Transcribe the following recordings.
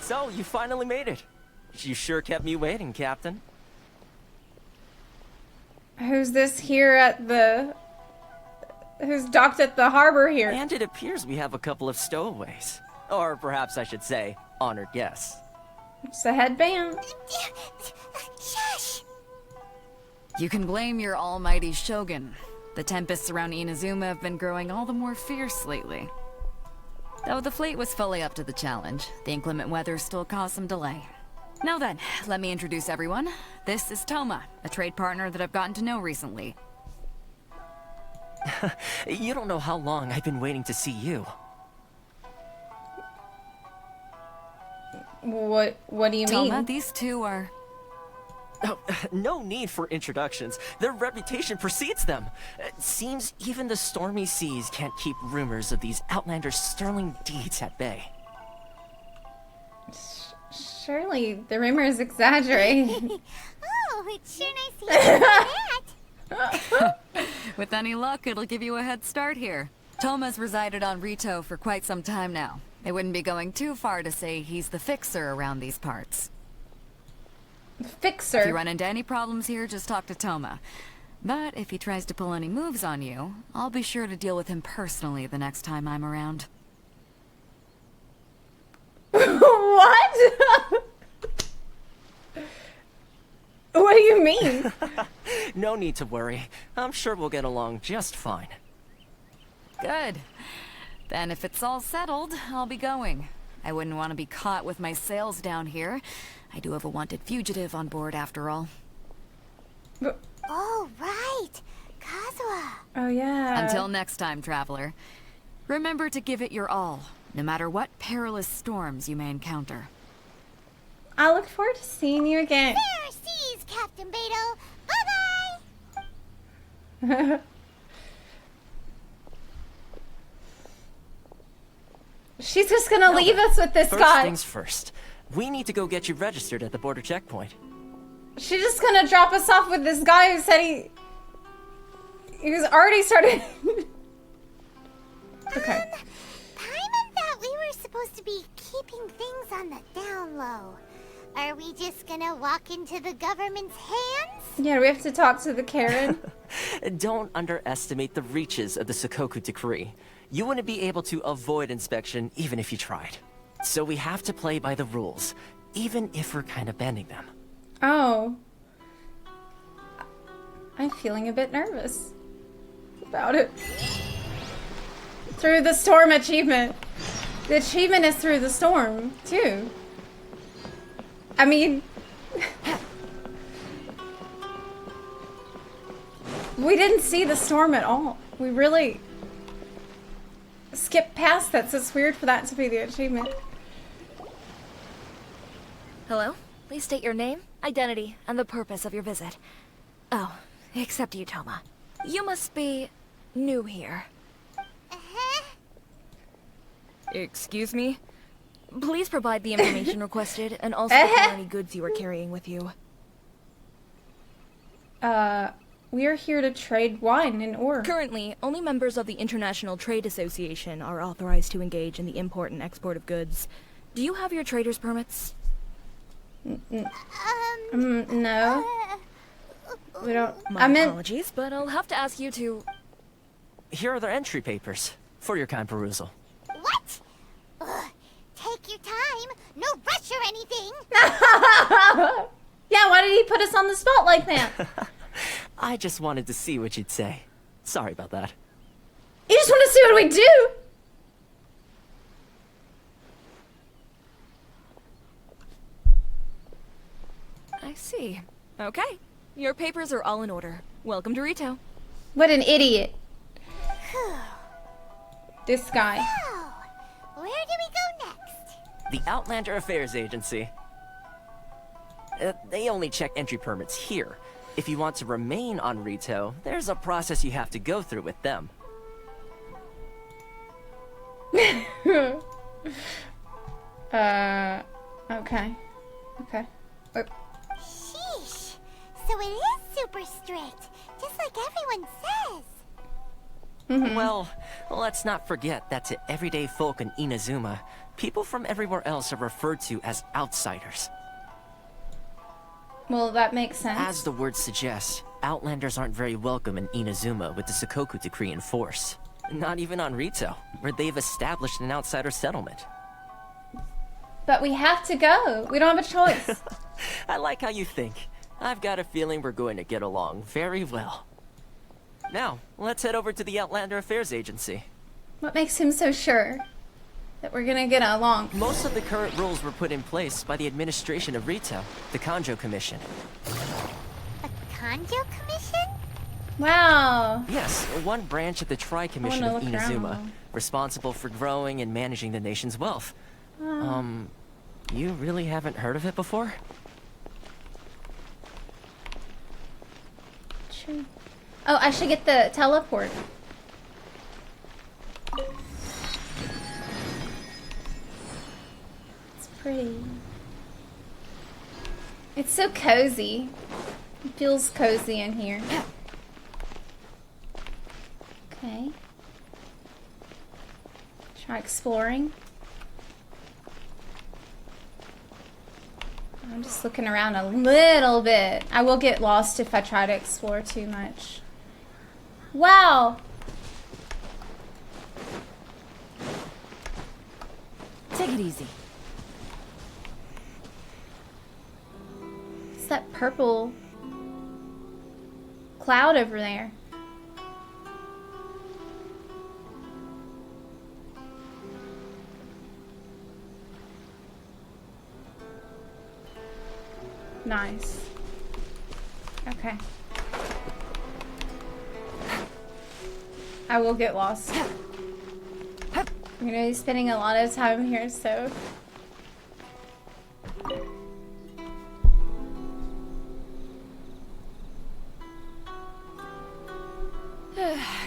So, you finally made it. You sure kept me waiting, Captain. Who's this here at the... Who's docked at the harbor here? And it appears we have a couple of stowaways. Or perhaps I should say, honored guests. It's a headband. Shush! You can blame your almighty shogun. The tempests around Inazuma have been growing all the more fierce lately. Though the fleet was fully up to the challenge, the inclement weather still caused some delay. Now then, let me introduce everyone. This is Toma, a trade partner that I've gotten to know recently. You don't know how long I've been waiting to see you. What do you mean? Toma, these two are... Oh, no need for introductions. Their reputation precedes them. It seems even the stormy seas can't keep rumors of these outlanders' sterling deeds at bay. Surely the rumors exaggerate. Oh, it's sure nice to hear that. With any luck, it'll give you a head start here. Toma's resided on Rito for quite some time now. It wouldn't be going too far to say he's the fixer around these parts. Fixer. If you run into any problems here, just talk to Toma. But if he tries to pull any moves on you, I'll be sure to deal with him personally the next time I'm around. What? What do you mean? No need to worry. I'm sure we'll get along just fine. Good. Then if it's all settled, I'll be going. I wouldn't want to be caught with my sails down here. I do have a wanted fugitive on board after all. Oh, right. Kazuha. Oh, yeah. Until next time, traveler. Remember to give it your all, no matter what perilous storms you may encounter. I look forward to seeing you again. Fair seas, Captain Beto. Bye-bye. She's just gonna leave us with this First guy. things first. We need to go get you registered at the border checkpoint. She's just gonna drop us off with this guy who said he was already started. Okay. Paimon thought we were supposed to be keeping things on the down low. Are we just gonna walk into the government's hands? Yeah, we have to talk to the Karen. Don't underestimate the reaches of the Sakoku Decree. You wouldn't be able to avoid inspection even if you tried. So we have to play by the rules, even if we're kind of bending them. Oh. I'm feeling a bit nervous about it. Through the storm achievement. The achievement is through the storm, too. I mean... we didn't see the storm at all. We really... skipped past that, so it's weird for that to be the achievement. Hello? Please state your name, identity, and the purpose of your visit. Oh, except you, Toma. You must be new here. Excuse me? Please provide the information requested, and also declare any goods you are carrying with you. We are here to trade wine and ore. Currently, only members of the International Trade Association are authorized to engage in the import and export of goods. Do you have your trader's permits? No. We don't... My apologies, but I'll have to ask you to... Here are the entry papers, for your kind perusal. What? Ugh, take your time. No rush or anything. Yeah, why did he put us on the spot like that? I just wanted to see what you'd say. Sorry about that. You just want to see what we do? I see. Okay. Your papers are all in order. Welcome to Rito. What an idiot. This guy. Oh, where do we go next? The Outlander Affairs Agency. They only check entry permits here. If you want to remain on Rito, there's a process you have to go through with them. Okay. Okay. Sheesh. So it is super strict, just like everyone says. Well, Let's not forget that to everyday folk in Inazuma, people from everywhere else are referred to as outsiders. Well, that makes sense. As the word suggests, Outlanders aren't very welcome in Inazuma with the Sakoku decree in force. Not even on Rito, where they've established an outsider settlement. But we have to go. We don't have a choice. I like how you think. I've got a feeling we're going to get along very well. Now, let's head over to the Outlander Affairs Agency. What makes him so sure that we're gonna get along? Most of the current rules were put in place by the administration of Rito, the Kanjo Commission. The Kanjo Commission? Wow. Yes, one branch of the Tri-Commission of look Inazuma, around. responsible for growing and managing the nation's wealth. You really haven't heard of it before? True. Oh, I should get the teleport. It's pretty. It's so cozy. It feels cozy in here. Okay. Try exploring. I'm just looking around a little bit. I will get lost if I try to explore too much. Wow! Take it easy. It's that purple cloud over there. Nice. Okay. I will get lost. I'm gonna be spending a lot of time here, so.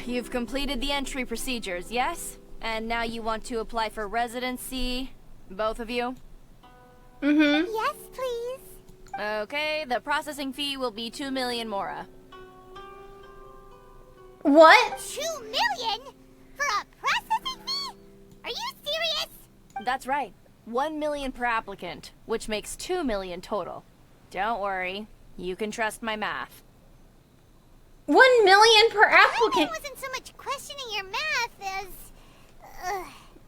You've completed the entry procedures, yes? And now you want to apply for residency, both of you? Mm-hmm. Yes, please. Okay, the processing fee will be 2 million mora. What? 2 million? For a processing fee? Are you serious? That's right. 1 million per applicant, which makes 2 million total. Don't worry, you can trust my math. 1 million per I applicant. wasn't so much questioning your math as...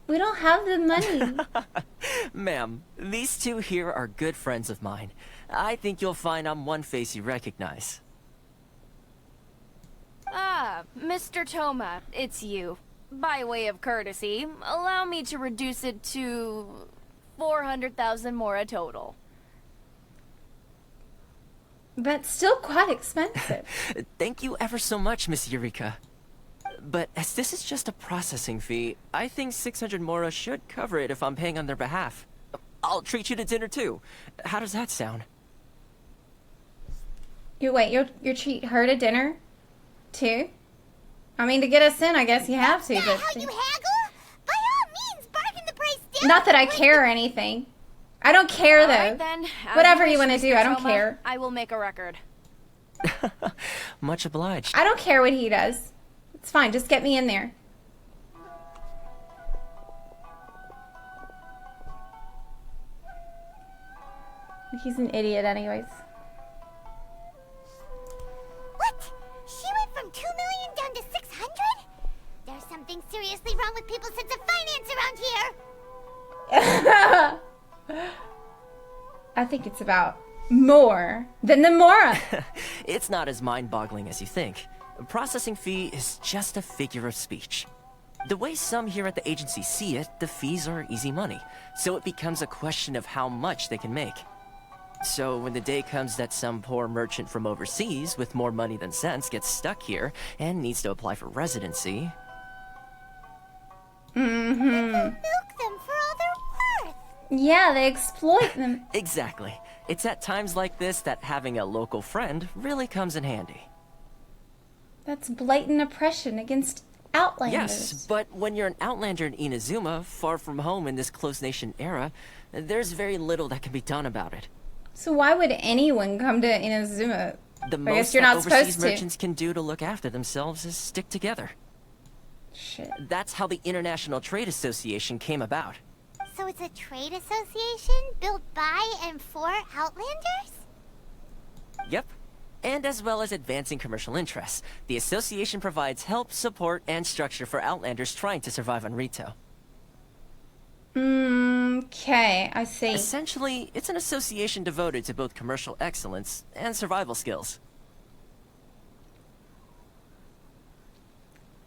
We don't have the money. Ma'am, these two here are good friends of mine. I think you'll find I'm one face you recognize. Ah, Mr. Toma, it's you. By way of courtesy, allow me to reduce it to 400,000 mora total. That's still quite expensive. Thank you ever so much, Miss Eureka. But as this is just a processing fee, I think 600 mora should cover it if I'm paying on their behalf. I'll treat you to dinner too. How does that sound? You treat her to dinner? Too? I mean, to get us in, I guess you have to, Is but... that how you haggle? By all means, bargain the price down. Not that I care or anything. I don't care, All though. right, then. As Whatever you wish, want to Mr. do, I don't Toma, care. I will make a record. Much obliged. I don't care what he does. It's fine, just get me in there. He's an idiot anyways. What? She went from 2 million down to 600? There's something seriously wrong with people's sense of finance around here. I think it's about more than the Mora. It's not as mind-boggling as you think. A processing fee is just a figure of speech. The way some here at the agency see it, the fees are easy money, so it becomes a question of how much they can make. So when the day comes that some poor merchant from overseas with more money than sense gets stuck here and needs to apply for residency... Milk them for all they're worth. Yeah, they exploit them. Exactly. It's at times like this that having a local friend really comes in handy. That's blatant oppression against Outlanders. Yes, but when you're an Outlander in Inazuma, far from home in this closed nation era, there's very little that can be done about it. So why would anyone come to Inazuma? The I most guess you're that not overseas supposed to. merchants can do to look after themselves is stick together. Shit. That's how the International Trade Association came about. So it's a trade association built by and for Outlanders? Yep. And as well as advancing commercial interests, the association provides help, support, and structure for Outlanders trying to survive on Rito. Okay, I see. Essentially, it's an association devoted to both commercial excellence and survival skills.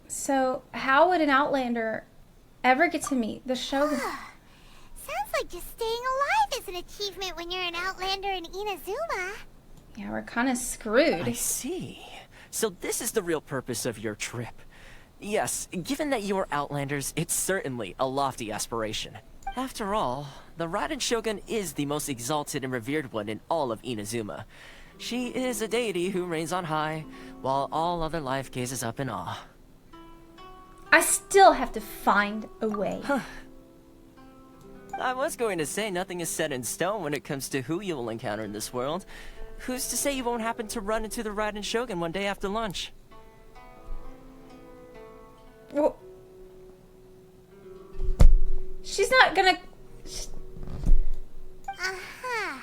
So, how would an Outlander ever get to meet the Shogun? Sounds like just staying alive is an achievement when you're an Outlander in Inazuma. Yeah, we're kind of screwed. I see. So this is the real purpose of your trip. Yes, given that you're Outlanders, it's certainly a lofty aspiration. After all, the Raiden Shogun is the most exalted and revered one in all of Inazuma. She is a deity who reigns on high, while all other life gazes up in awe. I still have to find a way. I was going to say nothing is set in stone when it comes to who you will encounter in this world. Who's to say you won't happen to run into the Raiden Shogun one day after lunch? Well, she's not gonna... Uh-huh.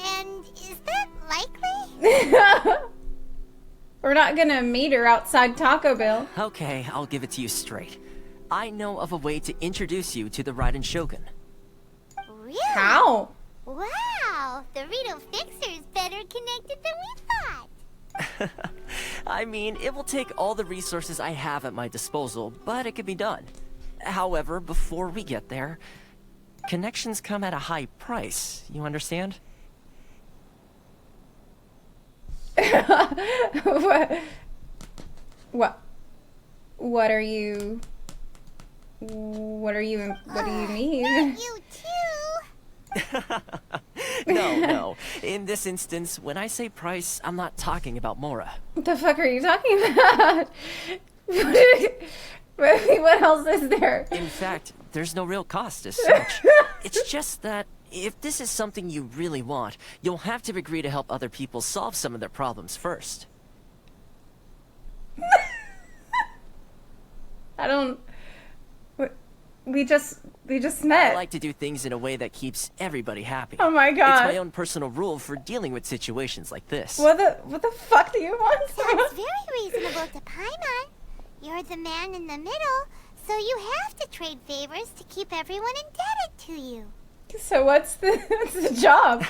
And is that likely? We're not gonna meet her outside Taco Bell. Okay, I'll give it to you straight. I know of a way to introduce you to the Raiden Shogun. Really? How? Wow, the Rito Fixer is better connected than we thought. I mean, it will take all the resources I have at my disposal, but it can be done. However, before we get there, connections come at a high price, you understand? What are you... What do you mean? You too? No. In this instance, when I say price, I'm not talking about Mora. What the fuck are you talking about? What else is there? In fact, there's no real cost as such. It's just that if this is something you really want, you'll have to agree to help other people solve some of their problems first. I don't... We just met. I like to do things in a way that keeps everybody happy. Oh my god. It's my own personal rule for dealing with situations like this. What the fuck do you want? Sounds very reasonable to Paimon. You're the man in the middle, so you have to trade favors to keep everyone indebted to you. So what's the job?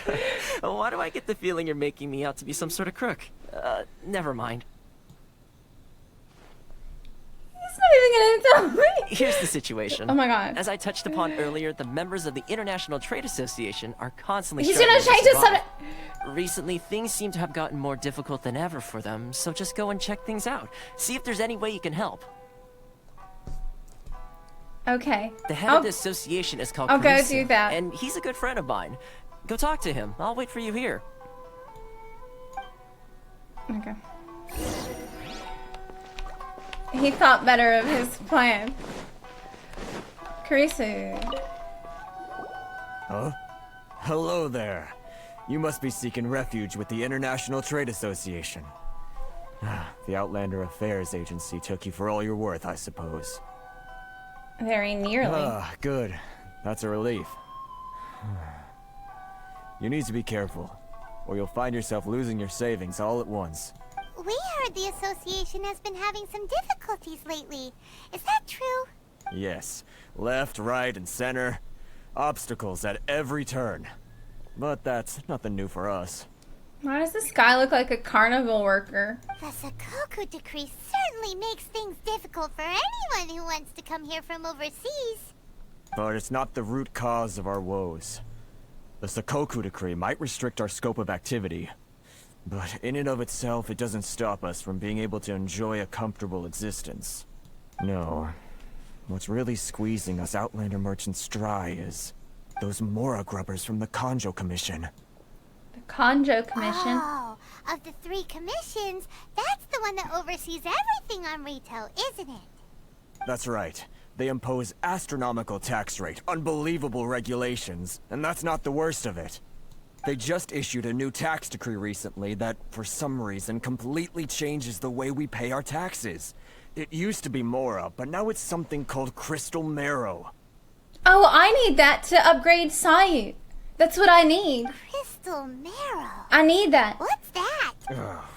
Why do I get the feeling you're making me out to be some sort of crook? Never mind. He's not even gonna tell me. Here's the situation. Oh my god. As I touched upon earlier, the members of the International Trade Association are constantly He's gonna struggling change to the survive. subject. Recently, things seem to have gotten more difficult than ever for them, so just go and check things out. See if there's any way you can help. Okay. The head of the association is called I'll go Kurosawa, do that. and he's a good friend of mine. Go talk to him. I'll wait for you here. Okay. He thought better of his plan. Kurisu. Huh? Hello there. You must be seeking refuge with the International Trade Association. The Outlander Affairs Agency took you for all you're worth, I suppose. Very nearly. Good. That's a relief. You need to be careful, or you'll find yourself losing your savings all at once. We heard the association has been having some difficulties lately. Is that true? Yes. Left, right, and center. Obstacles at every turn. But that's nothing new for us. Why does this guy look like a carnival worker? The Sakoku decree certainly makes things difficult for anyone who wants to come here from overseas. But it's not the root cause of our woes. The Sakoku decree might restrict our scope of activity, but in and of itself, it doesn't stop us from being able to enjoy a comfortable existence. No. What's really squeezing us Outlander merchants dry is those Mora grubbers from the Kanjo Commission. The Kanjo Commission? Oh, of the 3 commissions, that's the one that oversees everything on Rito, isn't it? That's right. They impose astronomical tax rate, unbelievable regulations, and that's not the worst of it. They just issued a new tax decree recently that, for some reason, completely changes the way we pay our taxes. It used to be Mora, but now it's something called Crystal Marrow. Oh, I need that to upgrade Sai. That's what I need. Crystal marrow. I need that. What's that?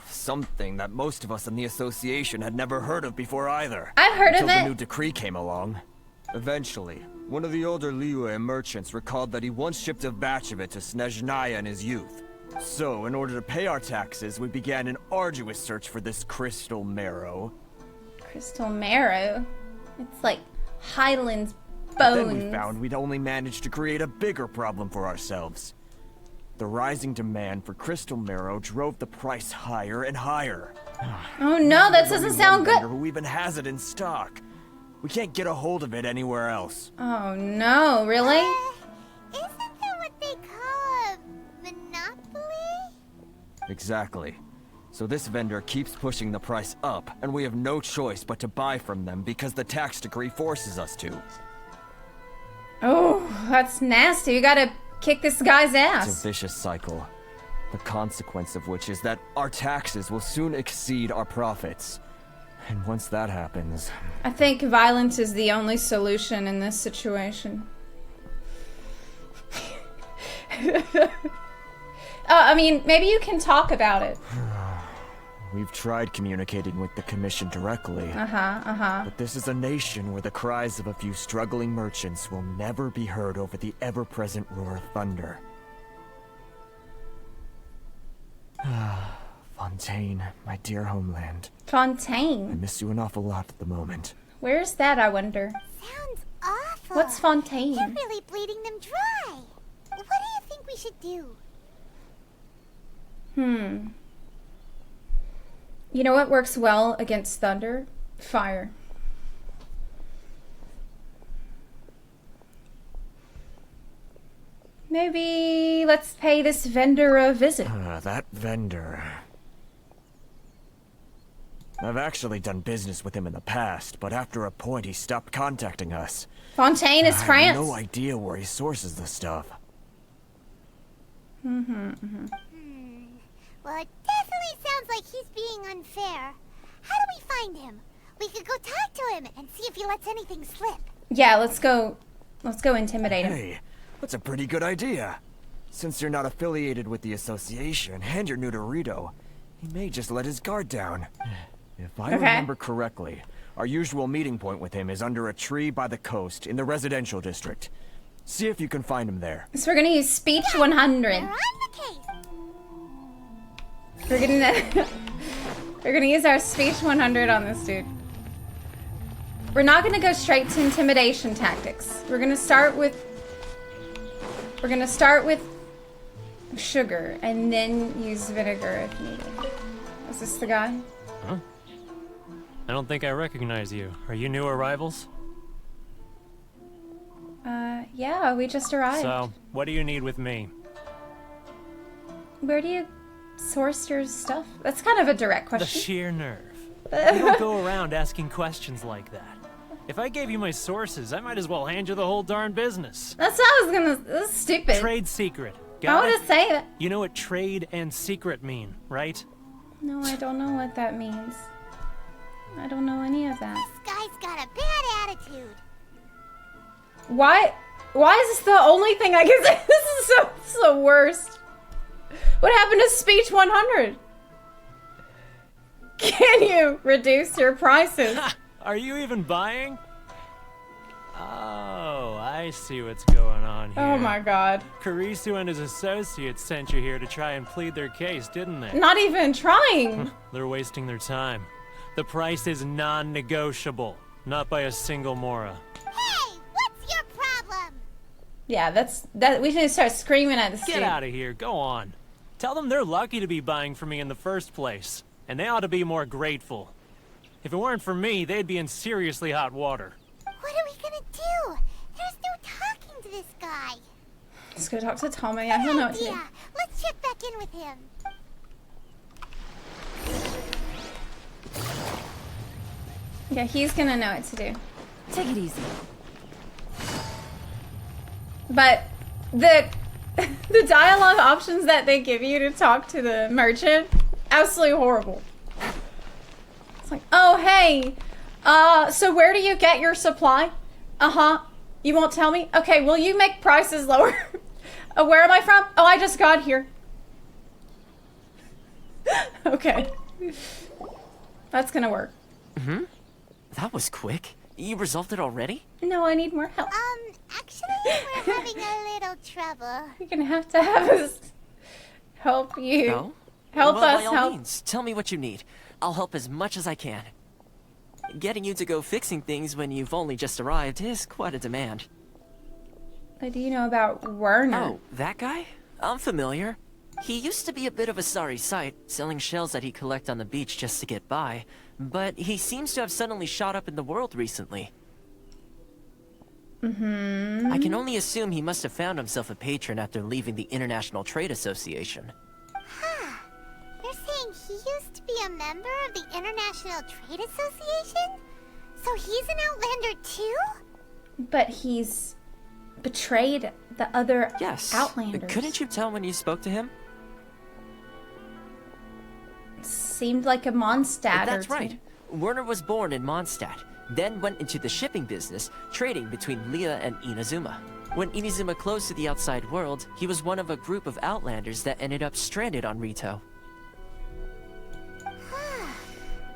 Something that most of us in the association had never heard of before either. I've heard until of the it. new decree came along. Eventually, one of the older Liyue merchants recalled that he once shipped a batch of it to Snezhnaya in his youth. So, in order to pay our taxes, we began an arduous search for this crystal marrow. Crystal marrow? It's like Highland's But bones. then we found we'd only managed to create a bigger problem for ourselves. The rising demand for crystal marrow drove the price higher and higher. Oh no, that doesn't Only sound one good. vendor who even has it in stock. We can't get a hold of it anywhere else. Oh no, really? Isn't that what they call a monopoly? Exactly. So this vendor keeps pushing the price up, and we have no choice but to buy from them because the tax decree forces us to. Oh, that's nasty. You gotta kick this guy's It's a ass. vicious cycle. The consequence of which is that our taxes will soon exceed our profits. And once that happens... I think violence is the only solution in this situation. I mean, maybe you can talk about it. We've tried communicating with the Commission directly. But this is a nation where the cries of a few struggling merchants will never be heard over the ever-present roar of thunder. Fontaine, my dear homeland. I Fontaine. miss you an awful lot at the moment. Where's that, I wonder? Sounds awful. What's Fontaine? You're really bleeding them dry. What do you think we should do? You know what works well against thunder? Fire. Maybe let's pay this vendor a visit. That vendor... I've actually done business with him in the past, but after a point he stopped contacting us. Fontaine is I have France. no idea where he sources the stuff. Well, it definitely sounds like he's being unfair. How do we find him? We could go talk to him and see if he lets anything slip. Yeah, let's go intimidate him. Hey, that's a pretty good idea. Since you're not affiliated with the association and you're new to Rito, he may just let his guard down. If I remember correctly, our usual meeting point with him is under a tree by the coast in the residential district. See if you can find him there. So we're gonna use speech 100. We're on the case. We're gonna use our speech 100 on this dude. We're not gonna go straight to intimidation tactics. We're gonna start with sugar and then use vinegar if needed. Is this the guy? Huh? I don't think I recognize you. Are you new arrivals? Yeah, we just arrived. So, what do you need with me? Where do you source your stuff? That's kind of a direct The question. sheer nerve. You don't go around asking questions like that. If I gave you my sources, I might as well hand you the whole darn business. That's what I was gonna. That's stupid. Trade secret. I Got would it? say that. You know what trade and secret mean, right? No, I don't know what that means. I don't know any of that. This guy's got a bad attitude. Why is this the only thing I can say? This is the worst. What happened to speech 100? Can you reduce your prices? Are you even buying? Oh, I see what's going on here. Oh my god. Kurisu and his associates sent you here to try and plead their case, didn't they? Not even trying. They're wasting their time. The price is non-negotiable, not by a single Mora. Hey, what's your problem? Yeah, that. We should start screaming at this Get dude. out of here, go on. Tell them they're lucky to be buying from me in the first place, and they ought to be more grateful. If it weren't for me, they'd be in seriously hot water. What are we gonna do? There's no talking to this guy. Let's go talk to Toma. Yeah, he'll know what to do. Yeah, let's check back in with him. Yeah, he's gonna know what to do. Take it easy. But the dialogue options that they give you to talk to the merchant, absolutely horrible. It's like, oh hey, So where do you get your supply? Uh-huh. You won't tell me? Okay, will you make prices lower? Where am I from? Oh, I just got here. Okay. That's gonna work. Mm-hmm. That was quick. You resolved it already? No, I need more help. Actually, we're having a little trouble. You're gonna have to have us help you. No? Help Well, us by all help. means, tell me what you need. I'll help as much as I can. Getting you to go fixing things when you've only just arrived is quite a demand. What do you know about Werner? Oh, that guy? I'm familiar. He used to be a bit of a sorry sight, selling shells that he collect on the beach just to get by. But he seems to have suddenly shot up in the world recently. Mm-hmm. I can only assume he must have found himself a patron after leaving the International Trade Association. Huh. You're saying he used to be a member of the International Trade Association? So he's an Outlander too? But he's betrayed the other Yes. Outlanders. Couldn't you tell when you spoke to him? Seemed like a Mondstadt. That's right. Werner was born in Mondstadt, then went into the shipping business, trading between Leah and Inazuma. When Inazuma closed to the outside world, he was one of a group of Outlanders that ended up stranded on Rito.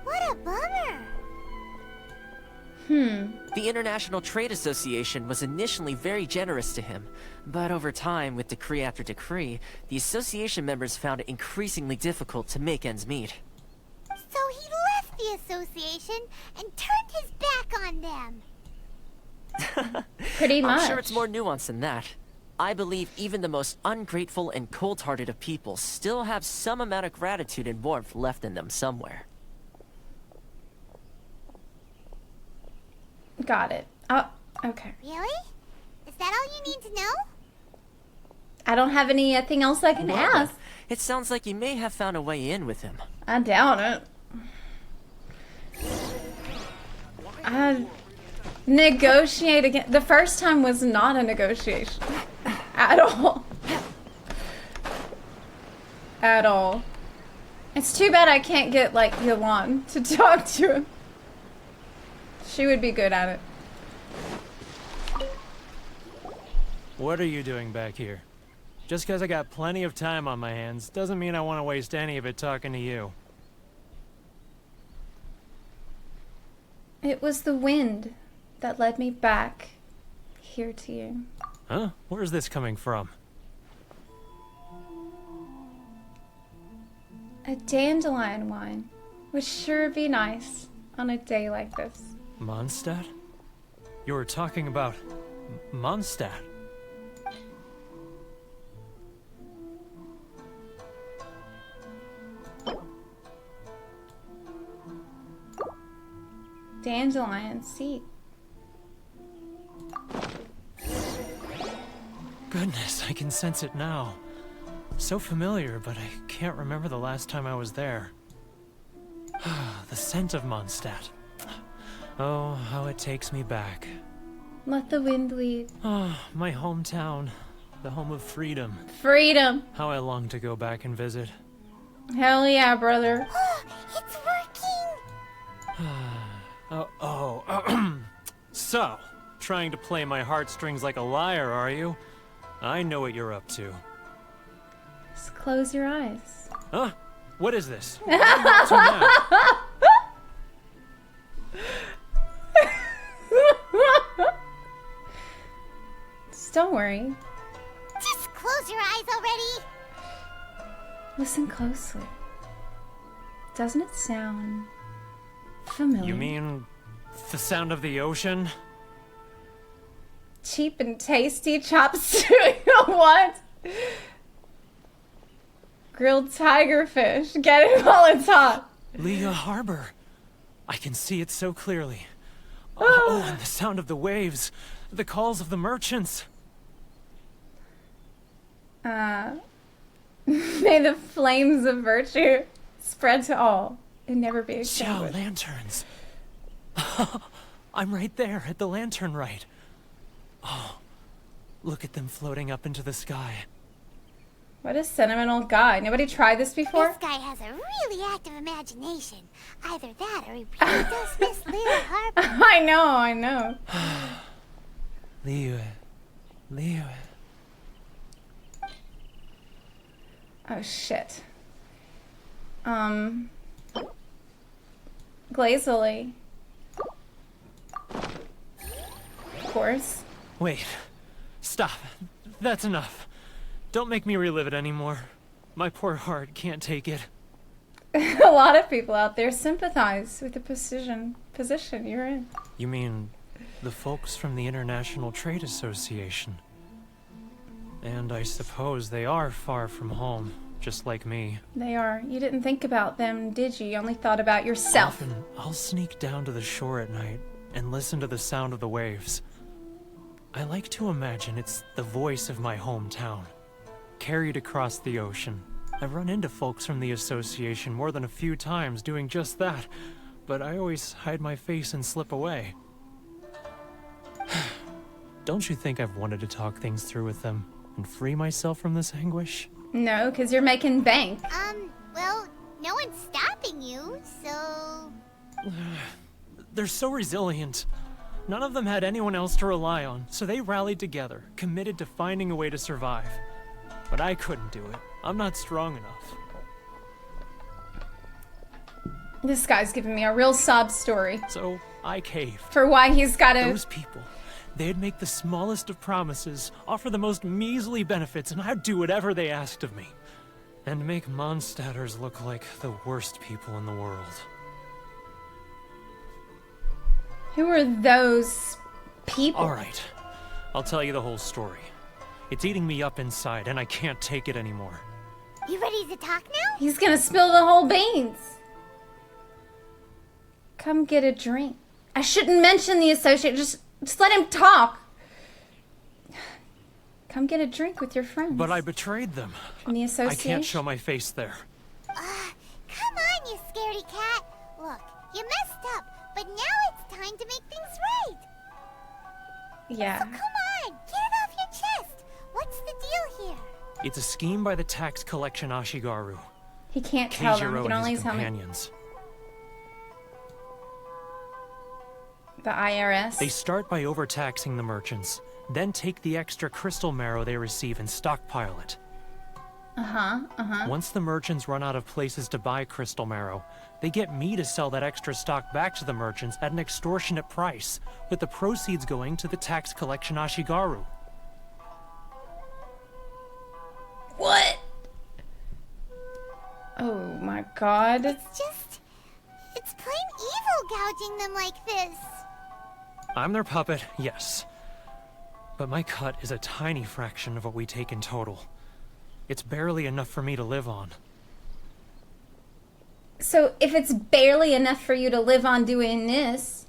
What a bummer. The International Trade Association was initially very generous to him, but over time, with decree after decree, the association members found it increasingly difficult to make ends meet. So he left the association and turned his back on them. Pretty much. I'm sure it's more nuanced than that. I believe even the most ungrateful and cold-hearted of people still have some amount of gratitude and warmth left in them somewhere. Got it. Oh, okay. Really? Is that all you need to know? I don't have anything else I can Well, ask. it sounds like you may have found a way in with him. I doubt it. I negotiate again. The first time was not a negotiation. At all. At all. It's too bad I can't get, like, Yolan to talk to him. She would be good at it. What are you doing back here? Just because I got plenty of time on my hands doesn't mean I want to waste any of it talking to you. It was the wind that led me back here to you. Huh? Where's this coming from? A dandelion wine would sure be nice on a day like this. Mondstadt? You were talking about Mondstadt. Dandelion seed. Goodness, I can sense it now. So familiar, but I can't remember the last time I was there. The scent of Mondstadt. Oh, how it takes me back. Let the wind lead. Oh, my hometown. The home of freedom. Freedom. How I long to go back and visit. Hell yeah, brother. It's working! So, trying to play my heartstrings like a liar, are you? I know what you're up to. Just close your eyes. Huh? What is this? What are you up to now? Just don't worry. Just close your eyes already! Listen closely. Doesn't it sound familiar? You mean the sound of the ocean? Cheap and tasty chop suey. What? Grilled tiger fish. Get it while it's hot. Leah Harbor. I can see it so clearly. Oh, and the sound of the waves. The calls of the merchants. May the flames of virtue spread to all and never be Xiao extinguished. lanterns. I'm right there at the lantern right. Oh, look at them floating up into the sky. What a sentimental guy. Nobody tried this before? This guy has a really active imagination. Either that or he really does miss Little Harper. I know. Liyue. Oh, shit. Glazily. Of course. Wait. Stop. That's enough. Don't make me relive it anymore. My poor heart can't take it. A lot of people out there sympathize with the position you're in. You mean the folks from the International Trade Association? And I suppose they are far from home, just like me. They are. You didn't think about them, did you? You only thought about yourself. Often, I'll sneak down to the shore at night and listen to the sound of the waves. I like to imagine it's the voice of my hometown, carried across the ocean. I've run into folks from the association more than a few times doing just that, but I always hide my face and slip away. Don't you think I've wanted to talk things through with them and free myself from this anguish? No, because you're making bank. Well, no one's stopping you, so... They're so resilient. None of them had anyone else to rely on, so they rallied together, committed to finding a way to survive. But I couldn't do it. I'm not strong enough. This guy's giving me a real sob story. So I caved. For why he's gotta... Those people, they'd make the smallest of promises, offer the most measly benefits, and I'd do whatever they asked of me. And make Mondstadters look like the worst people in the world. Who are those people? Alright, I'll tell you the whole story. It's eating me up inside, and I can't take it anymore. You ready to talk now? He's gonna spill the whole beans. Come get a drink. I shouldn't mention the associate. Just let him talk. Come get a drink with your friends. But I betrayed them. From the I association. can't show my face there. Come on, you scaredy cat. Look, you messed up, but now it's time to make things right. Yeah. So come on, get it off your chest. What's the deal here? It's a scheme by the tax collection Ashigaru. He can't tell them. Yashiro He can and only his tell me. companions. The IRS. They start by overtaxing the merchants, then take the extra crystal marrow they receive and stockpile it. Once the merchants run out of places to buy crystal marrow, they get me to sell that extra stock back to the merchants at an extortionate price, with the proceeds going to the tax collection Ashigaru. What? Oh my god. It's plain evil gouging them like this. I'm their puppet, yes. But my cut is a tiny fraction of what we take in total. It's barely enough for me to live on. So if it's barely enough for you to live on doing this,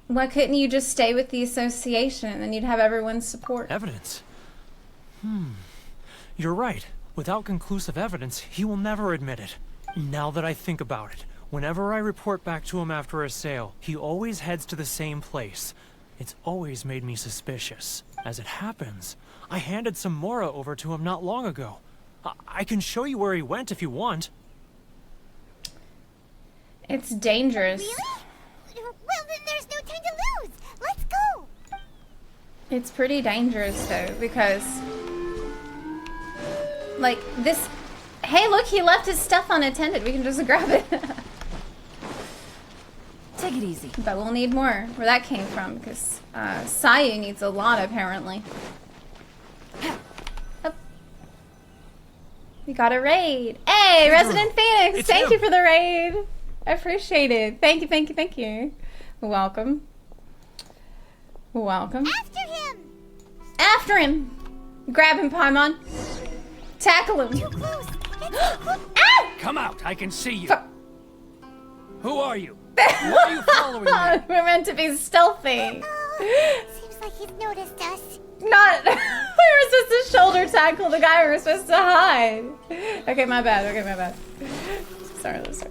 why couldn't you just stay with the association and then you'd have everyone's support? Evidence? You're right. Without conclusive evidence, he will never admit it. Now that I think about it, whenever I report back to him after a sale, he always heads to the same place. It's always made me suspicious. As it happens, I handed some Mora over to him not long ago. I can show you where he went if you want. It's dangerous. Really? Well, then there's no time to lose. Let's go. It's pretty dangerous though, because like this. Hey, look, he left his stuff unattended. We can just grab it. Take it easy. But we'll need more where that came from, because Sayu needs a lot apparently. Oh. We got a raid. Hey, Resident Phoenix! It's Thank him. you for the raid. I appreciate it. Thank you, thank you, thank you. Welcome. Welcome. After him. After him! Grab him, Paimon. Tackle him. Too close. It's too close. Ow! Come out, I can see you. Fuck. Who are you? Why are you following me? We're meant to be stealthy. Seems like he's noticed us. Not. We were supposed to shoulder tackle the guy we were supposed to hide. Okay, my bad. Okay, my bad. Sorry, sorry.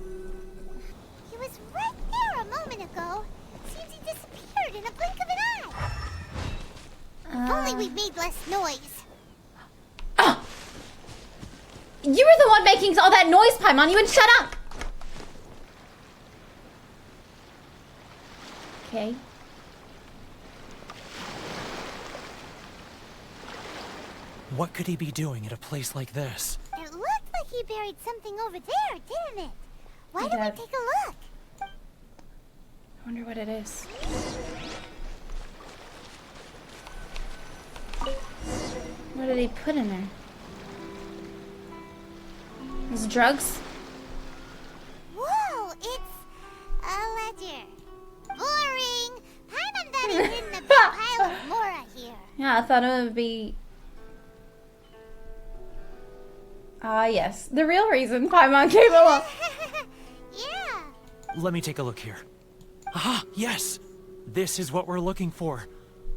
He was right there a moment ago. Seems he disappeared in a blink of an eye. If only we made less noise. You were the one making all that noise, Paimon. You would shut up. Okay. What could he be doing at a place like this? It looked like he buried something over there, didn't it? Why don't we take a look? I wonder what it is. What did he put in there? His drugs? Whoa, it's a ledger. Boring. Paimon thought he hid in a big pile of Mora here. Yeah, I thought it would be... Ah, yes. The real reason Paimon came along. Yeah. Let me take a look here. Ah, yes! This is what we're looking for.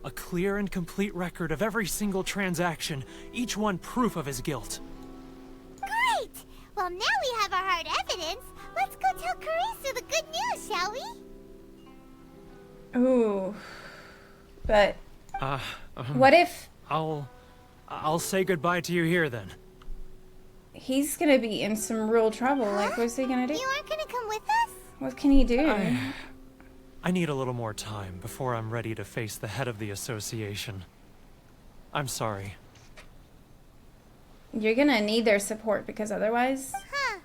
A clear and complete record of every single transaction, each one proof of his guilt. Great! Well, now we have our hard evidence. Let's go tell Kurisu the good news, shall we? Ooh. But... what if... I'll say goodbye to you here then. He's gonna be in some real trouble. Like, what's he gonna do? You aren't gonna come with us? What can he do? I need a little more time before I'm ready to face the head of the association. I'm sorry. You're gonna need their support because otherwise... Huh.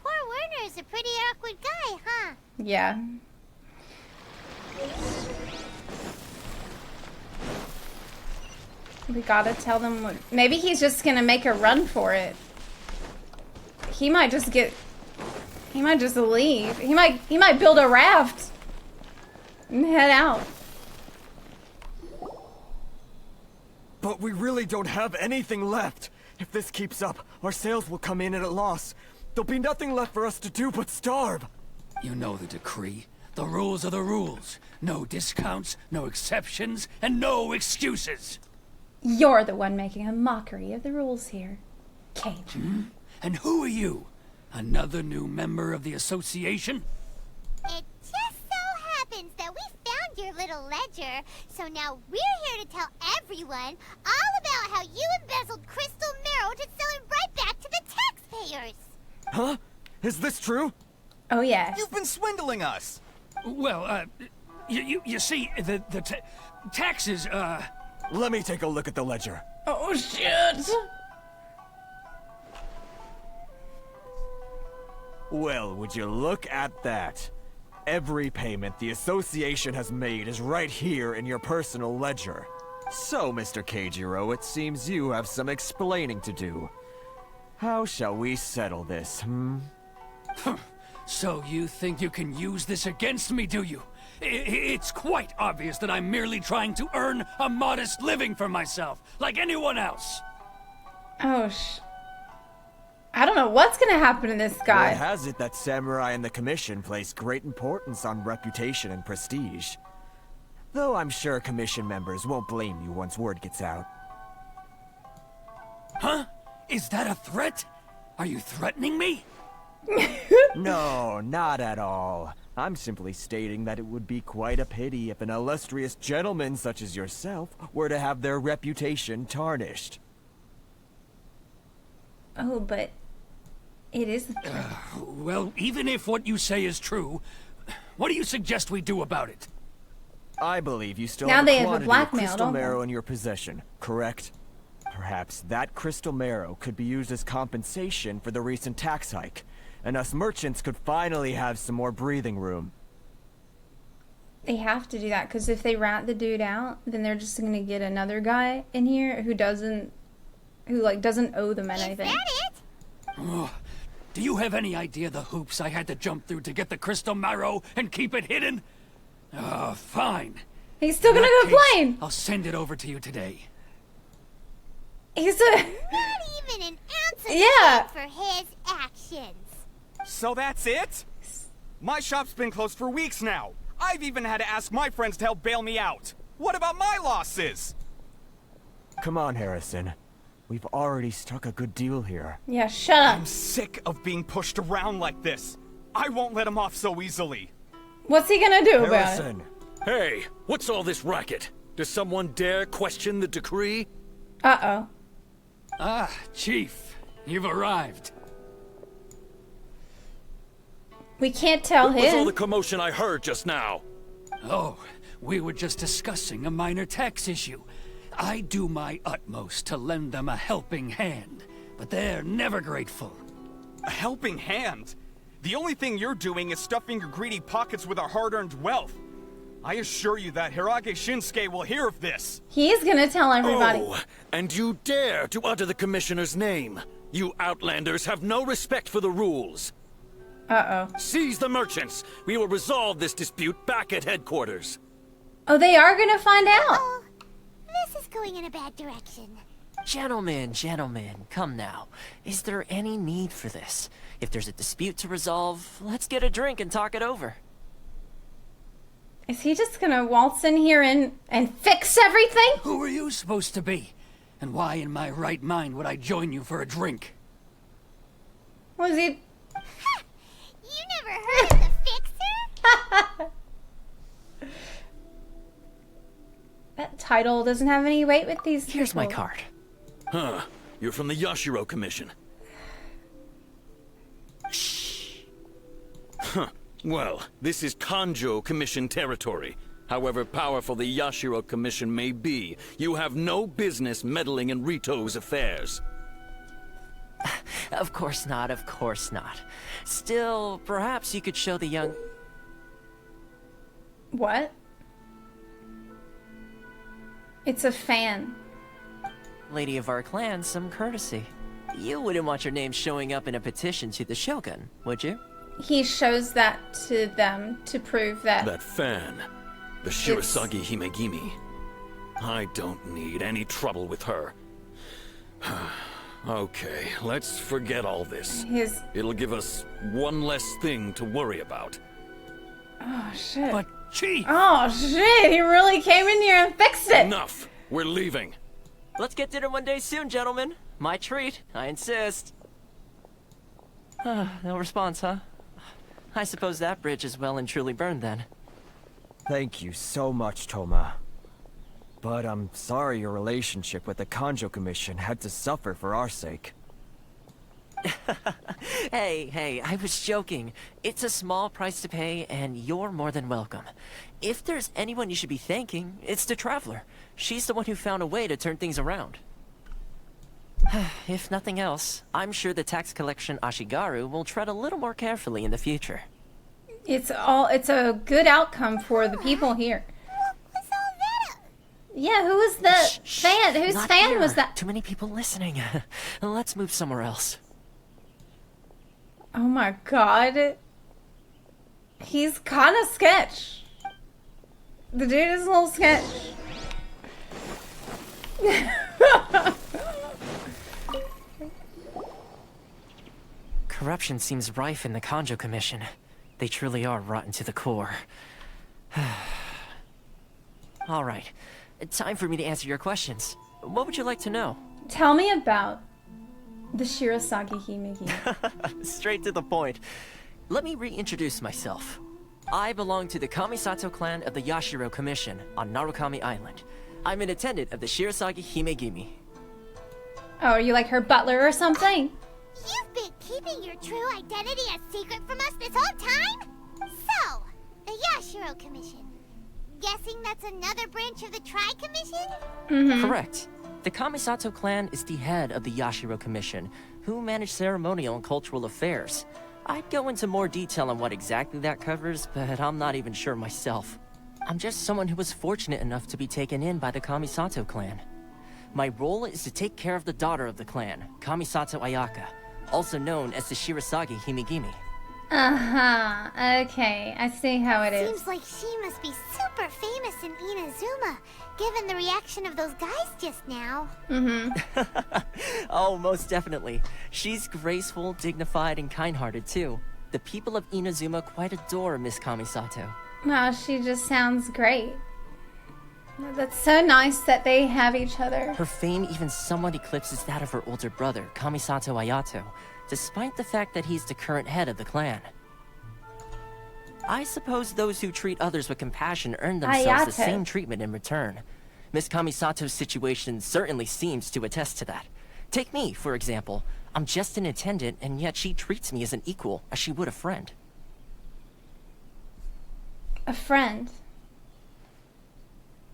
Poor Werner's a pretty awkward guy, huh? Yeah. We gotta tell them what... Maybe he's just gonna make a run for it. He might just get... He might just leave. He might build a raft and head out. But we really don't have anything left. If this keeps up, our sales will come in at a loss. There'll be nothing left for us to do but starve. You know the decree. The rules are the rules. No discounts, no exceptions, and no excuses. You're the one making a mockery of the rules here, Cage. And who are you? Another new member of the association? It just so happens that we found your little ledger, so now we're here to tell everyone all about how you embezzled crystal marrow to sell it right back to the taxpayers. Huh? Is this true? Oh, yes. You've been swindling us! Well, you see, the taxes, Let me take a look at the ledger. Oh, shit. Well, would you look at that? Every payment the association has made is right here in your personal ledger. So, Mr. Keijiro, it seems you have some explaining to do. How shall we settle this, So you think you can use this against me, do you? It's quite obvious that I'm merely trying to earn a modest living for myself, like anyone else. Oh, I don't know what's gonna happen to this guy. Word has it that samurai and the commission place great importance on reputation and prestige. Though I'm sure commission members won't blame you once word gets out. Huh? Is that a threat? Are you threatening me? No, not at all. I'm simply stating that it would be quite a pity if an illustrious gentleman such as yourself were to have their reputation tarnished. Oh, but it is. Well, even if what you say is true, what do you suggest we do about it? I believe you still Now have they a have a quantity of blackmail, crystal don't they? marrow in your possession, correct? Perhaps that crystal marrow could be used as compensation for the recent tax hike, and us merchants could finally have some more breathing room. They have to do that because if they rat the dude out, then they're just gonna get another guy in here who doesn't owe them anything. Is that it? Oh, do you have any idea the hoops I had to jump through to get the crystal marrow and keep it hidden? Oh, fine. He's still gonna In that complain. case, I'll send it over to you today. He's a Not even an ounce of Yeah. shame for his actions. So that's it? My shop's been closed for weeks now. I've even had to ask my friends to help bail me out. What about my losses? Come on, Harrison. We've already struck a good deal here. yeah. Shut up. I'm sick of being pushed around like this. I won't let him off so easily. What's he gonna do about it? Harrison! Hey, what's all this racket? Does someone dare question the decree? Uh-oh. Ah, Chief. You've arrived. We can't tell What was all him. the commotion I heard just now? Oh, we were just discussing a minor tax issue. I do my utmost to lend them a helping hand, but they're never grateful. A helping hand? The only thing you're doing is stuffing your greedy pockets with our hard-earned wealth. I assure you that Hirage Shinsuke will hear of this. He's gonna tell everybody. Oh, and you dare to utter the commissioner's name. You outlanders have no respect for the rules. Uh-oh. Seize the merchants. We will resolve this dispute back at headquarters. Oh, they are gonna find out. Oh, this is going in a bad direction. Gentlemen, come now. Is there any need for this? If there's a dispute to resolve, let's get a drink and talk it over. Is he just gonna waltz in here and fix everything? Who are you supposed to be? And why in my right mind would I join you for a drink? Was he? You never heard of the Fixer? That title doesn't have any weight with these Here's my people. card. Huh. You're from the Yashiro Commission. Shh. Huh. Well, this is Kanjo Commission territory. However powerful the Yashiro Commission may be, you have no business meddling in Rito's affairs. Of course not, of course not. Still, perhaps you could show the young... What? It's a fan. lady of our clan some courtesy. You wouldn't want your name showing up in a petition to the shogun, would you? He shows that to them to prove that... That fan. The Shirasagi Himegimi. I don't need any trouble with her. Okay, let's forget all this. It'll give us one less thing to worry about. Oh, shit. But, Chief! Oh, shit! He really came in here and fixed it! Enough! We're leaving. Let's get dinner one day soon, gentlemen. My treat, I insist. No response, huh? I suppose that bridge is well and truly burned then. Thank you so much, Toma. But I'm sorry your relationship with the Kanjo Commission had to suffer for our sake. Hey, I was joking. It's a small price to pay, and you're more than welcome. If there's anyone you should be thanking, it's the Traveler. She's the one who found a way to turn things around. If nothing else, I'm sure the tax collection Ashigaru will tread a little more carefully in the future. It's a good outcome for the people here. What's all that? Yeah, who was the fan? Whose Not fan here. was that? Too many people listening. Let's move somewhere else. Oh my god. He's kind of sketch. The dude is a little sketch. Corruption seems rife in the Kanjo Commission. They truly are rotten to the core. All right. Time for me to answer your questions. What would you like to know? Tell me about the Shirasagi Himegimi. Straight to the point. Let me reintroduce myself. I belong to the Kamisato clan of the Yashiro Commission on Narukami Island. I'm an attendant of the Shirasagi Himegimi. Oh, are you like her butler or something? You've been keeping your true identity a secret from us this whole time? So, the Yashiro Commission. Guessing that's another branch of the Tri-Commission? Correct. The Kamisato clan is the head of the Yashiro Commission, who manage ceremonial and cultural affairs. I'd go into more detail on what exactly that covers, but I'm not even sure myself. I'm just someone who was fortunate enough to be taken in by the Kamisato clan. My role is to take care of the daughter of the clan, Kamisato Ayaka, also known as the Shirasagi Himegimi. Uh-huh. Okay, I see how it is. Seems like she must be super famous in Inazuma, given the reaction of those guys just now. Oh, most definitely. She's graceful, dignified, and kind-hearted too. The people of Inazuma quite adore Miss Kamisato. Wow, she just sounds great. That's so nice that they have each other. Her fame even somewhat eclipses that of her older brother, Kamisato Ayato, despite the fact that he's the current head of the clan. I suppose those who treat others with compassion earn themselves the same treatment in return. Miss Kamisato's situation certainly seems to attest to that. Take me, for example. I'm just an attendant, and yet she treats me as an equal, as she would a friend. A friend.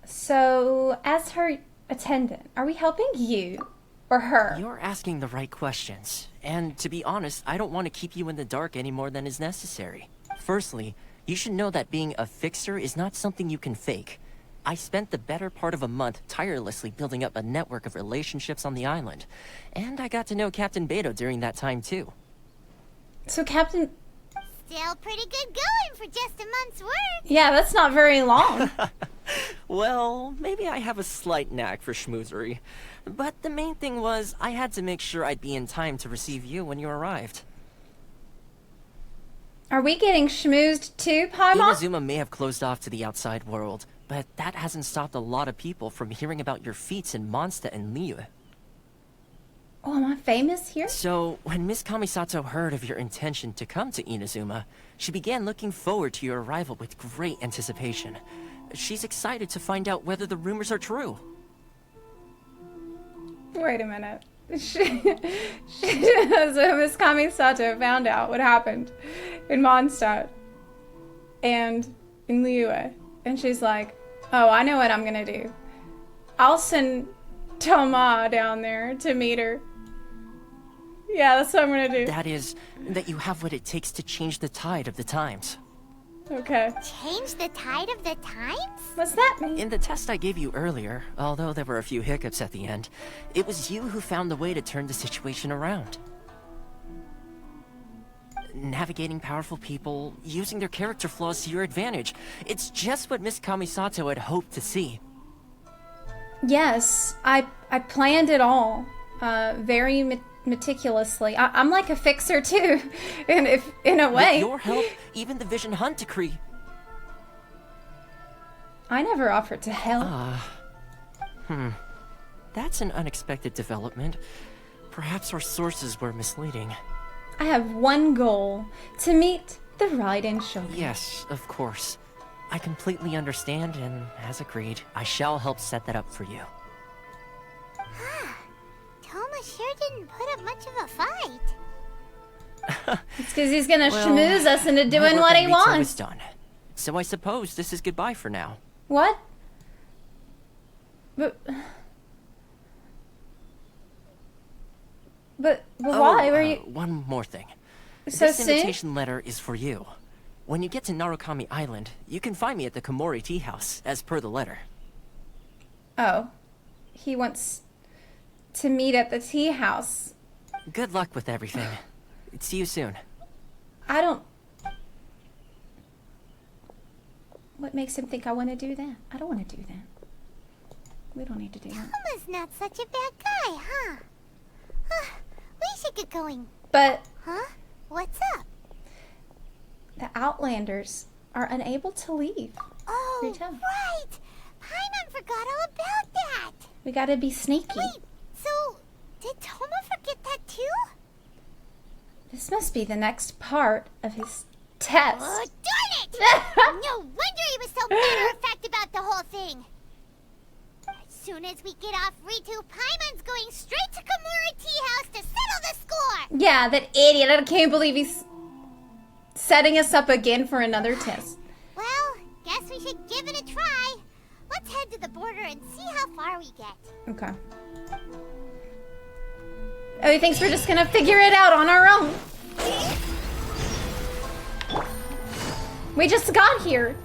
So, as her attendant, are we helping you or her? You're asking the right questions. And to be honest, I don't want to keep you in the dark any more than is necessary. Firstly, you should know that being a fixer is not something you can fake. I spent the better part of a month tirelessly building up a network of relationships on the island. And I got to know Captain Beto during that time too. So Captain... Still pretty good going for just a month's work. Yeah, that's not very long. Well, maybe I have a slight knack for schmoozery. But the main thing was, I had to make sure I'd be in time to receive you when you arrived. Are we getting schmoozed too, Paimon? Inazuma may have closed off to the outside world, but that hasn't stopped a lot of people from hearing about your feats in Mondstadt and Liyue. Oh, am I famous here? So, when Miss Kamisato heard of your intention to come to Inazuma, she began looking forward to your arrival with great anticipation. She's excited to find out whether the rumors are true. Wait a minute. So Miss Kamisato found out what happened in Mondstadt and in Liyue. And she's like, oh, I know what I'm gonna do. I'll send Toma down there to meet her. Yeah, that's what I'm gonna do. That is, that you have what it takes to change the tide of the times. Okay. Change the tide of the times? What's that mean? In the test I gave you earlier, although there were a few hiccups at the end, it was you who found the way to turn the situation around. Navigating powerful people, using their character flaws to your advantage. It's just what Miss Kamisato had hoped to see. Yes, I planned it all, very meticulously. I'm like a fixer too, in a way. With your help, even the Vision Hunt decree. I never offered to help. That's an unexpected development. Perhaps our sources were misleading. I have one goal, to meet the Raiden shogun. Yes, of course. I completely understand, and as agreed, I shall help set that up for you. Toma sure didn't put up much of a fight. It's because he's gonna schmooze us into doing what he wants. Is done. So I suppose this is goodbye for now. What? But why were you... One more thing. So this soon? invitation letter is for you. When you get to Narukami Island, you can find me at the Komori Tea House, as per the letter. Oh. He wants to meet at the tea house. Good luck with everything. See you soon. I don't... What makes him think I want to do that? I don't want to do that. We don't need to do that. Toma's not such a bad guy, huh? We should get going. But... Huh? What's up? The Outlanders are unable to leave. Oh, Rita. right! Paimon forgot all about that! We gotta be sneaky. Wait, so did Toma forget that too? This must be the next part of his test. Oh, darn it! No wonder he was so matter-of-fact about the whole thing. As soon as we get off Ritu, Paimon's going straight to Komori Tea House to settle the score! Yeah, that idiot. I can't believe he's setting us up again for another test. Well, guess we should give it a try. Let's head to the border and see how far we get. Okay. Oh, he thinks we're just gonna figure it out on our own. We just got here.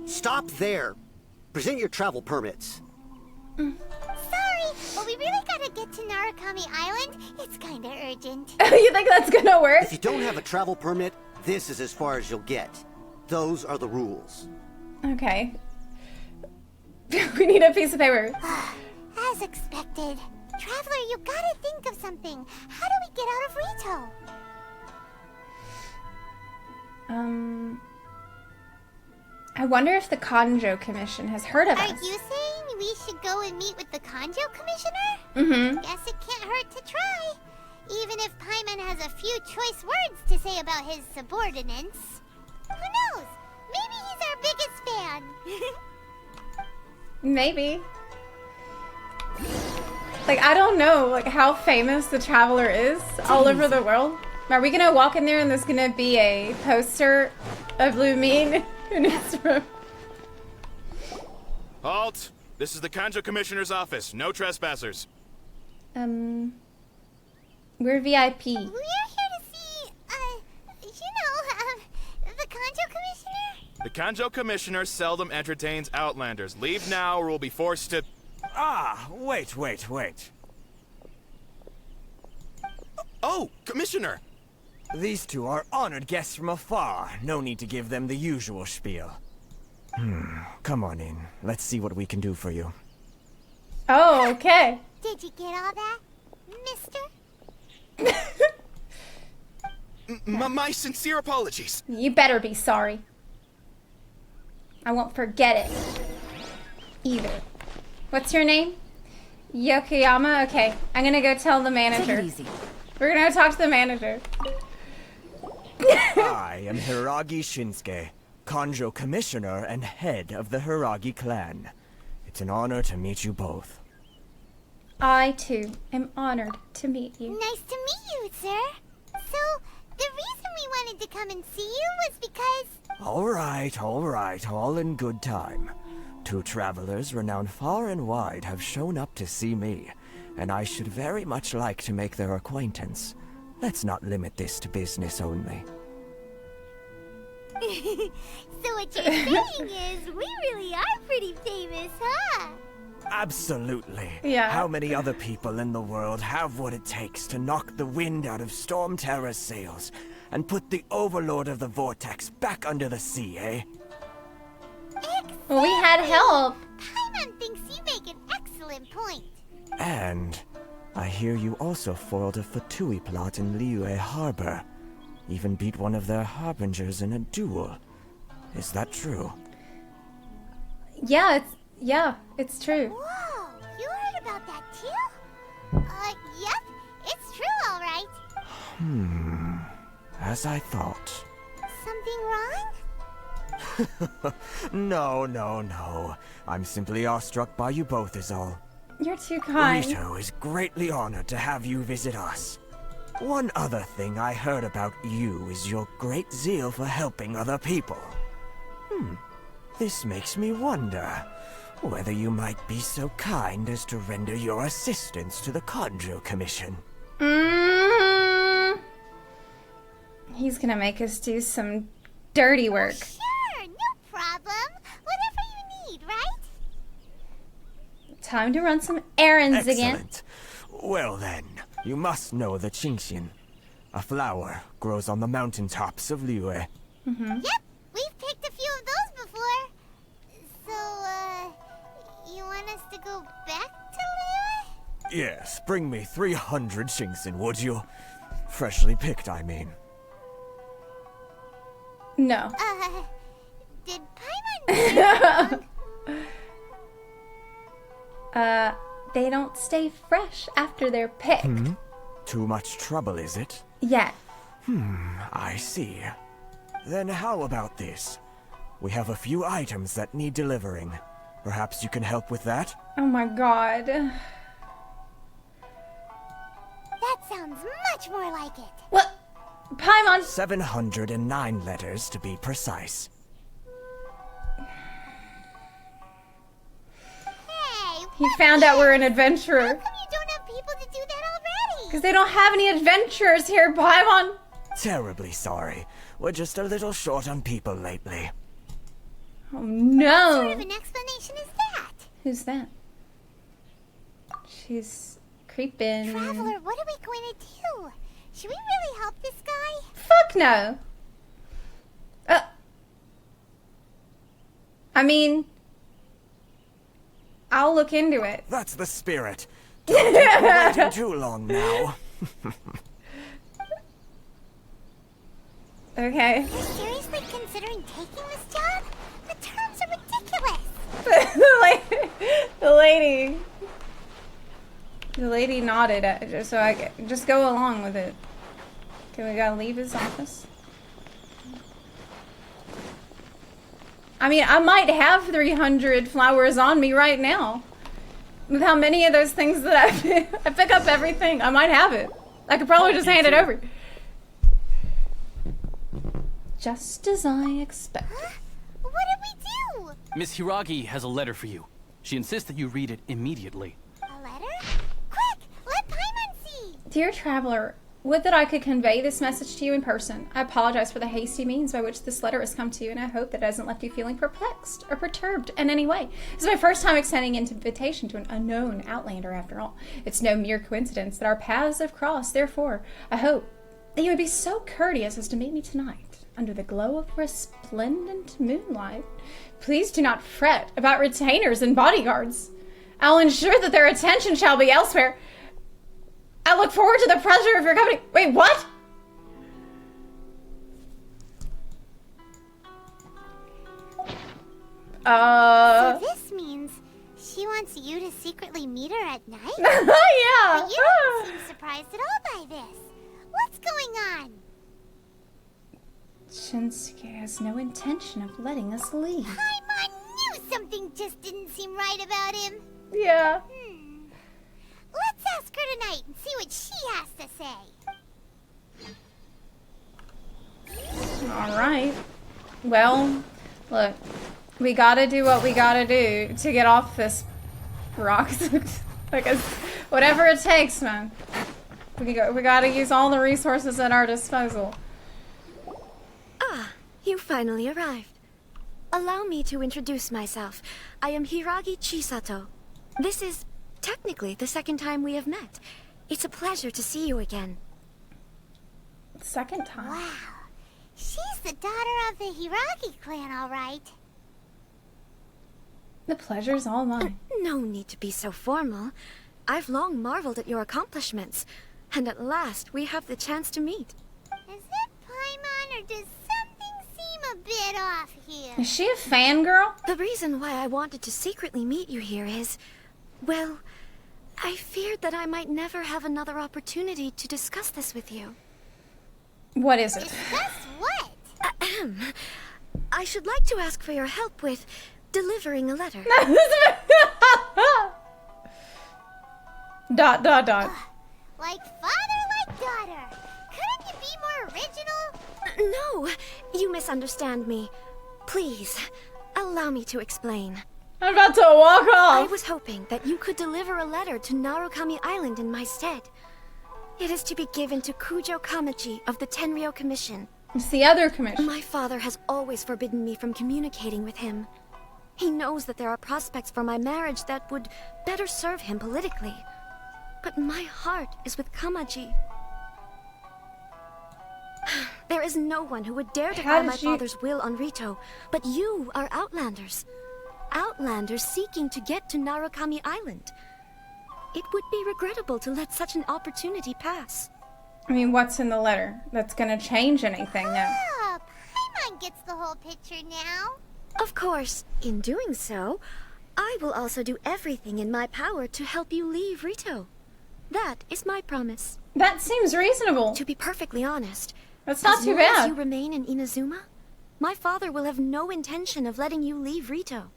Stop there. Present your travel permits. Sorry, but we really gotta get to Narukami Island. It's kinda urgent. You think that's gonna work? If you don't have a travel permit, this is as far as you'll get. Those are the rules. Okay. We need a piece of paper. As expected. Traveler, you gotta think of something. How do we get out of Rito? I wonder if the Kanjo Commission has heard of Are us. you saying we should go and meet with the Kanjo Commissioner? Mm-hmm. Guess it can't hurt to try. Even if Paimon has a few choice words to say about his subordinates. Who knows? Maybe he's our biggest fan. Maybe. Like, I don't know, like, how famous the Traveler is all over the world. Are we gonna walk in there and there's gonna be a poster of Lumine in his room? Halt! This is the Kanjo Commissioner's office. No trespassers. We're VIP. We're here to see, the Kanjo Commissioner? The Kanjo Commissioner seldom entertains Outlanders. Leave now or we'll be forced to... Ah, wait. Oh, Commissioner! These two are honored guests from afar. No need to give them the usual spiel. Come on in. Let's see what we can do for you. Oh, okay. Did you get all that, mister? My sincere apologies. You better be sorry. I won't forget it. Either. What's your name? Yokoyama? Okay. I'm gonna go tell the manager. Take it easy. We're gonna go talk to the manager. I am Hiragi Shinsuke, Kanjo Commissioner and head of the Hiragi clan. It's an honor to meet you both. I, too, am honored to meet you. Nice to meet you, sir. So, the reason we wanted to come and see you was because... All right, all in good time. Two travelers renowned far and wide have shown up to see me, and I should very much like to make their acquaintance. Let's not limit this to business only. So what you're saying is, we really are pretty famous, huh? Absolutely. Yeah. How many other people in the world have what it takes to knock the wind out of Storm Terror's sails and put the Overlord of the Vortex back under the sea, eh? Well, we had help. Paimon thinks you make an excellent point. And I hear you also foiled a Fatui plot in Liyue Harbor. Even beat one of their harbingers in a duel. Is that true? Yeah, it's true. Whoa, you heard about that too? Yep, it's true, all right. As I thought. Something wrong? No. I'm simply awestruck by you both is all. You're too kind. Rito is greatly honored to have you visit us. One other thing I heard about you is your great zeal for helping other people. This makes me wonder whether you might be so kind as to render your assistance to the Kanjo Commission. He's gonna make us do some dirty work. Sure, no problem. Whatever you need, right? Time to run some errands again. Excellent. Well then, you must know the Qingshin. A flower grows on the mountaintops of Liyue. Yep, we've picked a few of those before. So, you want us to go back to Liyue? Yes, bring me 300 Qingshin, would you? Freshly picked, I mean. No. Did Paimon They don't stay fresh after they're picked. Too much trouble, is it? Yeah. I see. Then how about this? We have a few items that need delivering. Perhaps you can help with that? Oh my god. That sounds much more like it. What? Paimon! 709 letters to be precise. Hey, He found out we're an adventurer. how come you don't have people to do that already? Because they don't have any adventurers here, Paimon. Terribly sorry. We're just a little short on people lately. Oh What sort no. of an explanation is that? Who's that? She's creeping. Traveler, what are we going to do? Should we really help this guy? Fuck no. I mean, I'll look into it. That's the spirit. Don't keep me waiting too long now. Okay. You're seriously considering taking this job? The terms are ridiculous. The lady nodded at it, so I just go along with it. Okay, we gotta leave his office. I mean, I might have 300 flowers on me right now. With how many of those things that I pick up everything, I might have it. I could probably just hand it over. Just as I expected. Huh? What did we do? Miss Hiragi has a letter for you. She insists that you read it immediately. A letter? Quick, let Paimon see. Dear Traveler, would that I could convey this message to you in person. I apologize for the hasty means by which this letter has come to you, and I hope that it hasn't left you feeling perplexed or perturbed in any way. This is my first time extending an invitation to an unknown outlander after all. It's no mere coincidence that our paths have crossed, therefore, I hope that you would be so courteous as to meet me tonight under the glow of resplendent moonlight. Please do not fret about retainers and bodyguards. I'll ensure that their attention shall be elsewhere. I look forward to the pleasure of your company. Wait, what? So this means she wants you to secretly meet her at night? Yeah. But you don't seem surprised at all by this. What's going on? Shinsuke has no intention of letting us leave. Paimon knew something just didn't seem right about him. Yeah. Let's ask her tonight and see what she has to say. Alright. Well, look. We gotta do what we gotta do to get off this rock. Because whatever it takes, man. We gotta use all the resources at our disposal. Ah, you finally arrived. Allow me to introduce myself. I am Hiragi Chisato. This is technically the second time we have met. It's a pleasure to see you again. Second time? Wow. She's the daughter of the Hiragi clan, all right. The pleasure's all mine. No need to be so formal. I've long marveled at your accomplishments. And at last, we have the chance to meet. Is it Paimon, or does something seem a bit off here? Is she a fangirl? The reason why I wanted to secretly meet you here is... well, I feared that I might never have another opportunity to discuss this with you. What is it? Discuss what? I should like to ask for your help with delivering a letter. Dot, dot, dot. Like father, like daughter. Couldn't you be more original? No, you misunderstand me. Please, allow me to explain. I'm about to walk off. I was hoping that you could deliver a letter to Narukami Island in my stead. It is to be given to Kujo Kamachi of the Tenryou Commission. It's the other commission. My father has always forbidden me from communicating with him. He knows that there are prospects for my marriage that would better serve him politically. But my heart is with Kamachi. There is no one who would dare defy my father's will on Rito, but you are Outlanders. Outlanders seeking to get to Narukami Island. It would be regrettable to let such an opportunity pass. I mean, what's in the letter that's gonna change anything now? Oh, Paimon gets the whole picture now. Of course, in doing so, I will also do everything in my power to help you leave Rito. That is my promise. That seems reasonable. To be perfectly honest, that's not too as long as bad. you remain in Inazuma, my father will have no intention of letting you leave Rito.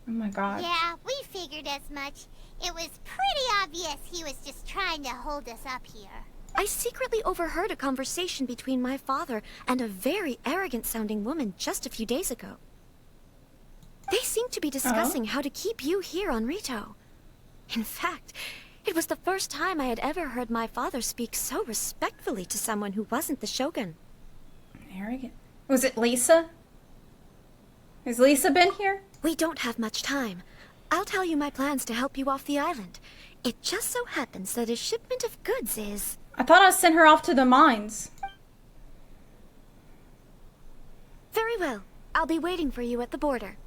Oh my god. Yeah, we figured as much. It was pretty obvious he was just trying to hold us up here. I secretly overheard a conversation between my father and a very arrogant-sounding woman just a few days ago. They seemed to be discussing how to keep you here on Rito. In fact, it was the first time I had ever heard my father speak so respectfully to someone who wasn't the shogun. Arrogant. Was it Lisa? Has Lisa been here? We don't have much time. I'll tell you my plans to help you off the island. It just so happens that a shipment of goods is... I thought I sent her off to the mines. Very well. I'll be waiting for you at the border.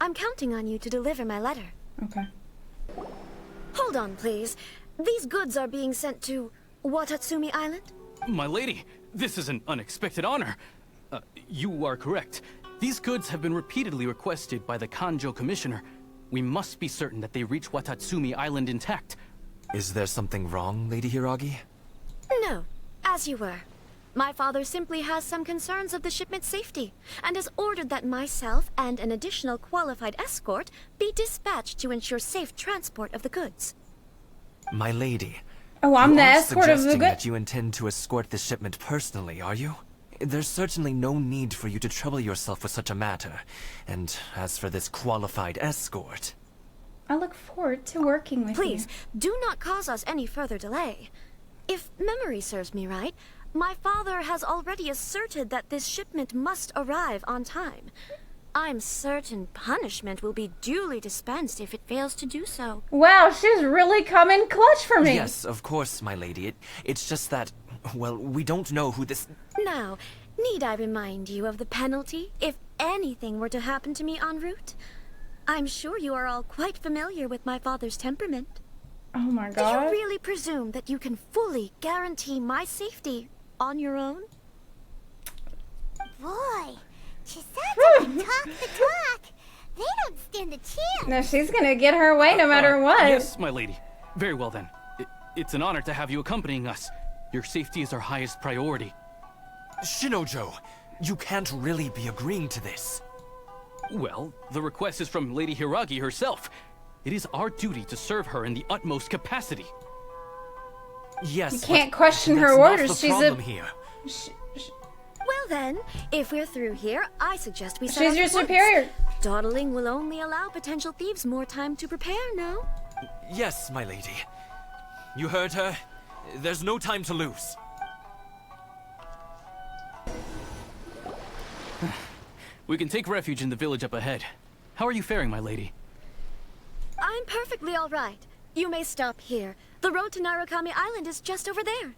I'm counting on you to deliver my letter. Okay. Hold on, please. These goods are being sent to Watatsumi Island? My lady, this is an unexpected honor. You are correct. These goods have been repeatedly requested by the Kanjo Commissioner. We must be certain that they reach Watatsumi Island intact. Is there something wrong, Lady Hiragi? No, as you were. My father simply has some concerns of the shipment's safety, and has ordered that myself and an additional qualified escort be dispatched to ensure safe transport of the goods. My lady. Oh, I'm the aren't escort of the suggesting good. that you intend to escort this shipment personally, are you? There's certainly no need for you to trouble yourself with such a matter. And as for this qualified escort... I look forward to working with you. Please, do not cause us any further delay. If memory serves me right, my father has already asserted that this shipment must arrive on time. I'm certain punishment will be duly dispensed if it fails to do so. Wow, she's really coming clutch for me. Yes, of course, my lady. It's just that, well, we don't know who this... Now, need I remind you of the penalty if anything were to happen to me en route? I'm sure you are all quite familiar with my father's temperament. Oh my Do god. you really presume that you can fully guarantee my safety on your own? Boy, Chisato can talk the talk. They don't stand a chance. No, she's gonna get her way no matter what. Yes, my lady. Very well then. It's an honor to have you accompanying us. Your safety is our highest priority. Shinojo, you can't really be agreeing to this. Well, the request is from Lady Hiragi herself. It is our duty to serve her in the utmost capacity. Yes, You can't question her orders. She's a... here. Well then, if we're through here, I suggest we set She's off your at once. superior. Dawdling will only allow potential thieves more time to prepare, no? Yes, my lady. You heard her. There's no time to lose. We can take refuge in the village up ahead. How are you faring, my lady? I'm perfectly all right. You may stop here. The road to Narukami Island is just over there.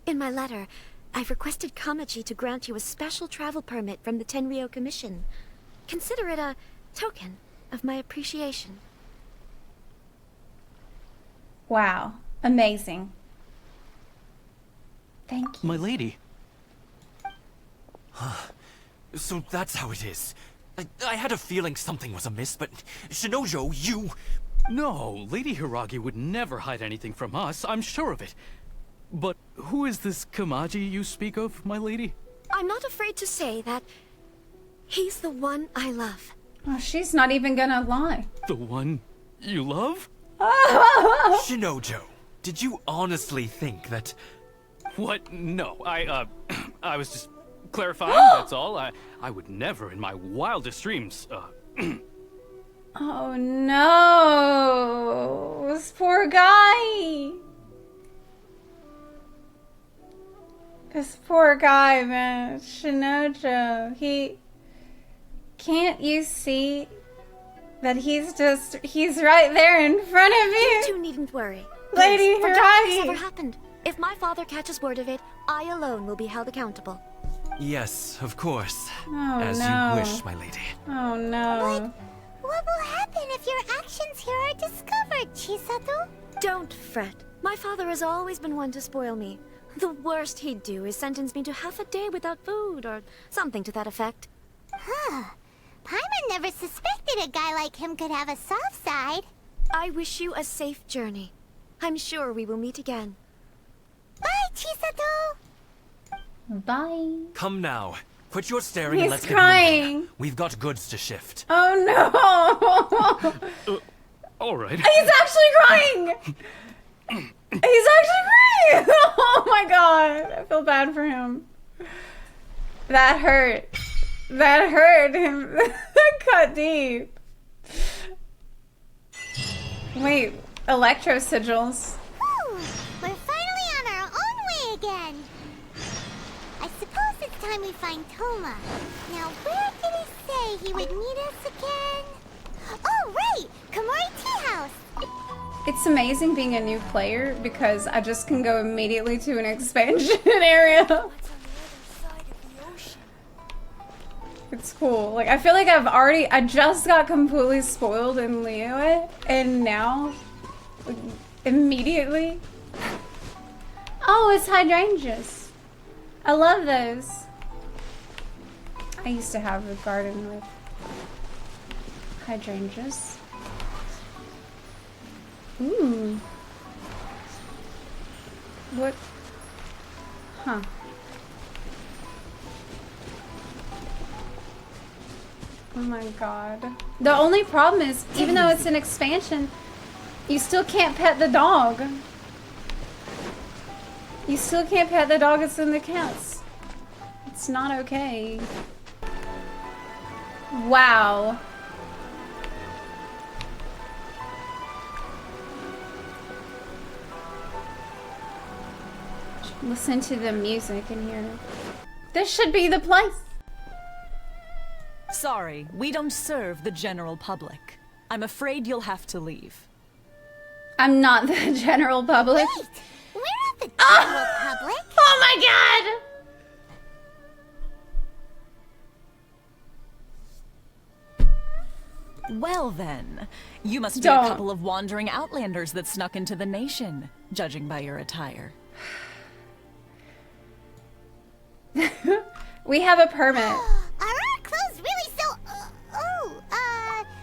In my letter, I've requested Kamachi to grant you a special travel permit from the Tenryou Commission. Consider it a token of my appreciation. Wow. Amazing. Thank you. My lady. So that's how it is. I had a feeling something was amiss, but Shinojo, you... No, Lady Hiragi would never hide anything from us, I'm sure of it. But who is this Kamaji you speak of, my lady? I'm not afraid to say that he's the one I love. Oh, she's not even gonna lie. The one you love? Shinojo, did you honestly think that... What? No, I was just clarifying, that's all. I would never in my wildest dreams, Oh no! This poor guy! This poor guy, man. Shinojo. Can't you see that he's right there in front of you? You two needn't worry. Lady Forget this Hiragi! ever happened. If my father catches word of it, I alone will be held accountable. Yes, of course. Oh, As no. you wish, my lady. Oh no. What will happen if your actions here are discovered, Chisato? Don't fret. My father has always been one to spoil me. The worst he'd do is sentence me to half a day without food, or something to that effect. Huh. Paimon never suspected a guy like him could have a soft side. I wish you a safe journey. I'm sure we will meet again. Bye, Chisato! Bye. Come now. Quit your staring He's and let's crying. get moving. We've got goods to shift. Oh no! All right. He's actually crying! He's actually crying! Oh my god. I feel bad for him. That hurt. That hurt him. That cut deep. Wait, electro sigils. Whew, we're finally on our own way again. I suppose it's time we find Toma. Now, where did he say he would meet us again? Oh, right! Komori Tea House! It's amazing being a new player because I just can go immediately to an expansion area. It's cool. Like, I feel like I just got completely spoiled in Liyue, and now, like, immediately. Oh, it's hydrangeas. I love those. I used to have a garden with hydrangeas. Ooh. What? Huh. Oh my god. The only problem is, even though it's an expansion, you still can't pet the dog. You still can't pet the dog that's in the cats. It's not okay. Wow. Listen to the music in here. This should be the place. Sorry, we don't serve the general public. I'm afraid you'll have to leave. I'm not the general public. Wait! We're not the general public! Oh my god! Well then, you must be Don't. a couple of wandering outlanders that snuck into the nation, judging by your attire. We have a permit. Are our clothes really so...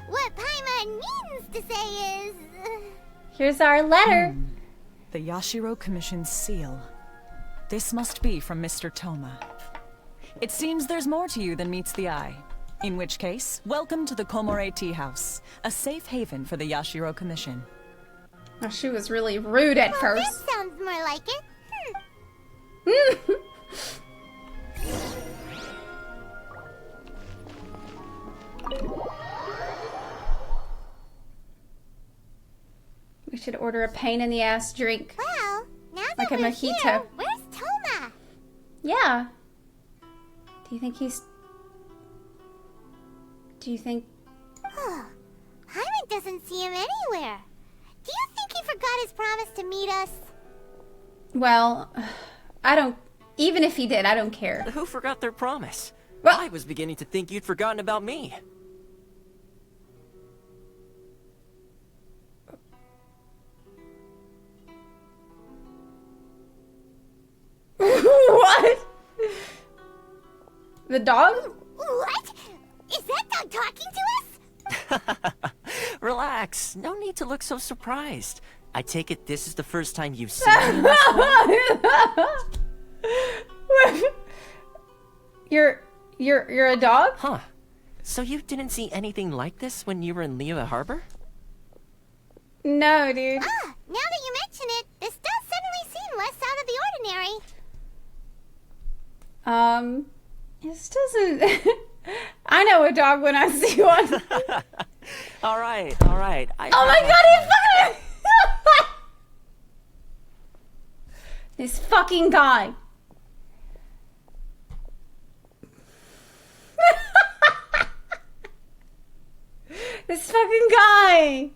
what Paimon means to say is... Here's our letter. The Yashiro Commission's seal. This must be from Mr. Toma. It seems there's more to you than meets the eye. In which case, welcome to the Komore Tea House, a safe haven for the Yashiro Commission. Oh, she was really rude at first. That sounds more like it. We should order a pain in the ass drink. Well, now that like a we're mojito. here, where's Toma? Yeah. Do you think he's... Do you think... Paimon doesn't see him anywhere. Do you think he forgot his promise to meet us? Well, I don't... Even if he did, I don't care. Who forgot their promise? Well, I was beginning to think you'd forgotten about me. What? The dog? What? Is that dog talking to us? Relax. No need to look so surprised. I take it this is the first time you've seen me. You're a dog? Huh. So you didn't see anything like this when you were in Liyue Harbor? No, dude. Now that you mention it, this does suddenly seem less out of the ordinary. This doesn't... I know a dog when I see one. Alright. Oh my god, he fucking... This fucking guy. This fucking guy.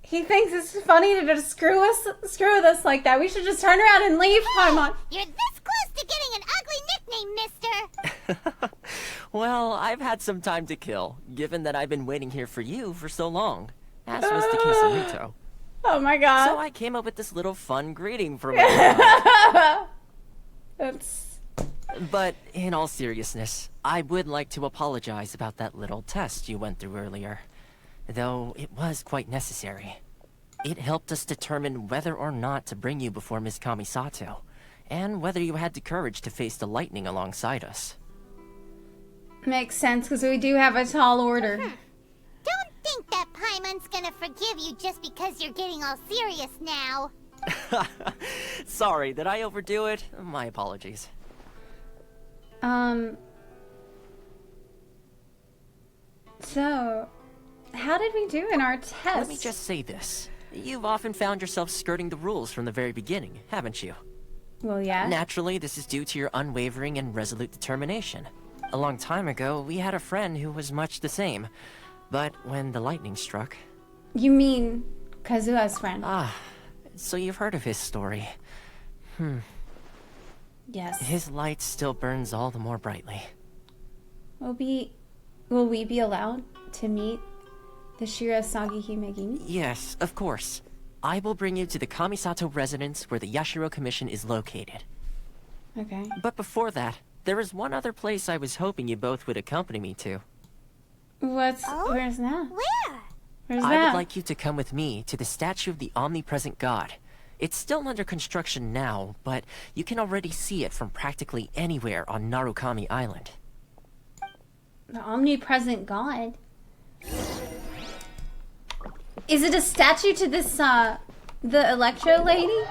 He thinks it's funny to just screw with us like that. We should just turn around and leave, Paimon. You're this close to getting an ugly nickname, mister. Well, I've had some time to kill, given that I've been waiting here for you for so long. As was the case of Rito. Oh my god. So I came up with this little fun greeting for me. That's... But in all seriousness, I would like to apologize about that little test you went through earlier. Though it was quite necessary. It helped us determine whether or not to bring you before Miss Kamisato, and whether you had the courage to face the lightning alongside us. Makes sense, because we do have a tall order. Don't think that Paimon's gonna forgive you just because you're getting all serious now. Sorry, did I overdo it? My apologies. So, how did we do in our test? Let me just say this. You've often found yourself skirting the rules from the very beginning, haven't you? Well, yeah. Naturally, this is due to your unwavering and resolute determination. A long time ago, we had a friend who was much the same. But when the lightning struck... You mean Kazuha's friend? So you've heard of his story. Yes. His light still burns all the more brightly. Will we be allowed to meet the Shirasagi Himegimi? Yes, of course. I will bring you to the Kamisato residence where the Yashiro Commission is located. Okay. But before that, there is one other place I was hoping you both would accompany me to. Where's that? Where? Where's I that? would like you to come with me to the statue of the omnipresent god. It's still under construction now, but you can already see it from practically anywhere on Narukami Island. The omnipresent god. Is it a statue to this, the Electro lady?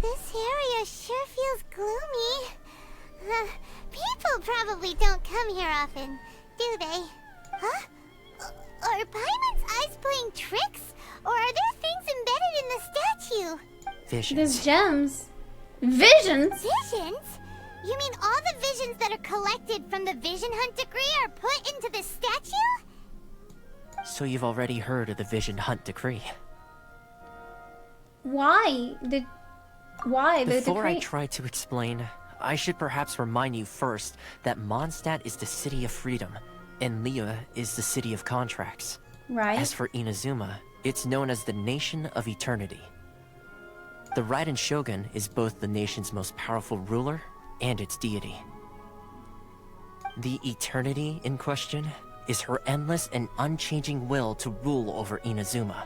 This area sure feels gloomy. People probably don't come here often, do they? Huh? Are Paimon's eyes playing tricks? Or are there things embedded in the statue? Visions. There's gems. Visions? Visions? You mean all the visions that are collected from the Vision Hunt decree are put into this statue? So you've already heard of the Vision Hunt decree. Why? The Before I decree? try to explain, I should perhaps remind you first that Mondstadt is the city of freedom, and Liyue is the city of contracts. Right. As for Inazuma, it's known as the Nation of Eternity. The Raiden Shogun is both the nation's most powerful ruler and its deity. The Eternity in question is her endless and unchanging will to rule over Inazuma.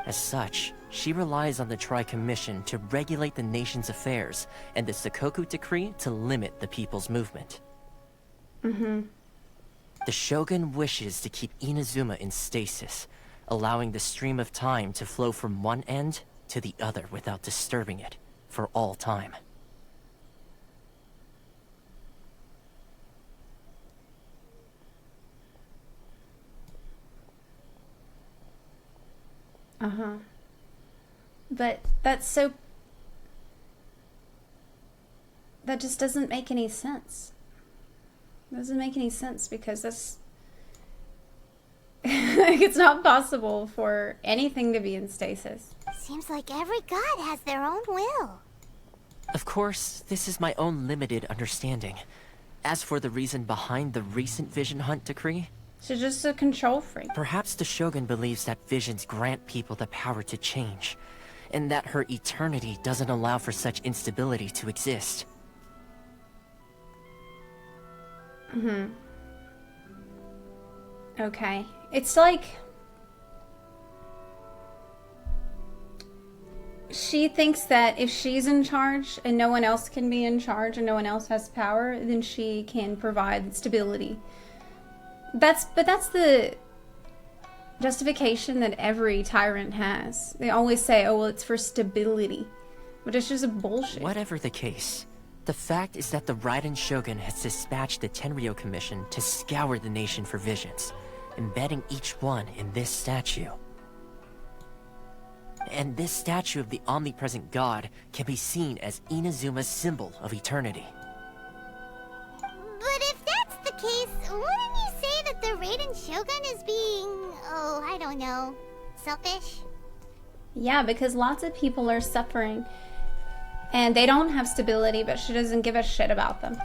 As such, she relies on the Tri-Commission to regulate the nation's affairs and the Sakoku Decree to limit the people's movement. Mm-hmm. The Shogun wishes to keep Inazuma in stasis, allowing the stream of time to flow from one end to the other without disturbing it for all time. Uh-huh. But that's so... That just doesn't make any sense. Doesn't make any sense because that's... It's not possible for anything to be in stasis. Seems like every god has their own will. Of course, this is my own limited understanding. As for the reason behind the recent Vision Hunt decree, she's just a control freak. Perhaps the Shogun believes that visions grant people the power to change, and that her eternity doesn't allow for such instability to exist. Mm-hmm. Okay. It's like... She thinks that if she's in charge and no one else can be in charge and no one else has power, then she can provide stability. But that's the justification that every tyrant has. They always say, oh, well, it's for stability. But it's just bullshit. Whatever the case, the fact is that the Raiden Shogun has dispatched the Tenryou Commission to scour the nation for visions, embedding each one in this statue. And this statue of the omnipresent god can be seen as Inazuma's symbol of eternity. But if that's the case, wouldn't you say that the Raiden Shogun is being, oh, I don't know, selfish? Yeah, because lots of people are suffering. And they don't have stability, but she doesn't give a shit about them.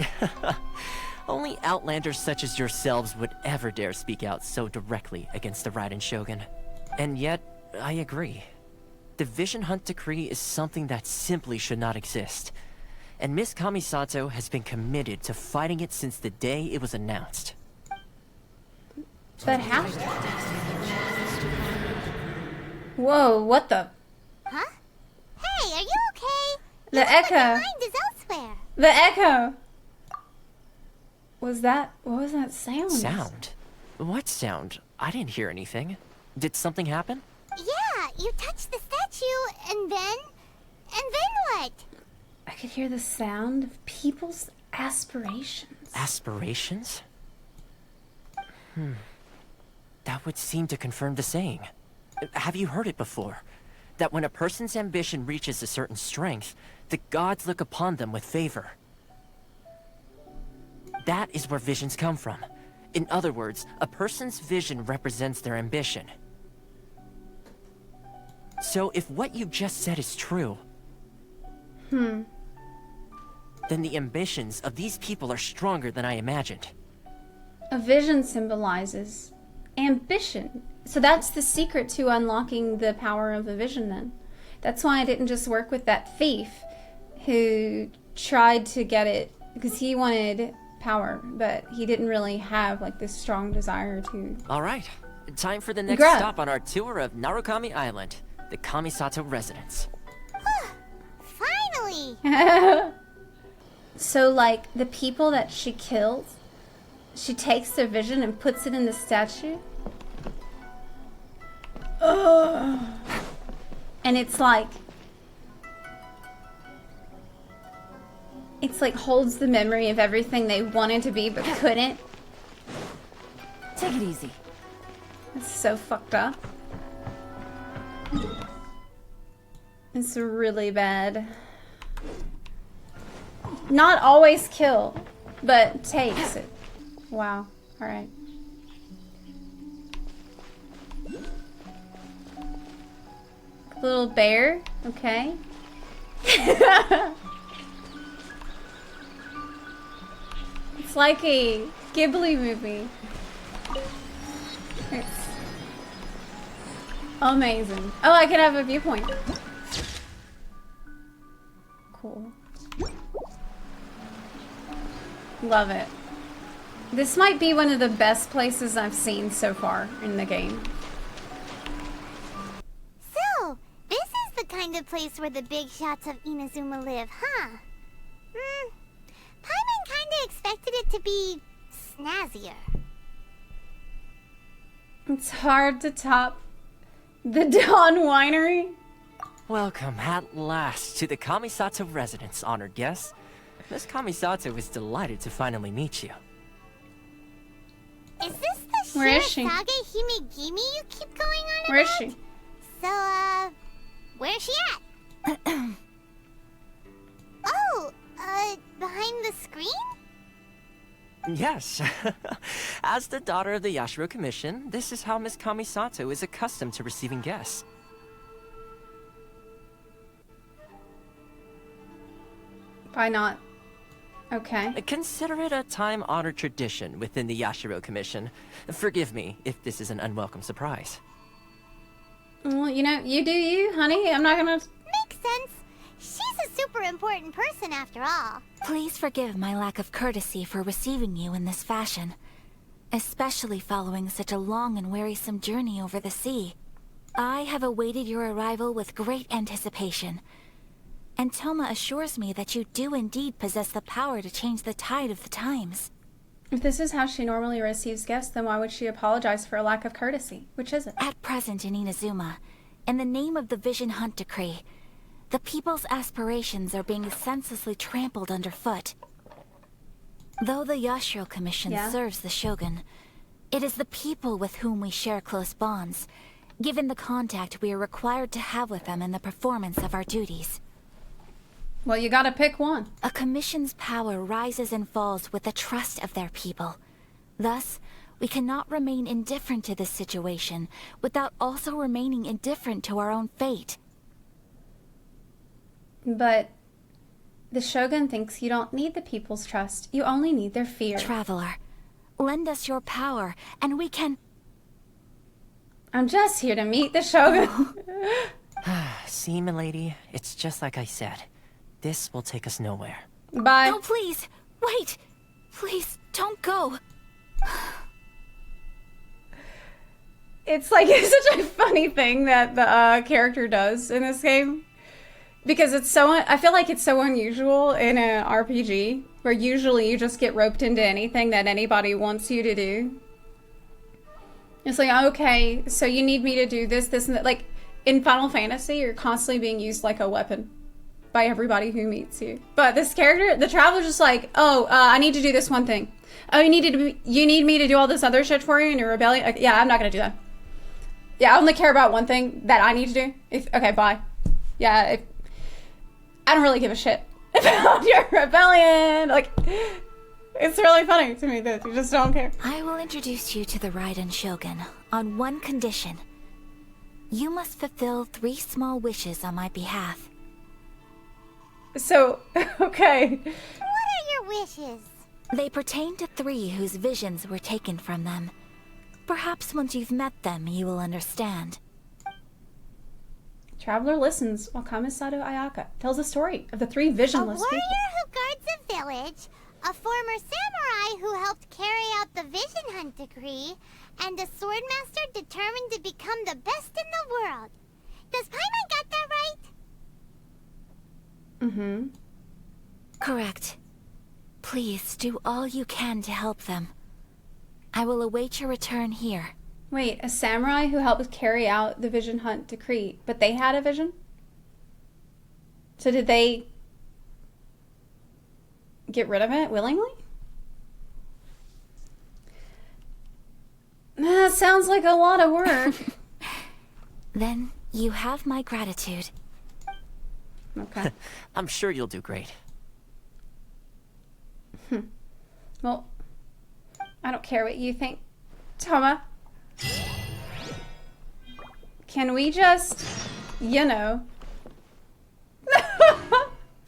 Only outlanders such as yourselves would ever dare speak out so directly against the Raiden Shogun. And yet, I agree. The Vision Hunt decree is something that simply should not exist. And Miss Kamisato has been committed to fighting it since the day it was announced. But how? Whoa, what the? Huh? Hey, are you okay? The echo. Your mind is elsewhere. The echo. What was that sound? Sound? What sound? I didn't hear anything. Did something happen? Yeah, you touched the statue, and then what? I could hear the sound of people's aspirations. Aspirations? That would seem to confirm the saying. Have you heard it before? That when a person's ambition reaches a certain strength, the gods look upon them with favor. That is where visions come from. In other words, a person's vision represents their ambition. So if what you just said is true, then the ambitions of these people are stronger than I imagined. A vision symbolizes ambition. So that's the secret to unlocking the power of a vision then. That's why I didn't just work with that thief who tried to get it because he wanted power, but he didn't really have like this strong desire to... Alright, time for the next stop on our tour of Narukami Island, the Kamisato residence. Finally! So, like, the people that she killed, she takes their vision and puts it in the statue? Ugh. And it's like holds the memory of everything they wanted to be but couldn't. Take it easy. It's so fucked up. It's really bad. Not always kill, but takes it. Wow. Alright. Little bear. Okay. It's like a Ghibli movie. It's amazing. Oh, I can have a viewpoint. Cool. Love it. This might be one of the best places I've seen so far in the game. So, this is the kind of place where the big shots of Inazuma live, huh? Paimon kinda expected it to be snazzier. It's hard to top the Dawn Winery. Welcome at last to the Kamisato residence, honored guests. Miss Kamisato is delighted to finally meet you. Is this the Where is she? Shirasage Himegimi you keep going on about? Where is she? So, where's she at? Oh, behind the screen? Yes. As the daughter of the Yashiro Commission, this is how Miss Kamisato is accustomed to receiving guests. Why not? Okay. Consider it a time-honored tradition within the Yashiro Commission. Forgive me if this is an unwelcome surprise. Well, you know, you do you, honey. I'm not gonna... Makes sense. She's a super important person after all. Please forgive my lack of courtesy for receiving you in this fashion, especially following such a long and wearisome journey over the sea. I have awaited your arrival with great anticipation, and Toma assures me that you do indeed possess the power to change the tide of the times. If this is how she normally receives guests, then why would she apologize for a lack of courtesy? Which is it? At present in Inazuma, in the name of the Vision Hunt Decree, the people's aspirations are being senselessly trampled underfoot. Though the Yashiro Commission serves the Shogun, it is the people with whom we share close bonds, given the contact we are required to have with them in the performance of our duties. Well, you gotta pick one. A commission's power rises and falls with the trust of their people. Thus, we cannot remain indifferent to this situation without also remaining indifferent to our own fate. But the Shogun thinks you don't need the people's trust. You only need their fear. Traveler, lend us your power, and we can... I'm just here to meet the Shogun. See, milady, it's just like I said. This will take us nowhere. Bye. No, please! Wait! Please, don't go! It's like, it's such a funny thing that the character does in this game. Because it's so, I feel like it's so unusual in an RPG, where usually you just get roped into anything that anybody wants you to do. It's like, okay, so you need me to do this, this, and that. Like, in Final Fantasy, you're constantly being used like a weapon by everybody who meets you. But this character, the Traveler's just like, oh, I need to do this one thing. Oh, you need me to do all this other shit for you in your rebellion? Like, yeah, I'm not gonna do that. Yeah, I only care about one thing that I need to do. Okay, bye. Yeah, I don't really give a shit about your rebellion. Like, it's really funny to me that you just don't care. I will introduce you to the Raiden Shogun on one condition. You must fulfill 3 small wishes on my behalf. So, okay. What are your wishes? They pertain to 3 whose visions were taken from them. Perhaps once you've met them, you will understand. Traveler listens while Kamisato Ayaka tells the story of the 3 visionless people. A people. warrior who guards a village, a former samurai who helped carry out the Vision Hunt Decree, and a swordmaster determined to become the best in the world. Does Paimon got that right? Correct. Please do all you can to help them. I will await your return here. Wait, a samurai who helped carry out the vision hunt decree, but they had a vision? So did they get rid of it willingly? That sounds like a lot of work. Then you have my gratitude. Okay. I'm sure you'll do great. Well, I don't care what you think, Toma. Can we just, you know...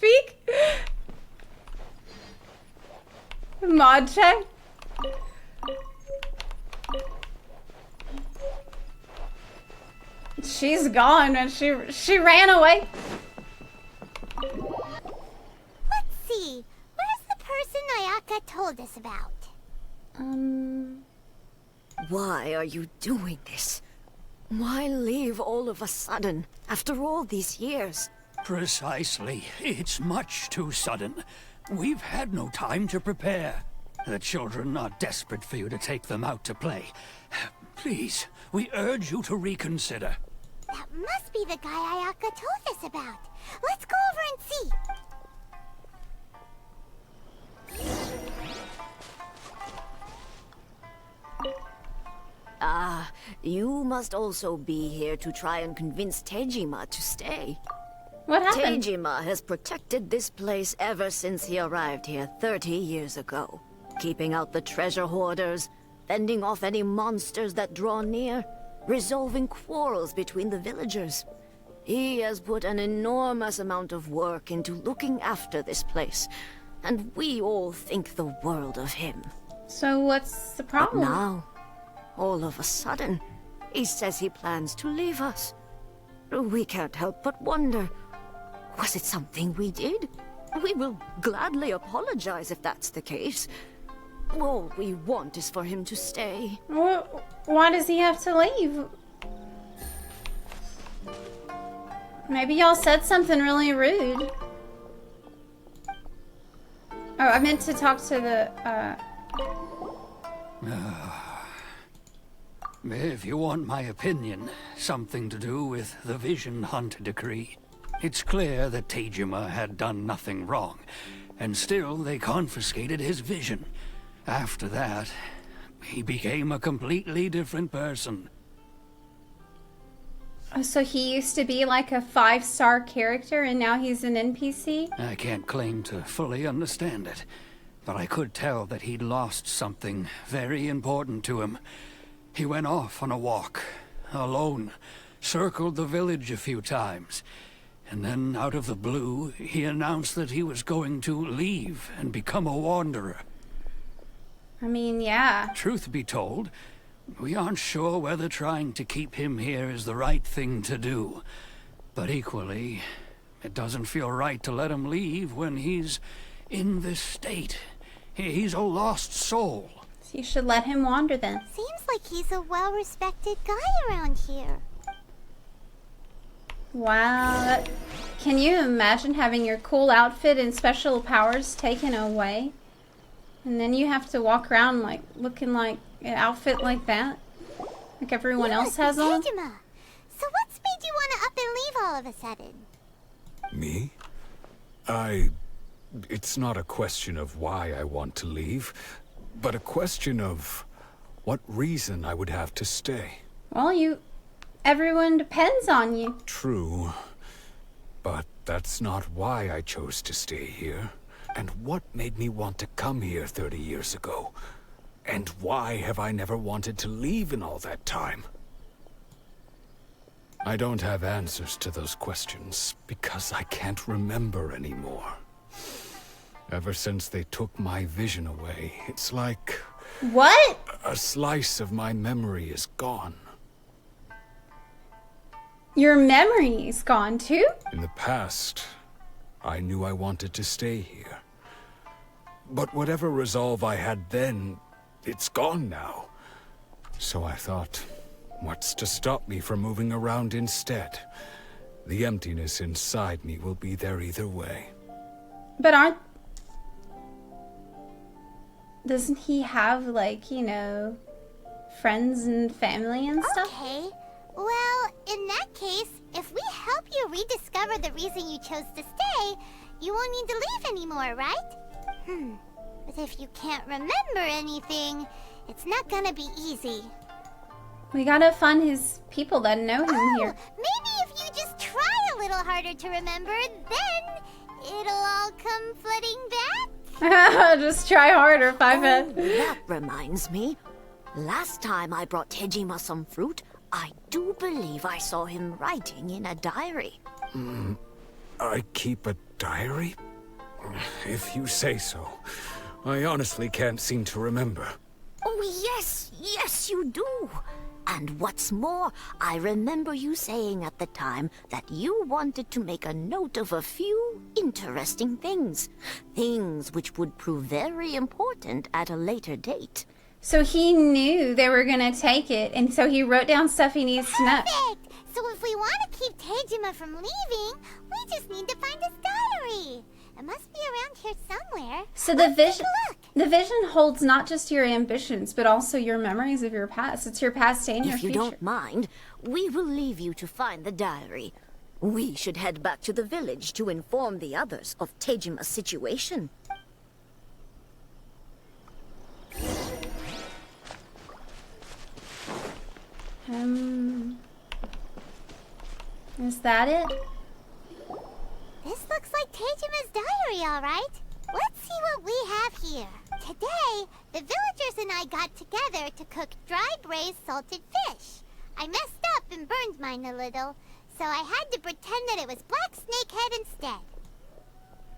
Peek? Mod check? She's gone and she ran away. Let's see. Where's the person Ayaka told us about? Why are you doing this? Why leave all of a sudden, after all these years? Precisely. It's much too sudden. We've had no time to prepare. The children are desperate for you to take them out to play. Please, we urge you to reconsider. That must be the guy Ayaka told us about. Let's go over and see. Ah, you must also be here to try and convince Tajima to stay. What happened? Tajima has protected this place ever since he arrived here 30 years ago. Keeping out the treasure hoarders, fending off any monsters that draw near, resolving quarrels between the villagers. He has put an enormous amount of work into looking after this place, and we all think the world of him. So what's the problem? But now, all of a sudden, he says he plans to leave us. We can't help but wonder, was it something we did? We will gladly apologize if that's the case. All we want is for him to stay. Why does he have to leave? Maybe y'all said something really rude. Oh, I meant to talk to the, If you want my opinion, something to do with the Vision Hunt decree. It's clear that Tajima had done nothing wrong, and still they confiscated his vision. After that, he became a completely different person. So he used to be like a 5-star character and now he's an NPC? I can't claim to fully understand it, but I could tell that he'd lost something very important to him. He went off on a walk, alone, circled the village a few times, and then out of the blue, he announced that he was going to leave and become a wanderer. I mean, yeah. Truth be told, we aren't sure whether trying to keep him here is the right thing to do. But equally, it doesn't feel right to let him leave when he's in this state. He's a lost soul. So you should let him wander then. Seems like he's a well-respected guy around here. Wow. Can you imagine having your cool outfit and special powers taken away? And then you have to walk around like looking like an outfit like that? Like everyone else has on? Tajima. So what's made you want to up and leave all of a sudden? Me? It's not a question of why I want to leave, but a question of what reason I would have to stay. Well, everyone depends on you. True, but that's not why I chose to stay here. And what made me want to come here 30 years ago? And why have I never wanted to leave in all that time? I don't have answers to those questions, because I can't remember anymore. Ever since they took my vision away, it's like... What? A slice of my memory is gone. Your memory is gone too? In the past, I knew I wanted to stay here. But whatever resolve I had then, it's gone now. So I thought, what's to stop me from moving around instead? The emptiness inside me will be there either way. But Doesn't he have, like, you know, friends and family and stuff? Okay. Well, in that case, if we help you rediscover the reason you chose to stay, you won't need to leave anymore, right? But if you can't remember anything, it's not gonna be easy. We gotta find his people that know him here. Maybe if you just try a little harder to remember, then it'll all come flooding back. Just try harder, 5 head. That reminds me. Last time I brought Tajima some fruit, I do believe I saw him writing in a diary. I keep a diary? If you say so. I honestly can't seem to remember. Oh, yes, you do. And what's more, I remember you saying at the time that you wanted to make a note of a few interesting things. Things which would prove very important at a later date. So he knew they were gonna take it, and so he wrote down stuff he needs to know. Perfect! So if we want to keep Tajima from leaving, we just need to find his diary. It must be around here somewhere. So the vision holds not just your ambitions, but also your memories of your past. It's your past and your If you future. don't mind, we will leave you to find the diary. We should head back to the village to inform the others of Tajima's situation. Is that it? This looks like Tajima's diary, all right. Let's see what we have here. Today, the villagers and I got together to cook dry braised salted fish. I messed up and burned mine a little, so I had to pretend that it was black snakehead instead.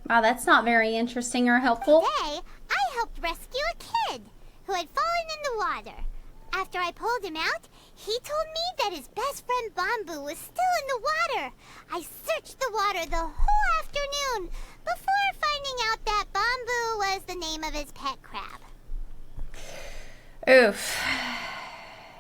Wow, that's not very interesting or helpful. Today, I helped rescue a kid who had fallen in the water. After I pulled him out, he told me that his best friend Bamboo was still in the water. I searched the water the whole afternoon before finding out that Bamboo was the name of his pet crab. Oof.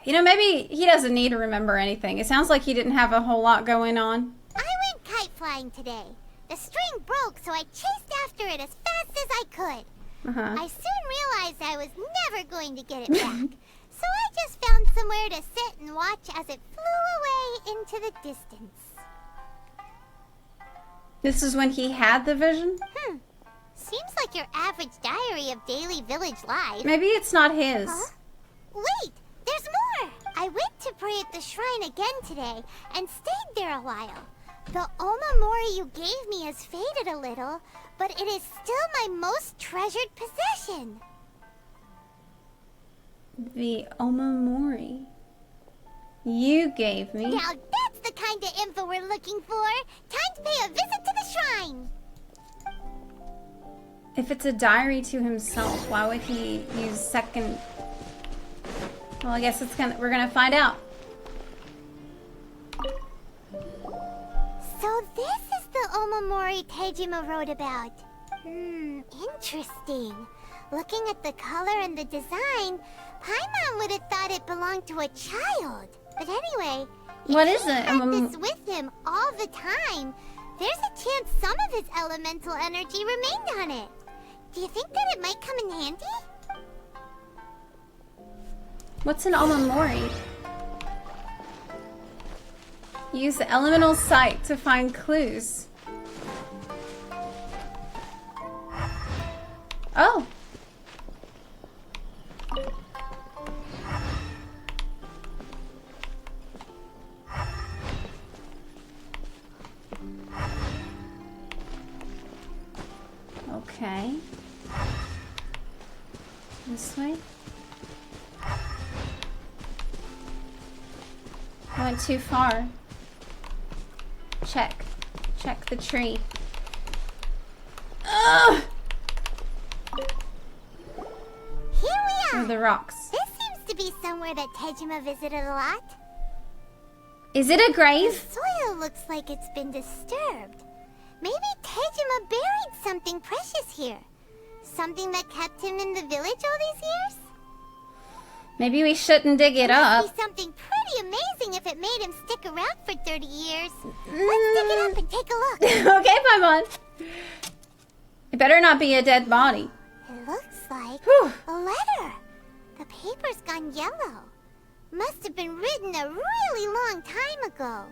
You know, maybe he doesn't need to remember anything. It sounds like he didn't have a whole lot going on. I went kite flying today. The string broke, so I chased after it as fast as I could. I soon realized I was never going to get it back. So I just found somewhere to sit and watch as it flew away into the distance. This is when he had the vision? Seems like your average diary of daily village life. Maybe it's not his. Huh? Wait, there's more! I went to pray at the shrine again today and stayed there a while. The omamori you gave me has faded a little, but it is still my most treasured possession. The omamori you gave me. Now that's the kind of info we're looking for. Time to pay a visit to the shrine. If it's a diary to himself, why would he use second? Well, I guess we're gonna find out. So this is the omamori Tajima wrote about. Interesting. Looking at the color and the design, Paimon would have thought it belonged to a child. But anyway, what if is he it? had this with him all the time, there's a chance some of his elemental energy remained on it. Do you think that it might come in handy? What's an omamori? Use the elemental sight to find clues. Oh. Okay. This way. I went too far. Check. Check the tree. Ugh! Here we are! Or the rocks. This seems to be somewhere that Tajima visited a lot. Is it a grave? The soil looks like it's been disturbed. Maybe Tajima buried something precious here. Something that kept him in the village all these years? Maybe we shouldn't dig it up. Must be something pretty amazing if it made him stick around for 30 years. Let's dig it up and take a look. Okay, Paimon. It better not be a dead body. It looks like like a letter. The paper's gone yellow. Must have been written a really long time ago.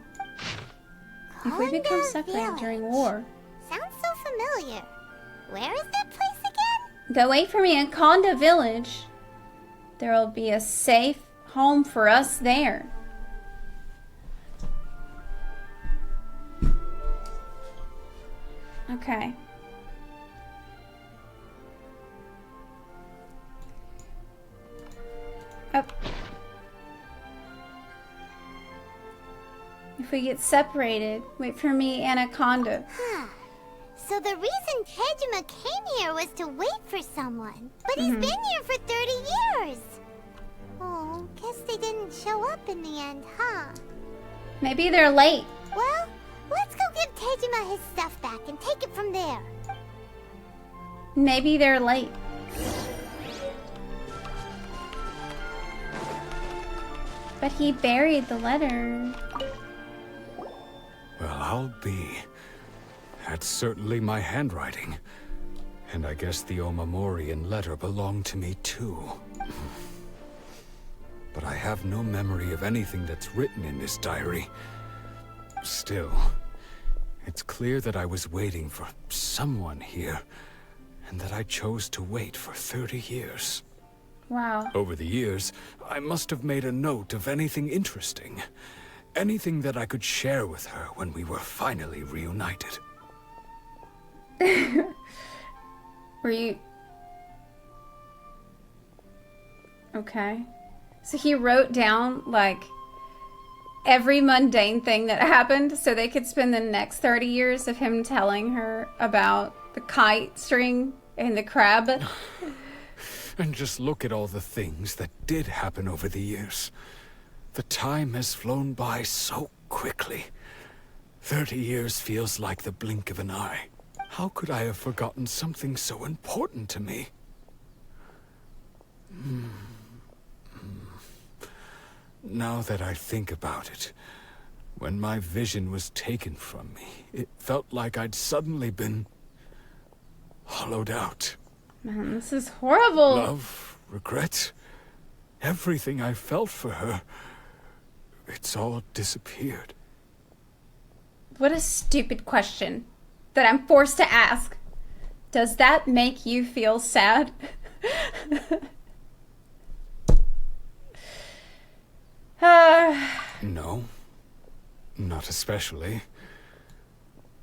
If we become separated Village. during war. Sounds so familiar. Where is that place again? Go wait for me in Konda Village. There will be a safe home for us there. Okay. Up. If we get separated, wait for me, Anaconda. So the reason Tajima came here was to wait for someone. But he's been here for 30 years. Oh, guess they didn't show up in the end, huh? Maybe they're late. Well, let's go give Tajima his stuff back and take it from there. Maybe they're late. But he buried the letter. Well, I'll be. That's certainly my handwriting. And I guess the Omamorian letter belonged to me too. But I have no memory of anything that's written in this diary. Still, it's clear that I was waiting for someone here, and that I chose to wait for 30 years. Wow. Over the years, I must have made a note of anything interesting. Anything that I could share with her when we were finally reunited. Were you... Okay. So he wrote down, like, every mundane thing that happened so they could spend the next 30 years of him telling her about the kite string and the crab. And just look at all the things that did happen over the years. The time has flown by so quickly. 30 years feels like the blink of an eye. How could I have forgotten something so important to me? Now that I think about it, when my vision was taken from me, it felt like I'd suddenly been hollowed out. Man, this is horrible. Love, regret, everything I felt for her, it's all disappeared. What a stupid question that I'm forced to ask. Does that make you feel sad? No, not especially.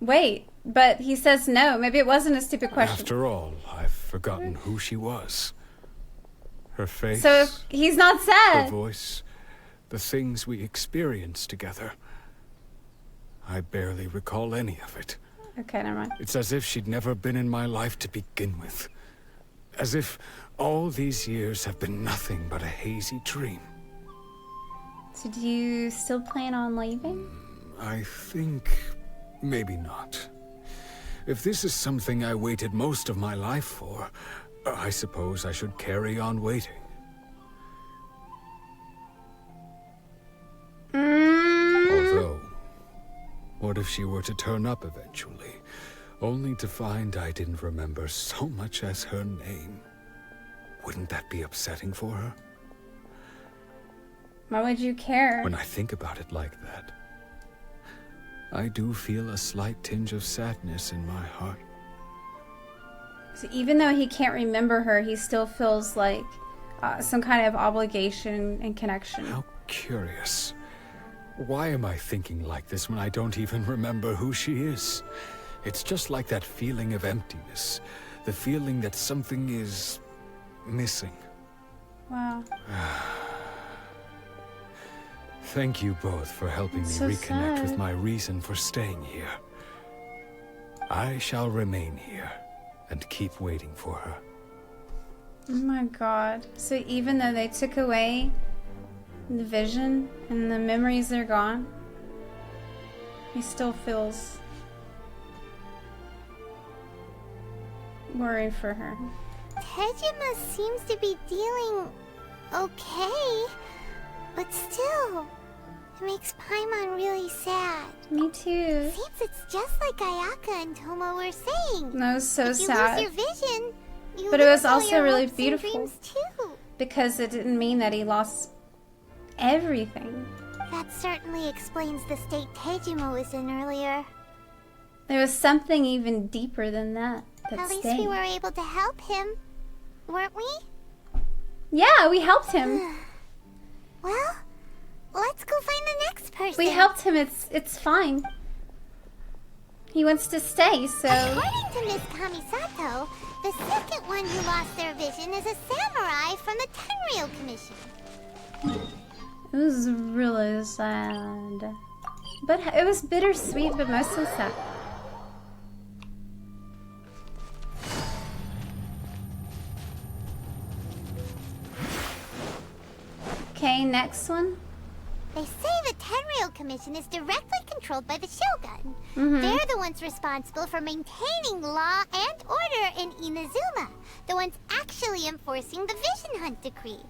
Wait, but he says no. Maybe it wasn't a stupid question. After all, I've forgotten who she was. Her face. So if he's not sad. Her voice. The things we experienced together. I barely recall any of it. Okay, never mind. It's as if she'd never been in my life to begin with. As if all these years have been nothing but a hazy dream. So do you still plan on leaving? I think maybe not. If this is something I waited most of my life for, I suppose I should carry on waiting. Although, what if she were to turn up eventually, only to find I didn't remember so much as her name? Wouldn't that be upsetting for her? Why would you care? When I think about it like that, I do feel a slight tinge of sadness in my heart. So even though he can't remember her, he still feels like some kind of obligation and connection. How curious. Why am I thinking like this when I don't even remember who she is? It's just like that feeling of emptiness. The feeling that something is missing. Wow. Thank you both for helping me So reconnect with sad. my reason for staying here. I shall remain here and keep waiting for her. Oh my god. So even though they took away the vision and the memories are gone, he still feels worried for her. Tajima seems to be dealing okay, but still, it makes Paimon really sad. Me too. Seems it's just like Ayaka and Toma were saying. That was so if you sad. lose your vision, You But it was lose all also your really hopes and beautiful. dreams, too. Because it didn't mean that he lost everything. That certainly explains the state Tajima was in earlier. There was something even deeper than that. At least stayed. we were able to help him, weren't we? Yeah, we helped him. Well, let's go find the next person. We helped him. It's fine. He wants to stay, so. According to Miss Kamisato, the second one who lost their vision is a samurai from the Tenryou Commission. It was really sad. But it was bittersweet, but mostly sad. Okay, next one. They say the Tenryou Commission is directly controlled by the shogun. Mhm. They're the ones responsible for maintaining law and order in Inazuma. The ones actually enforcing the Vision Hunt decree.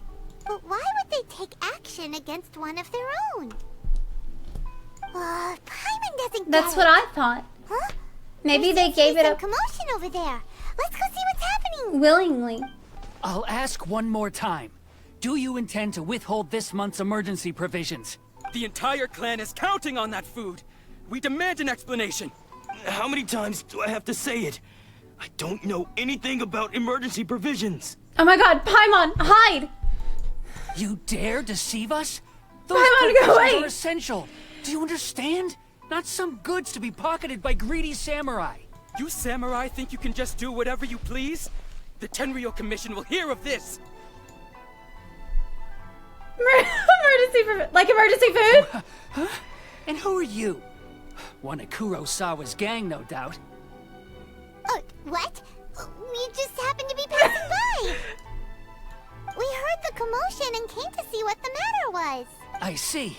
But why would they take action against one of their own? Paimon doesn't That's get what it. I thought. Huh? Maybe There they seems to gave be it some up commotion over there. Let's go see what's happening. willingly. I'll ask one more time. Do you intend to withhold this month's emergency provisions? The entire clan is counting on that food. We demand an explanation. How many times do I have to say it? I don't know anything about emergency provisions. Oh my god, Paimon, hide! You dare deceive us? Those Paimon, go provisions away! are essential. Do you understand? Not some goods to be pocketed by greedy samurai. You samurai think you can just do whatever you please? The Tenryou Commission will hear of this. emergency food? And who are you? One of Kurosawa's gang, no doubt. What? We just happened to be passing by. We heard the commotion and came to see what the matter was. I see.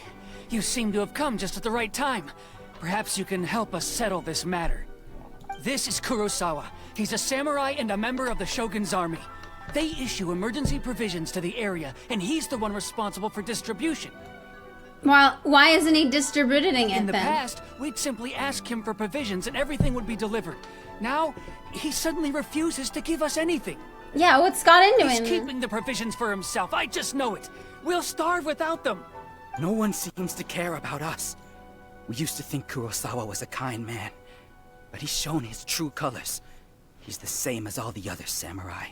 You seem to have come just at the right time. Perhaps you can help us settle this matter. This is Kurosawa. He's a samurai and a member of the Shogun's army. They issue emergency provisions to the area, and he's the one responsible for distribution. Well, why isn't he distributing it In the then? past, we'd simply ask him for provisions and everything would be delivered. Now, he suddenly refuses to give us anything. Yeah, what's got into He's him? keeping the provisions for himself. I just know it. We'll starve without them. No one seems to care about us. We used to think Kurosawa was a kind man, but he's shown his true colors. He's the same as all the other samurai.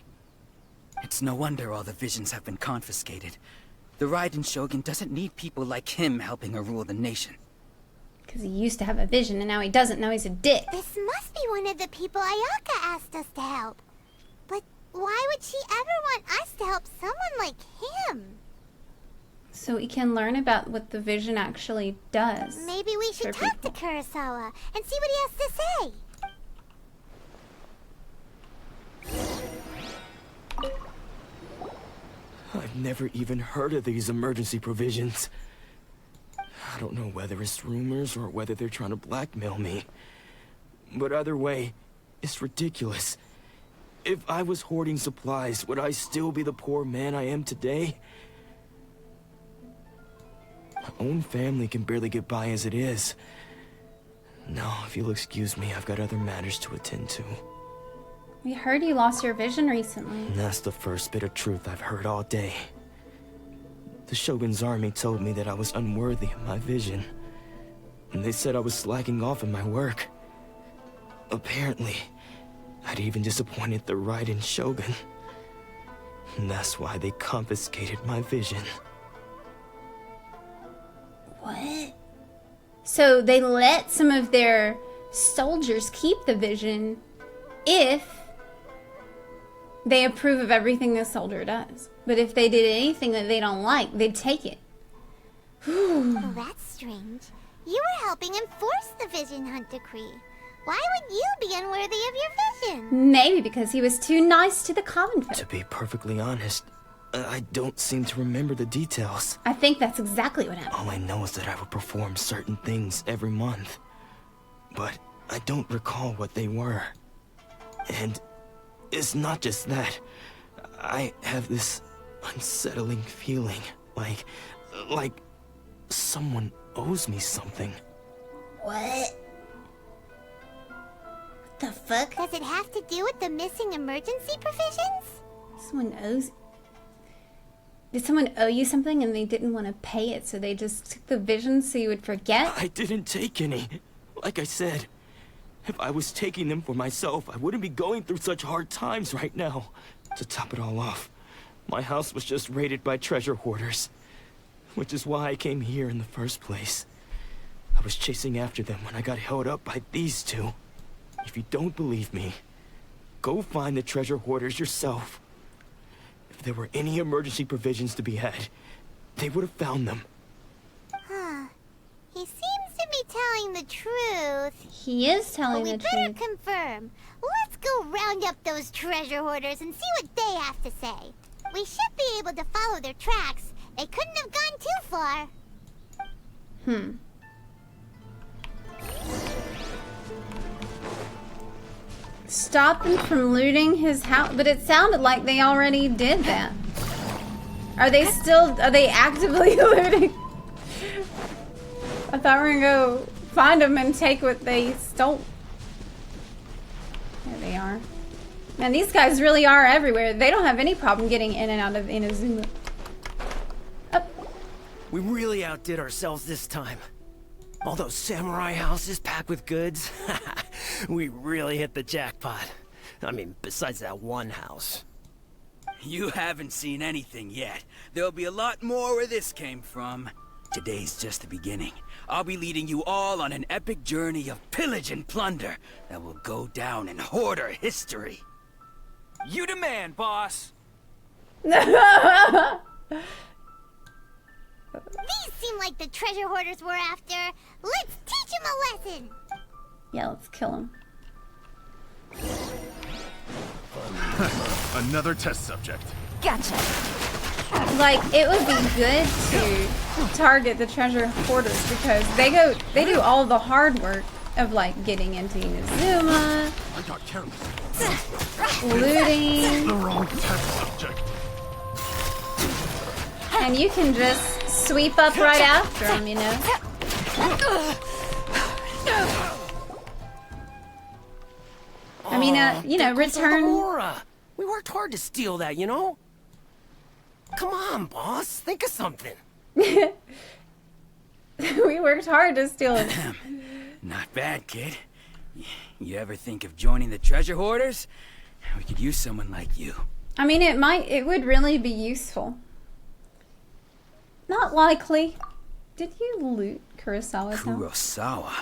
It's no wonder all the visions have been confiscated. The Raiden Shogun doesn't need people like him helping her rule the nation. Because he used to have a vision and now he doesn't. Now he's a dick. This must be one of the people Ayaka asked us to help. But why would she ever want us to help someone like him? So we can learn about what the vision actually does. Maybe we should talk to Kurosawa and see what he has to say. I've never even heard of these emergency provisions. I don't know whether it's rumors or whether they're trying to blackmail me. But either way, it's ridiculous. If I was hoarding supplies, would I still be the poor man I am today? My own family can barely get by as it is. Now, if you'll excuse me, I've got other matters to attend to. We heard you lost your vision recently. And that's the first bit of truth I've heard all day. The Shogun's army told me that I was unworthy of my vision. And they said I was slacking off in my work. Apparently, I'd even disappointed the Raiden Shogun. And that's why they confiscated my vision. What? So they let some of their soldiers keep the vision if they approve of everything the soldier does. But if they did anything that they don't like, they'd take it. Well, that's strange. You were helping enforce the Vision Hunt decree. Why would you be unworthy of your vision? Maybe because he was too nice to the common folk. To be perfectly honest, I don't seem to remember the details. I think that's exactly what happened. All I know is that I would perform certain things every month. But I don't recall what they were. And it's not just that. I have this unsettling feeling, like someone owes me something. What? What the fuck? Does it have to do with the missing emergency provisions? Someone owes... Did someone owe you something and they didn't want to pay it, so they just took the visions so you would forget? I didn't take any. Like I said, if I was taking them for myself, I wouldn't be going through such hard times right now. To top it all off, my house was just raided by treasure hoarders, which is why I came here in the first place. I was chasing after them when I got held up by these two. If you don't believe me, go find the treasure hoarders yourself. If there were any emergency provisions to be had, they would have found them. Huh. He seems to be telling the truth. He is telling the truth. We better confirm. Let's go round up those treasure hoarders and see what they have to say. We should be able to follow their tracks. They couldn't have gone too far. Stop them from looting his house. But it sounded like they already did that. Are they actively looting? I thought we were gonna go find them and take what they stole. There they are. Man, these guys really are everywhere. They don't have any problem getting in and out of Inazuma. We really outdid ourselves this time. All those samurai houses packed with goods. We really hit the jackpot. I mean, besides that one house. You haven't seen anything yet. There'll be a lot more where this came from. Today's just the beginning. I'll be leading you all on an epic journey of pillage and plunder that will go down in hoarder history. You demand, boss. These seem like the treasure hoarders we're after. Let's teach them a lesson. Yeah, let's kill him. Another test subject. Gotcha. Like, it would be good to target the treasure hoarders because they do all the hard work of like getting into Inazuma, I got careless. looting, The wrong test subject. and you can just sweep up right after them, you know? I mean, you know, return... Aurora. We worked hard to steal that, you know? Come on, boss. Think of something. We worked hard to steal it. Not bad, kid. You ever think of joining the treasure hoarders? We could use someone like you. I mean, it would really be useful. Not likely. Did you loot Kurosawa's house? Kurosawa?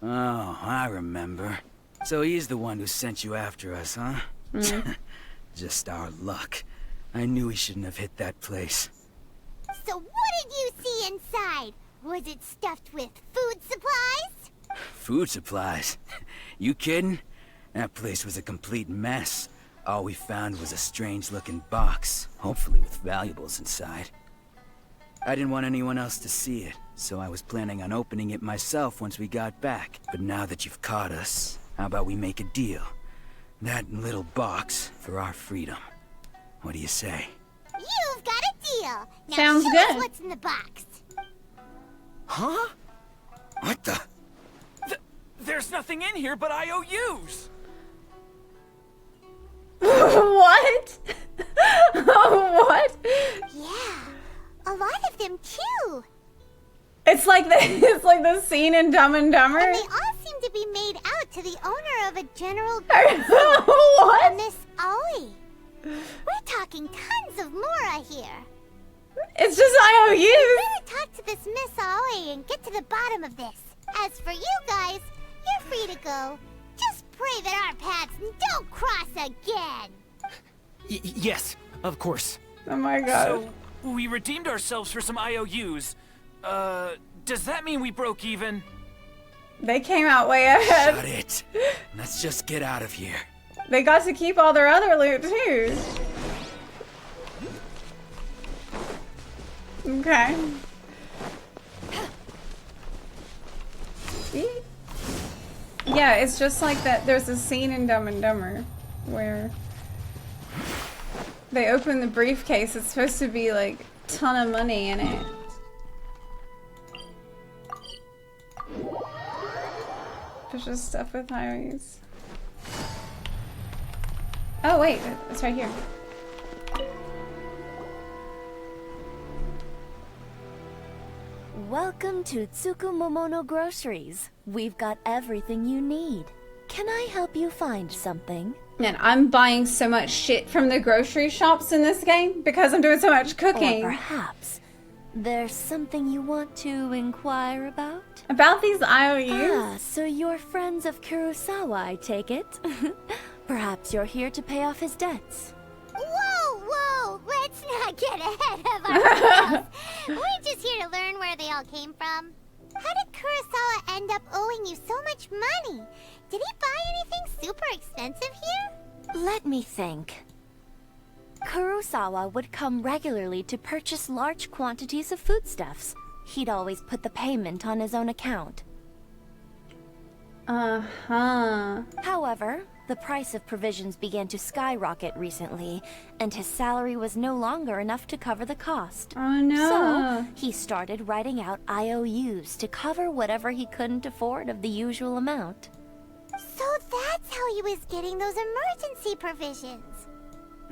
Oh, I remember. So he's the one who sent you after us, huh? Just our luck. I knew he shouldn't have hit that place. So what did you see inside? Was it stuffed with food supplies? Food supplies? You kidding? That place was a complete mess. All we found was a strange-looking box, hopefully with valuables inside. I didn't want anyone else to see it, so I was planning on opening it myself once we got back. But now that you've caught us, how about we make a deal? That little box for our freedom. What do you say? You've got a deal. Now Sounds show good. us what's in the box. Huh? What the? There's nothing in here but IOUs. What? What? Yeah, a lot of them too. It's like the scene in Dumb and Dumber. And they all seem to be made out to the owner of a general What? a Miss Aoi. We're talking tons of Mora here. It's just IOUs. We better talk to this Miss Aoi and get to the bottom of this. As for you guys, you're free to go. Just pray that our paths don't cross again. Yes, of course. Oh my god. So, we redeemed ourselves for some IOUs. Does that mean we broke even? They came out way ahead. Shut it. Let's just get out of here. They got to keep all their other loot too. Okay. See? Yeah, it's just like that. There's a scene in Dumb and Dumber where they open the briefcase. It's supposed to be like a ton of money in it. There's just stuff with IOUs. Oh wait, it's right here. Welcome to Tsukumomono Groceries. We've got everything you need. Can I help you find something? Man, I'm buying so much shit from the grocery shops in this game because I'm doing so much cooking. Or perhaps there's something you want to inquire about? About these IOUs? Ah, so you're friends of Kurosawa, I take it? Perhaps you're here to pay off his debts. Whoa, whoa! Let's not get ahead of ourselves. We're just here to learn where they all came from. How did Kurosawa end up owing you so much money? Did he buy anything super expensive here? Let me think. Kurosawa would come regularly to purchase large quantities of foodstuffs. He'd always put the payment on his own account. Uh-huh. However, the price of provisions began to skyrocket recently, and his salary was no longer enough to cover the cost. Oh no. So, he started writing out IOUs to cover whatever he couldn't afford of the usual amount. So that's how he was getting those emergency provisions.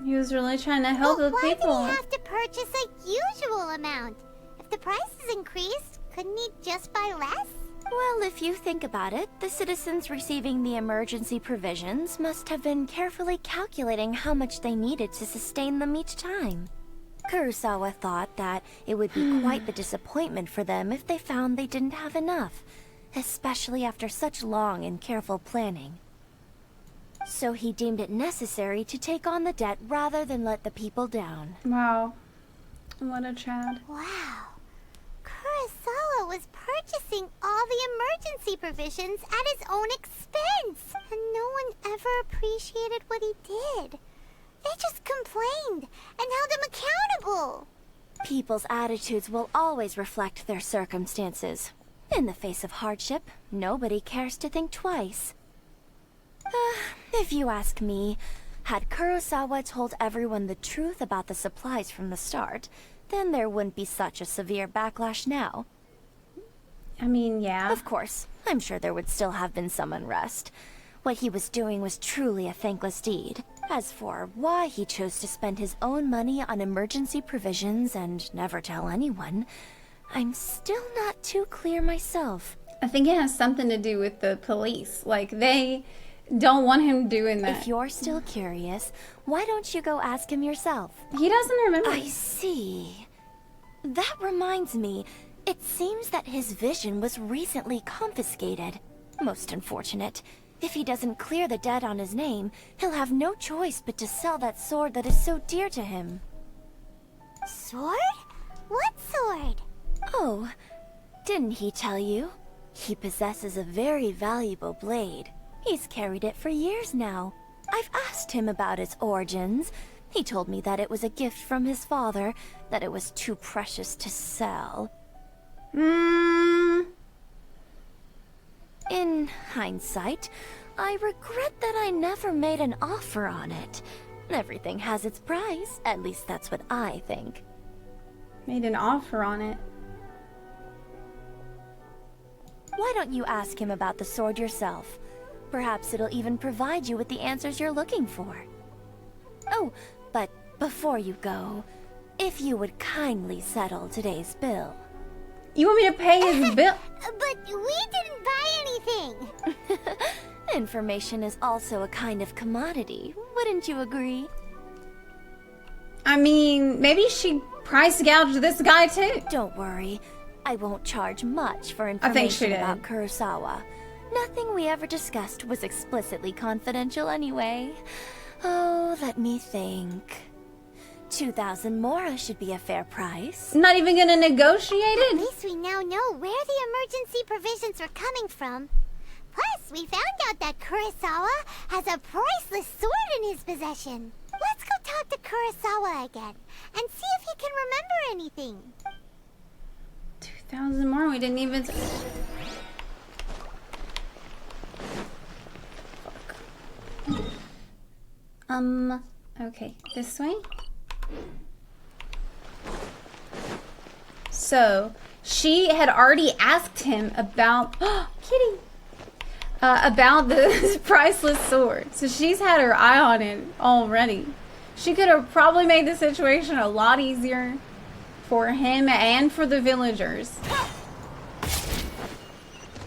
He was really trying to help the people. Why did he have to purchase a usual amount? If the prices increased, couldn't he just buy less? Well, if you think about it, the citizens receiving the emergency provisions must have been carefully calculating how much they needed to sustain them each time. Kurosawa thought that it would be quite the disappointment for them if they found they didn't have enough, especially after such long and careful planning. So he deemed it necessary to take on the debt rather than let the people down. Wow. What a Chad. Wow. Kurosawa was purchasing all the emergency provisions at his own expense, and no one ever appreciated what he did. They just complained and held him accountable. People's attitudes will always reflect their circumstances. In the face of hardship, nobody cares to think twice. If you ask me, had Kurosawa told everyone the truth about the supplies from the start, then there wouldn't be such a severe backlash now. I mean, yeah. Of course, I'm sure there would still have been some unrest. What he was doing was truly a thankless deed. As for why he chose to spend his own money on emergency provisions and never tell anyone, I'm still not too clear myself. I think it has something to do with the police. Like, they don't want him doing that. If you're still curious, why don't you go ask him yourself? He doesn't remember. I see. That reminds me, it seems that his vision was recently confiscated. Most unfortunate. If he doesn't clear the debt on his name, he'll have no choice but to sell that sword that is so dear to him. Sword? What sword? Oh, didn't he tell you? He possesses a very valuable blade. He's carried it for years now. I've asked him about its origins. He told me that it was a gift from his father, that it was too precious to sell. In hindsight, I regret that I never made an offer on it. Everything has its price, at least that's what I think. Made an offer on it. Why don't you ask him about the sword yourself? Perhaps it'll even provide you with the answers you're looking for. Oh, but before you go, if you would kindly settle today's bill. You want me to pay his bill? But we didn't buy anything. Information is also a kind of commodity, wouldn't you agree? I mean, maybe she price gouged this guy too. Don't worry. I won't charge much for I think she information did. about Kurosawa. Nothing we ever discussed was explicitly confidential anyway. Oh, let me think. 2,000 mora should be a fair price. Not even gonna negotiate it? At least we now know where the emergency provisions were coming from. Plus, we found out that Kurosawa has a priceless sword in his possession. Let's go talk to Kurosawa again and see if he can remember anything. 2,000 more? We didn't even... Okay, this way? So, she had already asked him about... Kitty! about this priceless sword. So she's had her eye on it already. She could have probably made the situation a lot easier for him and for the villagers.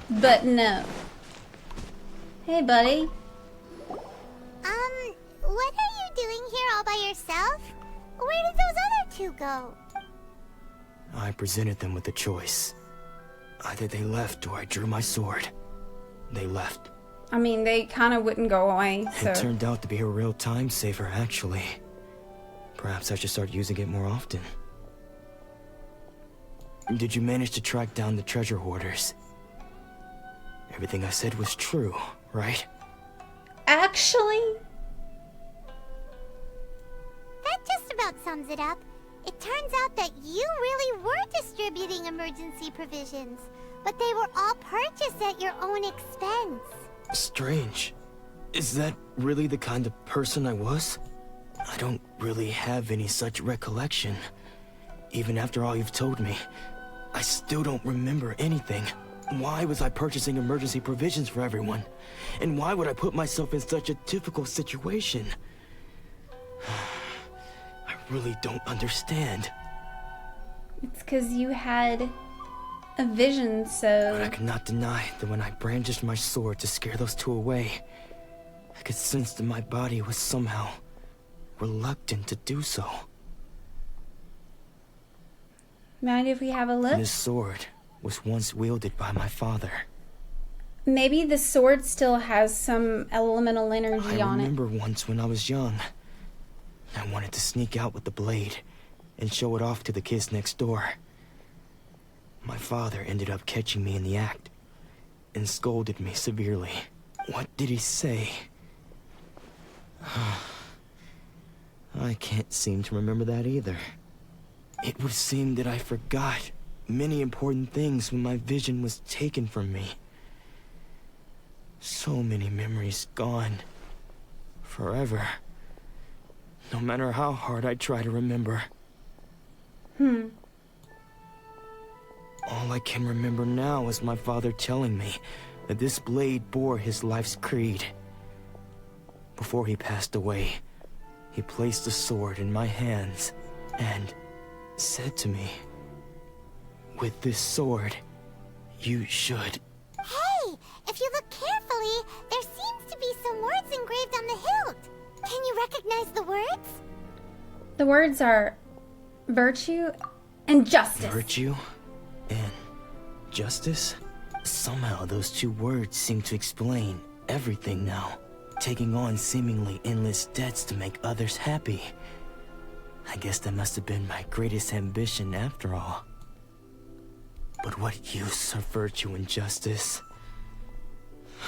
But no. Hey, buddy. What are you doing here all by yourself? Where did those other two go? I presented them with a choice. Either they left or I drew my sword. They left. I mean, they kind of wouldn't go away, so... It turned out to be a real time saver, actually. Perhaps I should start using it more often. Did you manage to track down the treasure hoarders? Everything I said was true, right? Actually... That just about sums it up. It turns out that you really were distributing emergency provisions, but they were all purchased at your own expense. Strange. Is that really the kind of person I was? I don't really have any such recollection. Even after all you've told me, I still don't remember anything. Why was I purchasing emergency provisions for everyone? And why would I put myself in such a difficult situation? I really don't understand. It's because you had a vision, so... But I cannot deny that when I brandished my sword to scare those two away, I could sense that my body was somehow reluctant to do so. Mind if we have a look? This sword was once wielded by my father. Maybe the sword still has some elemental energy on it. I remember once when I was young, I wanted to sneak out with the blade and show it off to the kids next door. My father ended up catching me in the act and scolded me severely. What did he say? I can't seem to remember that either. It would seem that I forgot many important things when my vision was taken from me. So many memories gone. Forever. No matter how hard I try to remember. All I can remember now is my father telling me that this blade bore his life's creed. Before he passed away, he placed the sword in my hands and said to me, "With this sword, you should..." Hey, if you look carefully, there seems to be some words engraved on the hilt. Can you recognize the words? The words are virtue and justice. Virtue and justice? Somehow those two words seem to explain everything now. Taking on seemingly endless debts to make others happy. I guess that must have been my greatest ambition after all. But what use are virtue and justice?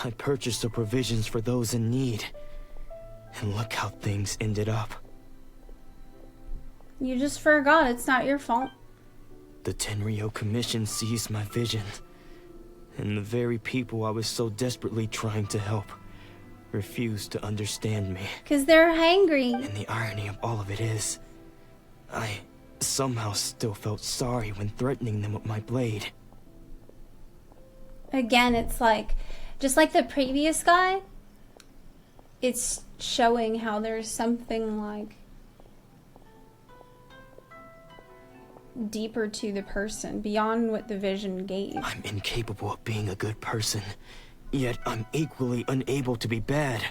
I purchased the provisions for those in need. And look how things ended up. You just forgot. It's not your fault. The Tenryo Commission seized my vision. And the very people I was so desperately trying to help refused to understand me. Because they're hangry. And the irony of all of it is, I somehow still felt sorry when threatening them with my blade. Again, it's like, just like the previous guy, it's showing how there's something like deeper to the person, beyond what the vision gave. I'm incapable of being a good person, yet I'm equally unable to be bad.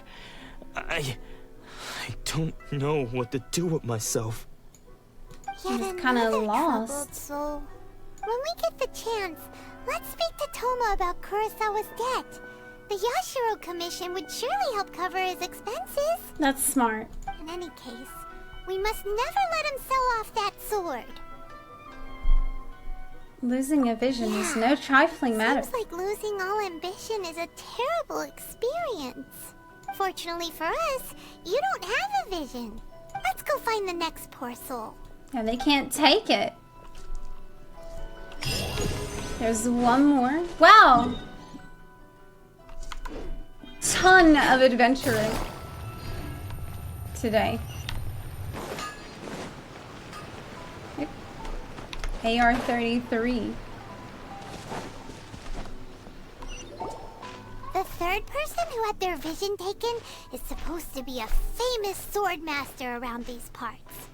I don't know what to do with myself. He's kind of lost. Troubled soul. When we get the chance, let's speak to Toma about Kurosawa's debt. The Yashiro Commission would surely help cover his expenses. That's smart. In any case, we must never let him sell off that sword. Losing a vision is no trifling matter. Seems like losing all ambition is a terrible experience. Fortunately for us, you don't have a vision. Let's go find the next poor soul. Yeah, they can't take it. There's one more. Wow! Ton of adventuring today. AR-33. The third third person who had their vision taken is supposed to be a famous sword master around these parts.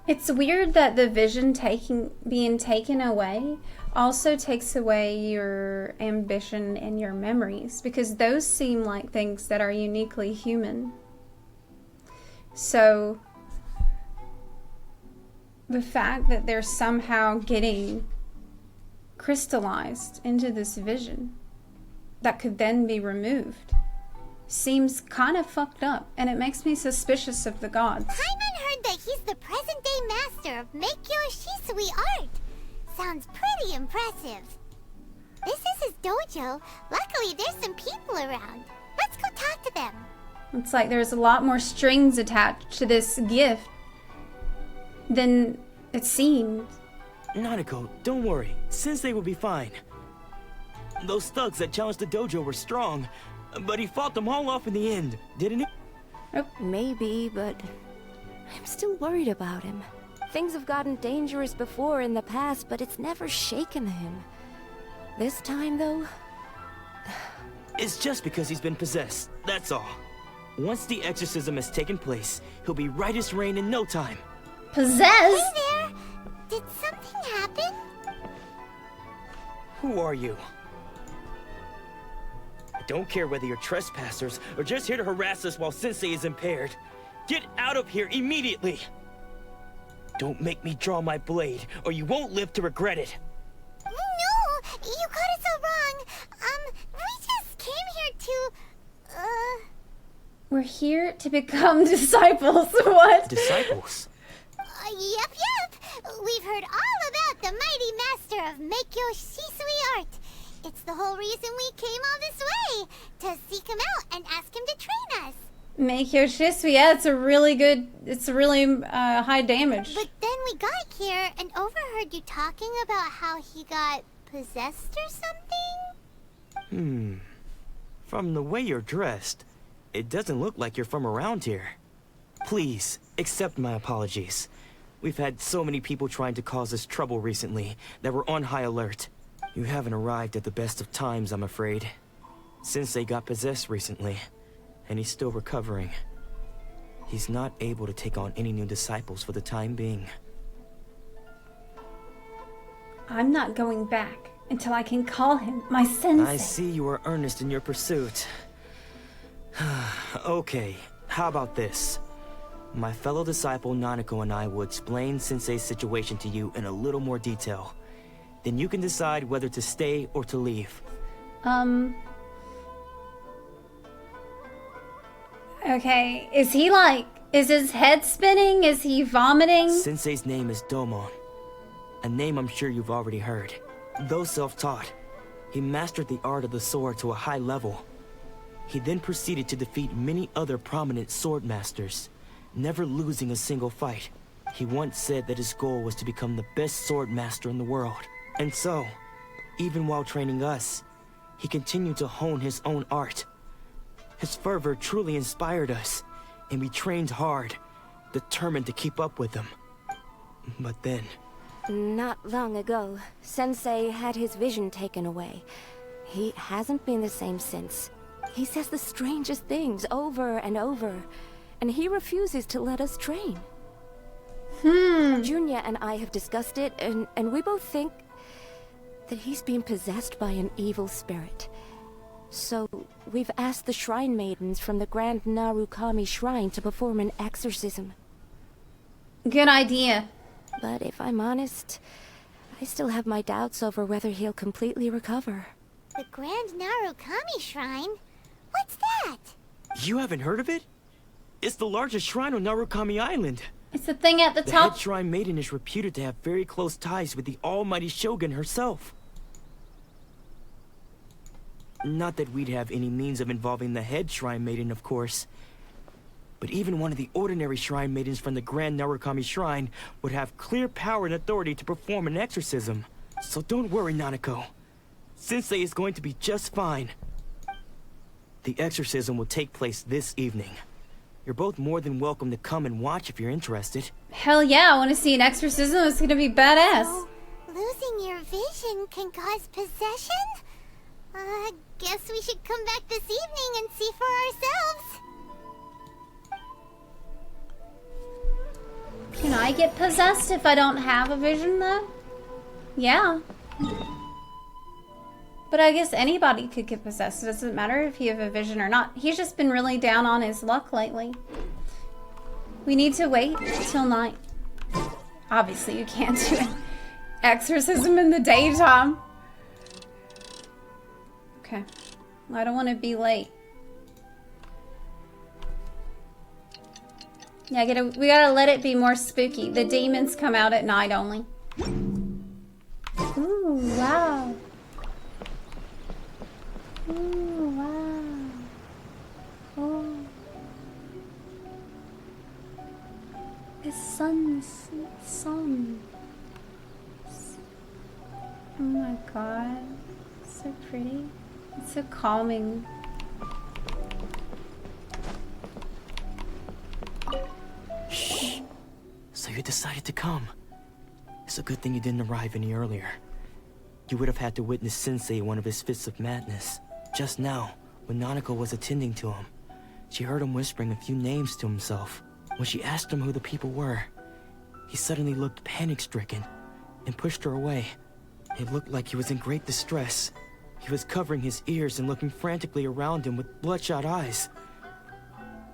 It's weird that the vision being taken away also takes away your ambition and your memories, because those seem like things that are uniquely human. So the fact that they're somehow getting crystallized into this vision that could then be removed seems kind of fucked up, and it makes me suspicious of the gods. Paimon heard that he's the present-day master of Meikyo Shisui art. Sounds pretty impressive. This is his dojo. Luckily, there's some people around. Let's go talk to them. It's like there's a lot more strings attached to this gift than it seemed. Nanako, don't worry. Sensei will be fine. Those thugs that challenged the dojo were strong, but he fought them all off in the end, didn't he? Maybe, but I'm still worried about him. Things have gotten dangerous before in the past, but it's never shaken him. This time, though... It's just because he's been possessed, that's all. Once the exorcism has taken place, he'll be right as rain in no time. Possessed? Hey there! Did something happen? Who are you? I don't care whether you're trespassers or just here to harass us while Sensei is impaired. Get out of here immediately! Don't make me draw my blade, or you won't live to regret it. No! You got it so wrong. We just came here to... We're here to become disciples. What? Disciples? Yep. We've heard all about the mighty master of Meikyo Shisui art. It's the whole reason we came all this way, to seek him out and ask him to train us. Meikyo Shisui, yeah, it's a really high damage. But then we got here and overheard you talking about how he got possessed or something? From the way you're dressed, it doesn't look like you're from around here. Please, accept my apologies. We've had so many people trying to cause us trouble recently that we're on high alert. You haven't arrived at the best of times, I'm afraid. Sensei got possessed recently, and he's still recovering. He's not able to take on any new disciples for the time being. I'm not going back until I can call him my sensei. I see you are earnest in your pursuit. Okay, how about this? My fellow disciple Nanako and I will explain Sensei's situation to you in a little more detail. Then you can decide whether to stay or to leave. Okay, is his head spinning? Is he vomiting? Sensei's name is Doman. A name I'm sure you've already heard. Though self-taught, he mastered the art of the sword to a high level. He then proceeded to defeat many other prominent sword masters, never losing a single fight. He once said that his goal was to become the best sword master in the world. And so, even while training us, he continued to hone his own art. His fervor truly inspired us, and we trained hard, determined to keep up with him. But then... Not long ago, Sensei had his vision taken away. He hasn't been the same since. He says the strangest things over and over, and he refuses to let us train. Junya and I have discussed it, and we both think that he's being possessed by an evil spirit. So, we've asked the shrine maidens from the Grand Narukami Shrine to perform an exorcism. Good idea. But if I'm honest, I still have my doubts over whether he'll completely recover. The Grand Narukami Shrine? What's that? You haven't heard of it? It's the largest shrine on Narukami Island. It's the thing at the top. The head shrine maiden is reputed to have very close ties with the almighty shogun herself. Not that we'd have any means of involving the head shrine maiden, of course. But even one of the ordinary shrine maidens from the Grand Narukami Shrine would have clear power and authority to perform an exorcism. So don't worry, Nanako. Sensei is going to be just fine. The exorcism will take place this evening. You're both more than welcome to come and watch if you're interested. Hell yeah, I want to see an exorcism. It's gonna be badass. So, losing your vision can cause possession? Guess we should come back this evening and see for ourselves. Can I get possessed if I don't have a vision, though? Yeah. But I guess anybody could get possessed. It doesn't matter if you have a vision or not. He's just been really down on his luck lately. We need to wait till night. Obviously, you can't do an exorcism in the daytime. Okay. I don't want to be late. Yeah, we gotta let it be more spooky. The demons come out at night only. Ooh, wow. Ooh, wow. Oh. The sun. Oh my god. It's so pretty. It's so calming. Shh. So you decided to come. It's a good thing you didn't arrive any earlier. You would have had to witness Sensei one of his fits of madness. Just now, when Nanako was attending to him, she heard him whispering a few names to himself. When she asked him who the people were, he suddenly looked panic-stricken and pushed her away. It looked like he was in great distress. He was covering his ears and looking frantically around him with bloodshot eyes.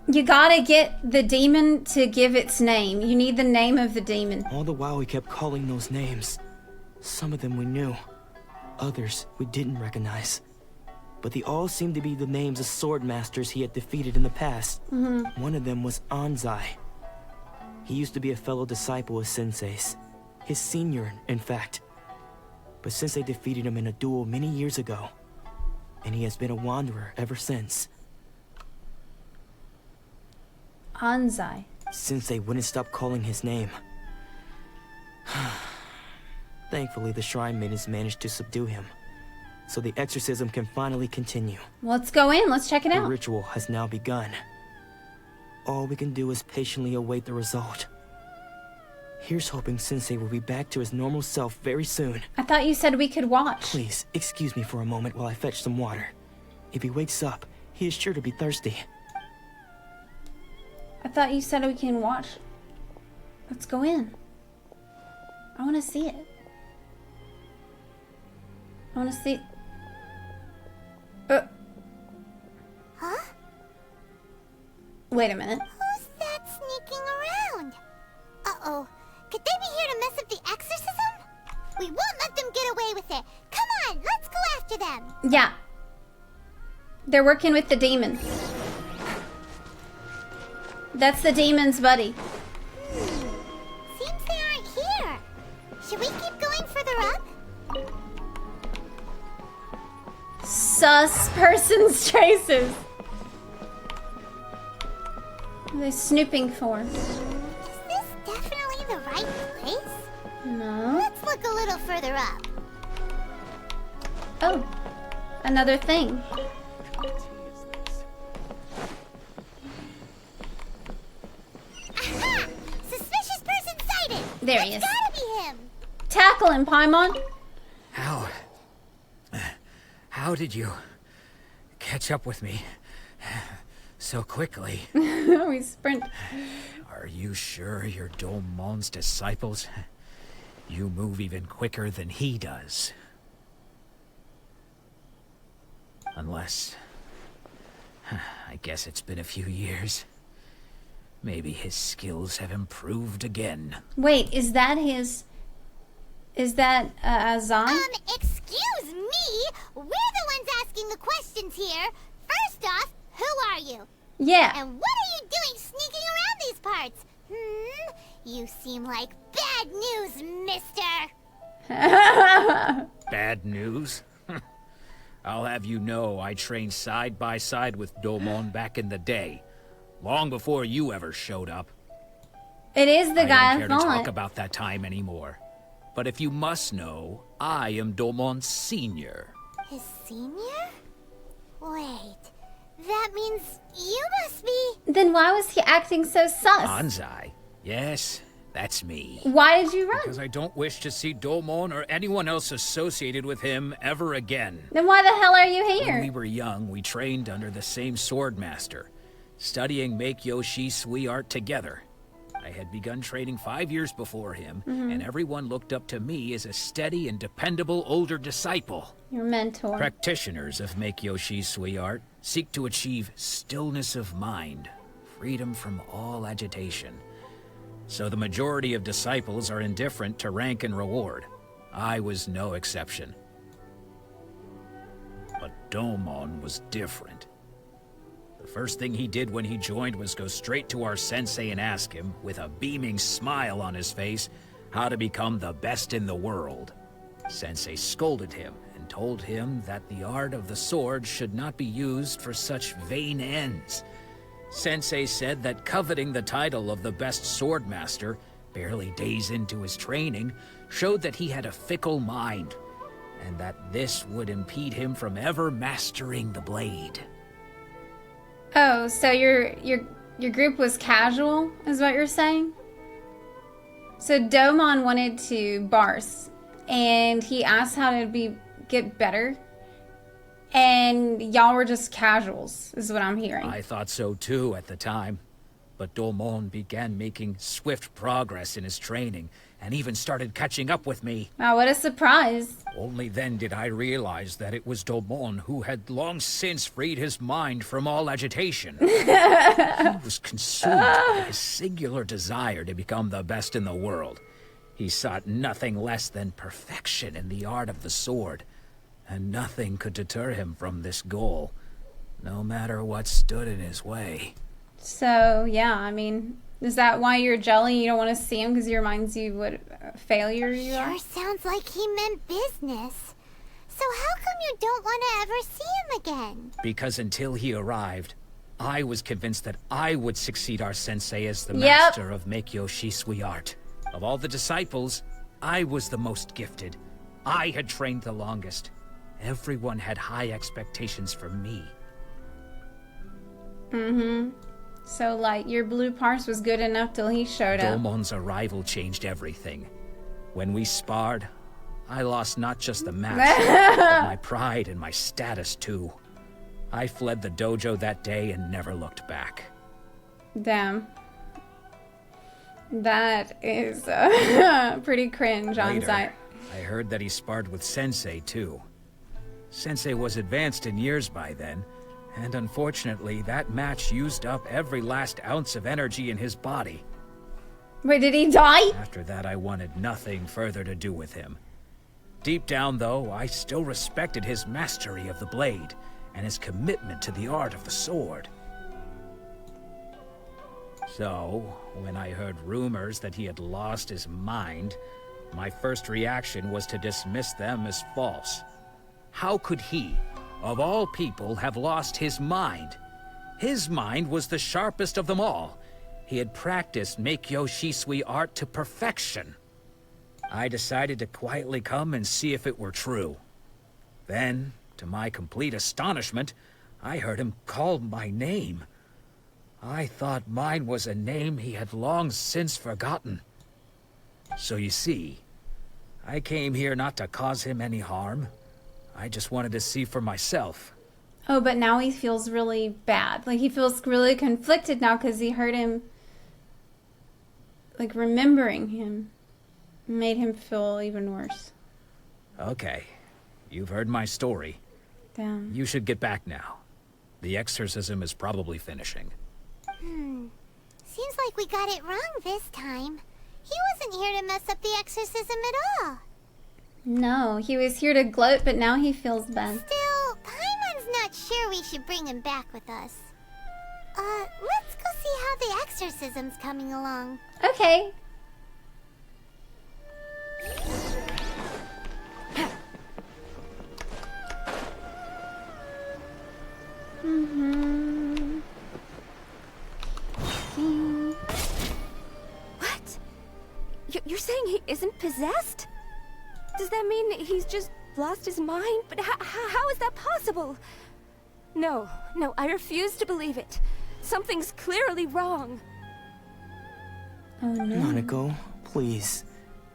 You gotta get the demon to give its name. You need the name of the demon. All the while he kept calling those names. Some of them we knew. Others we didn't recognize. But they all seemed to be the names of sword masters he had defeated in the past. One of them was Anzai. He used to be a fellow disciple of Sensei's. His senior, in fact. But Sensei defeated him in a duel many years ago. And he has been a wanderer ever since. Anzai. Sensei wouldn't stop calling his name. Thankfully, the shrine maidens managed to subdue him. So the exorcism can finally continue. Let's go in. Let's check it out. The ritual has now begun. All we can do is patiently await the result. Here's hoping Sensei will be back to his normal self very soon. I thought you said we could watch. Please, excuse me for a moment while I fetch some water. If he wakes up, he is sure to be thirsty. I thought you said we can watch. Let's go in. I want to see it. I want to see... Huh? Wait a minute. Who's that sneaking around? Uh-oh. Could they be here to mess up the exorcism? We won't let them get away with it. Come on, let's go after them. Yeah. They're working with the demon. That's the demon's buddy. Seems they aren't here. Should we keep going further up? Sus person's traces. What are they snooping for? Is this definitely the right place? No. Let's look a little further up. Oh, another thing. Aha! Suspicious person sighted! There he is. It's gotta be him! Tackle him, Paimon. How did you catch up with me so quickly? We sprint. Are you sure you're Domon's disciples? You move even quicker than he does. Unless... I guess it's been a few years. Maybe his skills have improved again. Wait, is that his... Is that Azan? Excuse me! We're the ones asking the questions here. First off, who are you? Yeah. And what are you doing sneaking around these parts? You seem like bad news, mister! Bad news? I'll have you know I trained side by side with Domon back in the day. Long before you ever showed up. It is the guy I don't care I to thought. talk about that time anymore. But if you must know, I am Domon's senior. His senior? Wait, that means you must be... Then why was he acting so sus? Anzai? Yes, That's me. Why did you run? Because I don't wish to see Doman or anyone else associated with him ever again. Then why the hell are you here? When we were young, we trained under the same sword master, studying Make-Yoshi Sui art together. I had begun training 5 years before him, and everyone looked up to me as a steady and dependable older disciple. Your mentor. Practitioners of Make-Yoshi Sui art seek to achieve stillness of mind, freedom from all agitation. So the majority of disciples are indifferent to rank and reward. I was no exception. But Doman was different. The first thing he did when he joined was go straight to our sensei and ask him, with a beaming smile on his face, how to become the best in the world. Sensei scolded him and told him that the art of the sword should not be used for such vain ends. Sensei said that coveting the title of the best sword master, barely days into his training, showed that he had a fickle mind, and that this would impede him from ever mastering the blade. Oh, so your group was casual, is what you're saying? So Doman wanted to Bars, and he asked how to get better, and y'all were just casuals, is what I'm hearing. I thought so too at the time, but Doman began making swift progress in his training, and even started catching up with me. Wow, what a surprise. Only then did I realize that it was Doman who had long since freed his mind from all agitation. He was consumed by his singular desire to become the best in the world. He sought nothing less than perfection in the art of the sword, and nothing could deter him from this goal, no matter what stood in his way. So, yeah, I mean, is that why you're jelly? You don't want to see him because he reminds you what a failure you are? Sure sounds like he meant business. So how come you don't want to ever see him again? Because until he arrived, I was convinced that I would succeed our sensei as the master of Make-Yoshi Sui art. Of all the disciples, I was the most gifted. I had trained the longest. Everyone had high expectations from me. So, like, your blue parse was good enough till he showed up. Doman's arrival changed everything. When we sparred, I lost not just the match, but my pride and my status too. I fled the dojo that day and never looked back. Damn. That is pretty cringe on Later, site. I heard that he sparred with Sensei too. Sensei was advanced in years by then, and unfortunately that match used up every last ounce of energy in his body. Wait, did he die? After that I wanted nothing further to do with him. Deep down though, I still respected his mastery of the blade, and his commitment to the art of the sword. So, when I heard rumors that he had lost his mind, my first reaction was to dismiss them as false. How could he, of all people, have lost his mind? His mind was the sharpest of them all. He had practiced Make-Yoshi Sui art to perfection. I decided to quietly come and see if it were true. Then, to my complete astonishment, I heard him call my name. I thought mine was a name he had long since forgotten. So you see, I came here not to cause him any harm. I just wanted to see for myself. Oh, but now he feels really bad. Like, he feels really conflicted now because he heard him, like, remembering him. Made him feel even worse. Okay, you've heard my story. Damn. You should get back now. The exorcism is probably finishing. Seems like we got it wrong this time. He wasn't here to mess up the exorcism at all. No, he was here to gloat, but now he feels bad. Still, Paimon's not sure we should bring him back with us. Let's go see how the exorcism's coming along. Okay. What? You're saying he isn't possessed? Does that mean he's just lost his mind? But how is that possible? No, I refuse to believe it. Something's clearly wrong. Oh no. Nanako, please.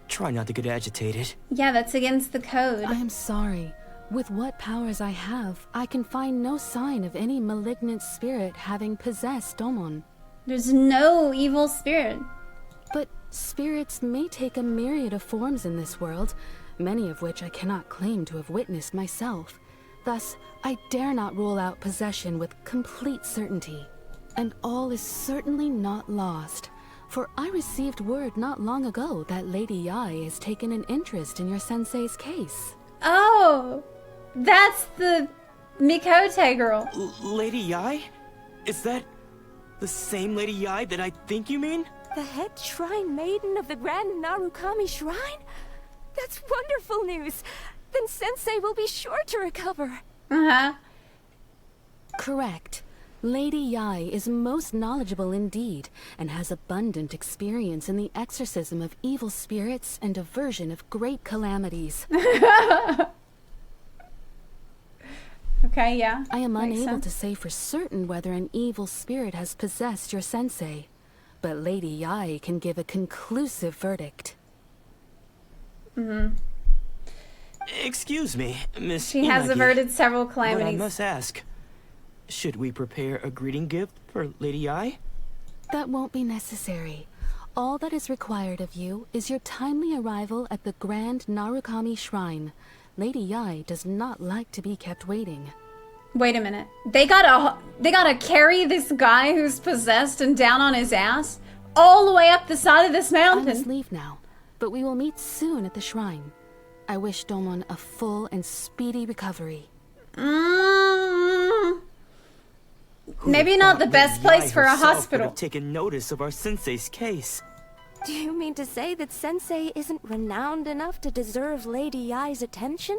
Try not to get agitated. Yeah, that's against the code. I am sorry. With what powers I have, I can find no sign of any malignant spirit having possessed Domon. There's no evil spirit. But spirits may take a myriad of forms in this world, many of which I cannot claim to have witnessed myself. Thus, I dare not rule out possession with complete certainty. And all is certainly not lost, for I received word not long ago that Lady Yae has taken an interest in your sensei's case. Oh, that's the Mikote girl. Lady Yae? Is that the same Lady Yae that I think you mean? The head shrine maiden of the Grand Narukami Shrine? That's wonderful news. Then Sensei will be sure to recover. Uh-huh. Correct. Lady Yae is most knowledgeable indeed, and has abundant experience in the exorcism of evil spirits and aversion of great calamities. Okay, yeah. I am Makes unable sense. to say for certain whether an evil spirit has possessed your sensei, but Lady Yae can give a conclusive verdict. Mm-hmm. Excuse me, Miss She has Inagi, averted several but I calamities. must ask, should we prepare a greeting gift for Lady Yae? That won't be necessary. All that is required of you is your timely arrival at the Grand Narukami Shrine. Lady Yae does not like to be kept waiting. Wait a minute. They gotta carry this guy who's possessed and down on his ass all the way up the side of this mountain. I must leave now, but we will meet soon at the shrine. I wish Domon a full and speedy recovery. Maybe not the best place for a hospital. Would have taken notice of our sensei's case. Do you mean to say that Sensei isn't renowned enough to deserve Lady Yae's attention?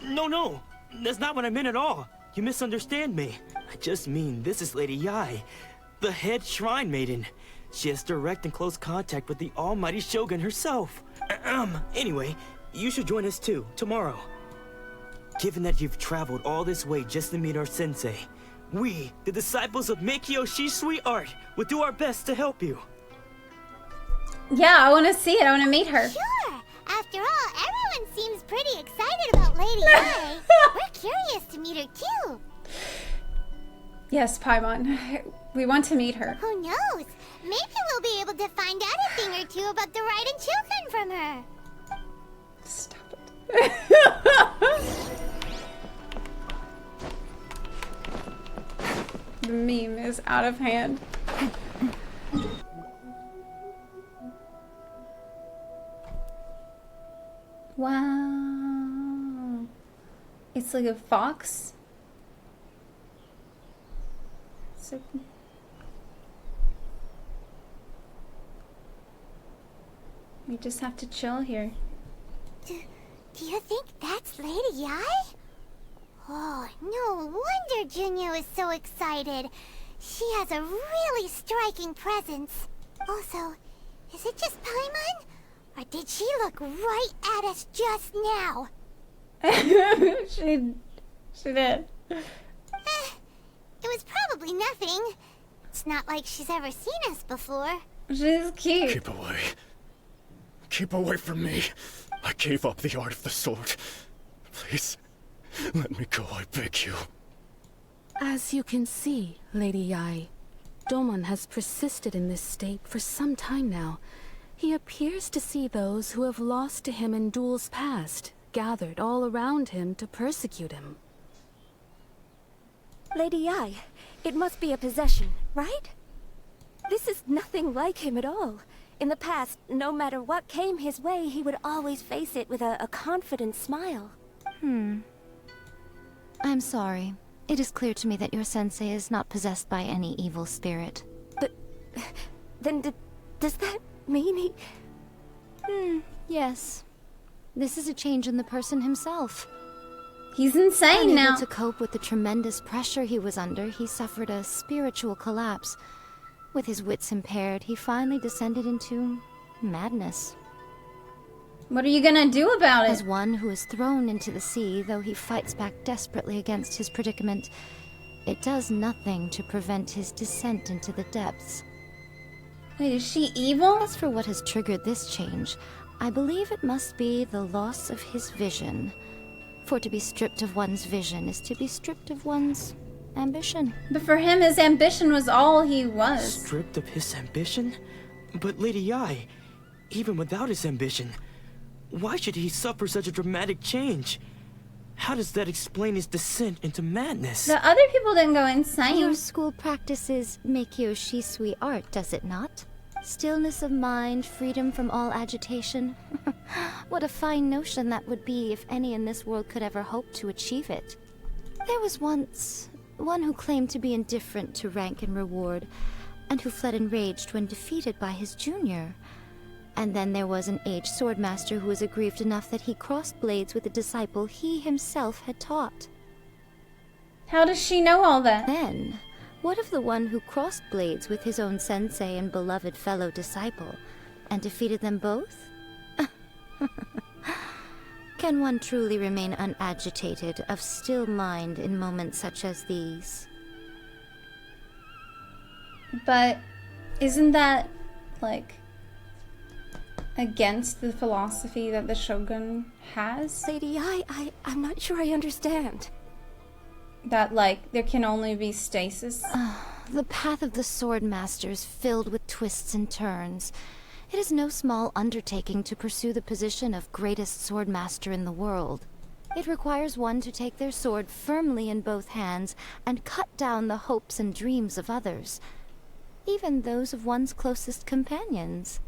No, that's not what I meant at all. You misunderstand me. I just mean this is Lady Yae, the head shrine maiden. She has direct and close contact with the almighty shogun herself. Anyway, you should join us too, tomorrow. Given that you've traveled all this way just to meet our sensei, we, the disciples of Meikyo Shisui Art, will do our best to help you. Yeah, I want to see it. I want to meet her. Sure. After all, everyone seems pretty excited about Lady Yae. We're curious to meet her too. Yes, Paimon. We want to meet her. Who knows? Maybe we'll be able to find out a thing or two about the Raiden shogun from her. Stop it. The meme is out of hand. Wow. It's like a fox. So we just have to chill here. Do you think that's Lady Yae? Oh, no wonder Junyo is so excited. She has a really striking presence. Also, is it just Paimon? Or did she look right at us just now? She did. It was probably nothing. It's not like she's ever seen us before. She's cute. Keep away. Keep away from me. I gave up the art of the sword. Please, let me go, I beg you. As you can see, Lady Yae, Domon has persisted in this state for some time now. He appears to see those who have lost to him in duels past, gathered all around him to persecute him. Lady Yae, it must be a possession, right? This is nothing like him at all. In the past, no matter what came his way, he would always face it with a confident smile. I'm sorry. It is clear to me that your sensei is not possessed by any evil spirit. But then does that mean he... Yes. This is a change in the person himself. He's insane now. Unable to cope with the tremendous pressure he was under, he suffered a spiritual collapse. With his wits impaired, he finally descended into madness. What are you gonna do about it? As one who is thrown into the sea, though he fights back desperately against his predicament, it does nothing to prevent his descent into the depths. Wait, is she evil? As for what has triggered this change, I believe it must be the loss of his vision. For to be stripped of one's vision is to be stripped of one's ambition. But for him, his ambition was all he was. Stripped of his ambition? But Lady Yae, even without his ambition, why should he suffer such a dramatic change? How does that explain his descent into madness? The other people didn't go insane. Your school practices Meikyo Shisui art, does it not? Stillness of mind, freedom from all agitation. What a fine notion that would be if any in this world could ever hope to achieve it. There was once one who claimed to be indifferent to rank and reward, and who fled enraged when defeated by his junior. And then there was an aged swordmaster who was aggrieved enough that he crossed blades with a disciple he himself had taught. How does she know all that? Then, what of the one who crossed blades with his own sensei and beloved fellow disciple, and defeated them both? Can one truly remain unagitated, of still mind in moments such as these? But isn't that, like, against the philosophy that the shogun has? Lady, I'm not sure I understand. That, like, there can only be stasis? The path of the sword master is filled with twists and turns. It is no small undertaking to pursue the position of greatest sword master in the world. It requires one to take their sword firmly in both hands and cut down the hopes and dreams of others, even those of one's closest companions.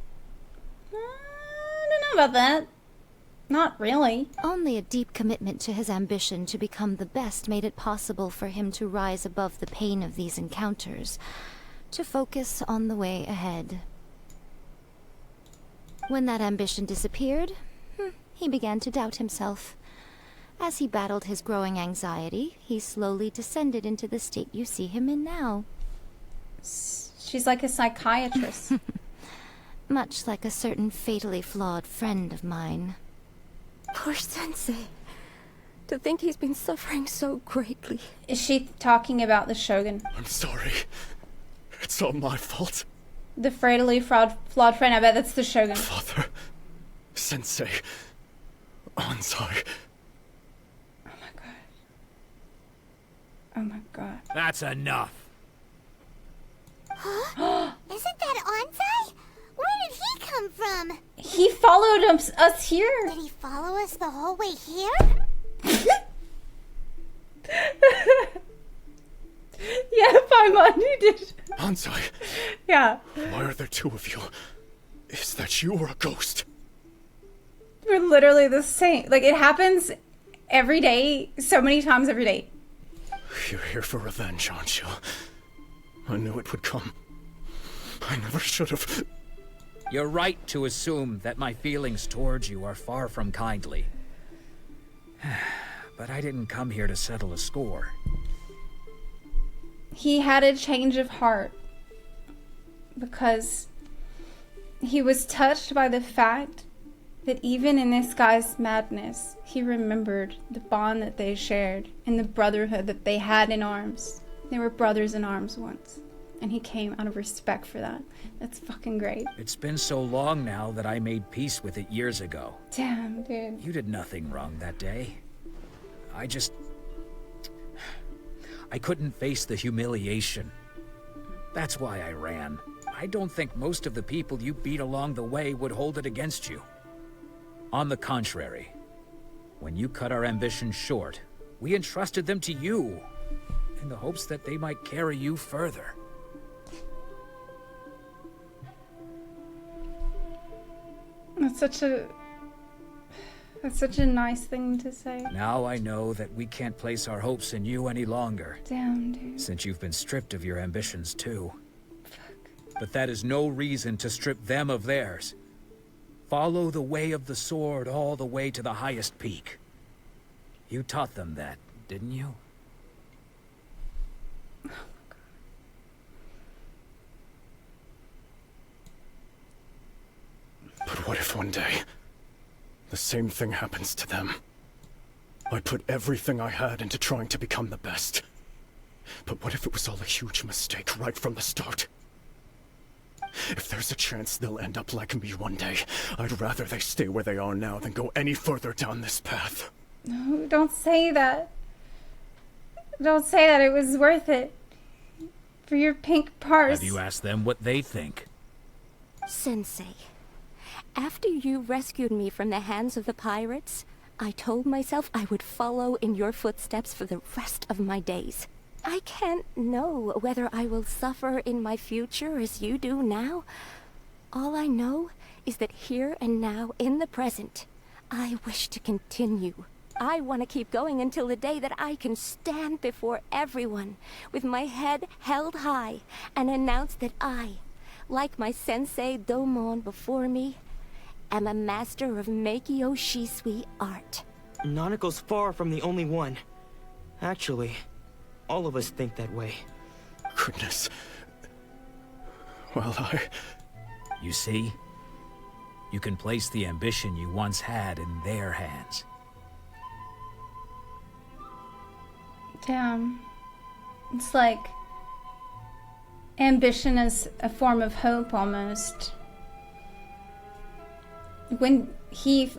I don't know about that. Not really. Only a deep commitment to his ambition to become the best made it possible for him to rise above the pain of these encounters, to focus on the way ahead. When that ambition disappeared, he began to doubt himself. As he battled his growing anxiety, he slowly descended into the state you see him in now. She's like a psychiatrist. Much like a certain fatally flawed friend of mine. Poor Sensei. To think he's been suffering so greatly. Is she talking about the shogun? I'm sorry. It's all my fault. The fatally flawed friend, I bet that's the shogun. Father, Sensei, Anzai. Oh my god. That's enough. Huh? Isn't that Anzai? Where did he come from? He followed us here. Did he follow us the whole way here? Yeah, Paimon, you did. Anzai. Yeah. Why are there two of you? Is that you or a ghost? We're literally the same. Like, it happens every day, so many times every day. You're here for revenge, aren't you? I knew it would come. I never should have. You're right to assume that my feelings towards you are far from kindly. But I didn't come here to settle a score. He had a change of heart because he was touched by the fact that even in this guy's madness, he remembered the bond that they shared and the brotherhood that they had in arms. They were brothers in arms once, and he came out of respect for that. That's fucking great. It's been so long now that I made peace with it years ago. Damn, dude. You did nothing wrong that day. I couldn't face the humiliation. That's why I ran. I don't think most of the people you beat along the way would hold it against you. On the contrary, when you cut our ambitions short, we entrusted them to you, in the hopes that they might carry you further. That's such a nice thing to say. Now I know that we can't place our hopes in you any longer. Damn, dude. Since you've been stripped of your ambitions too. But that is no reason to strip them of theirs. Follow the way of the sword all the way to the highest peak. You taught them that, didn't you? But what if one day, the same thing happens to them? I put everything I had into trying to become the best. But what if it was all a huge mistake right from the start? If there's a chance they'll end up like me one day, I'd rather they stay where they are now than go any further down this path. No, don't say that. Don't say that. It was worth it. For your pink purse. Have you asked them what they think? Sensei, after you rescued me from the hands of the pirates, I told myself I would follow in your footsteps for the rest of my days. I can't know whether I will suffer in my future as you do now. All I know is that here and now, in the present, I wish to continue. I want to keep going until the day that I can stand before everyone with my head held high and announce that I, like my sensei Doman before me, am a master of Meikyo Shisui art. Nanako's far from the only one. Actually, all of us think that way. Goodness. Well, You see? You can place the ambition you once had in their hands. Damn. It's like ambition is a form of hope almost. When he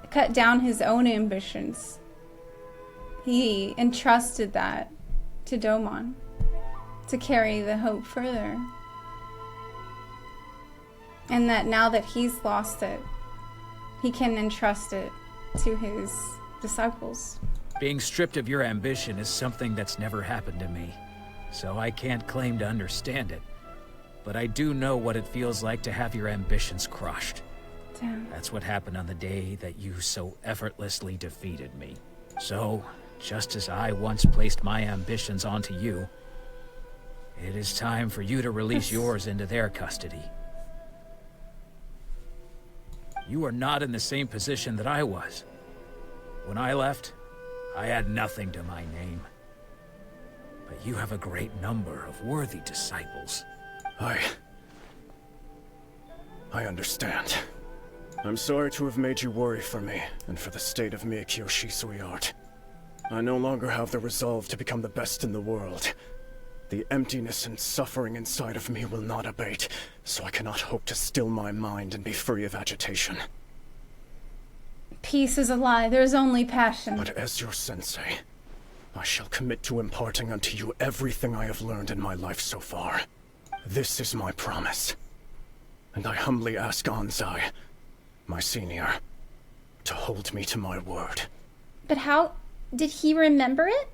cut down his own ambitions, he entrusted that to Doman to carry the hope further. And that now that he's lost it, he can entrust it to his disciples. Being stripped of your ambition is something that's never happened to me, so I can't claim to understand it. But I do know what it feels like to have your ambitions crushed. Damn. That's what happened on the day that you so effortlessly defeated me. So, just as I once placed my ambitions onto you, it is time for you to release yours into their custody. You are not in the same position that I was. When I left, I had nothing to my name. But you have a great number of worthy disciples. I understand. I'm sorry to have made you worry for me, and for the state of Meikyo Shisui art. I no longer have the resolve to become the best in the world. The emptiness and suffering inside of me will not abate, so I cannot hope to still my mind and be free of agitation. Peace is a lie. There's only passion. But as your sensei, I shall commit to imparting unto you everything I have learned in my life so far. This is my promise. And I humbly ask Anzai, my senior, to hold me to my word. But how did he remember it?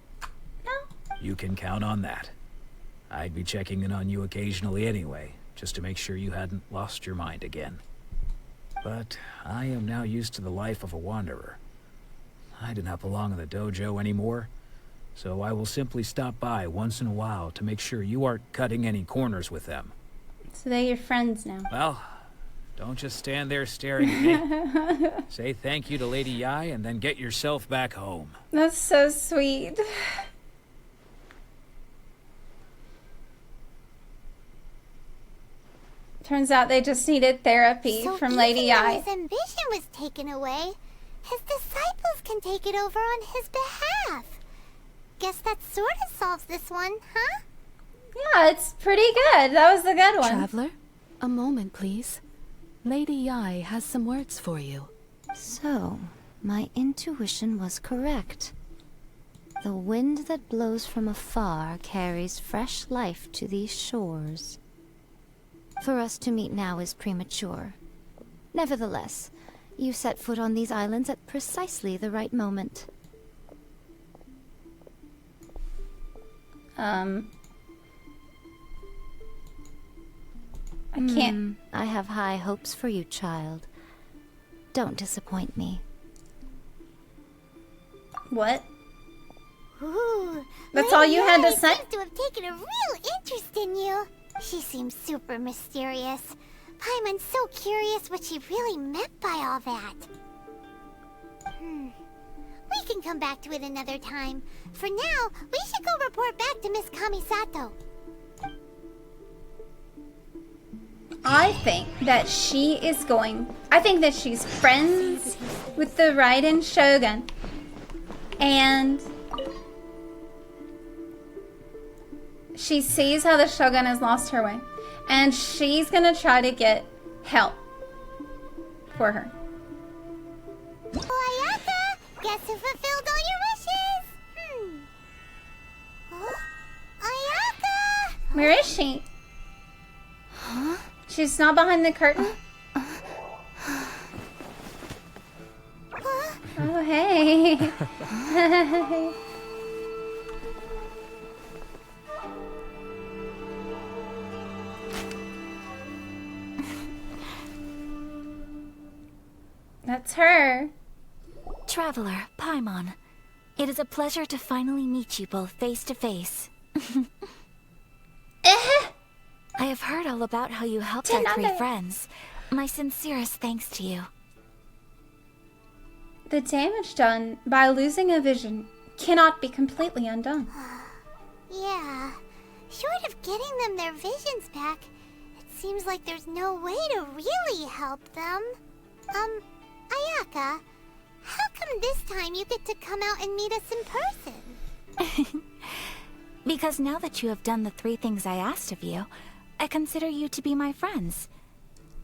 You can count on that. I'd be checking in on you occasionally anyway, just to make sure you hadn't lost your mind again. But I am now used to the life of a wanderer. I do not belong in the dojo anymore, so I will simply stop by once in a while to make sure you aren't cutting any corners with them. So they're your friends now. Well, don't just stand there staring at me. Say thank you to Lady Yae and then get yourself back home. That's so sweet. Turns out they just needed therapy from Lady Even though Yae. his ambition was taken away, his disciples can take it over on his behalf. Guess that sort of solves this one, huh? Yeah, it's pretty good. That was the good one. Traveler, a moment, please. Lady Yae has some words for you. So, my intuition was correct. The wind that blows from afar carries fresh life to these shores. For us to meet now is premature. Nevertheless, you set foot on these islands at precisely the right moment. I can't. I have high hopes for you, child. Don't disappoint me. What? Ooh, That's all you had to Yae say? seems to have taken a real interest in you. She seems super mysterious. Paimon's so curious what she really meant by all that. We can come back to it another time. For now, we should go report back to Miss Kamisato. I think that I think that she's friends with the Raiden Shogun. And she sees how the Shogun has lost her way. And she's gonna try to get help for her. Ayaka, guess who fulfilled all your wishes? Ayaka! Where is she? Huh? She's not behind the curtain? Oh, hey. That's her. Traveler, Paimon. It is a pleasure to finally meet you both face to face. I have heard all about how you helped our 3 friends. My sincerest thanks to you. The damage done by losing a vision cannot be completely undone. Yeah. Short of getting them their visions back, it seems like there's no way to really help them. Ayaka, how come this time you get to come out and meet us in person? Because now that you have done the 3 things I asked of you, I consider you to be my friends.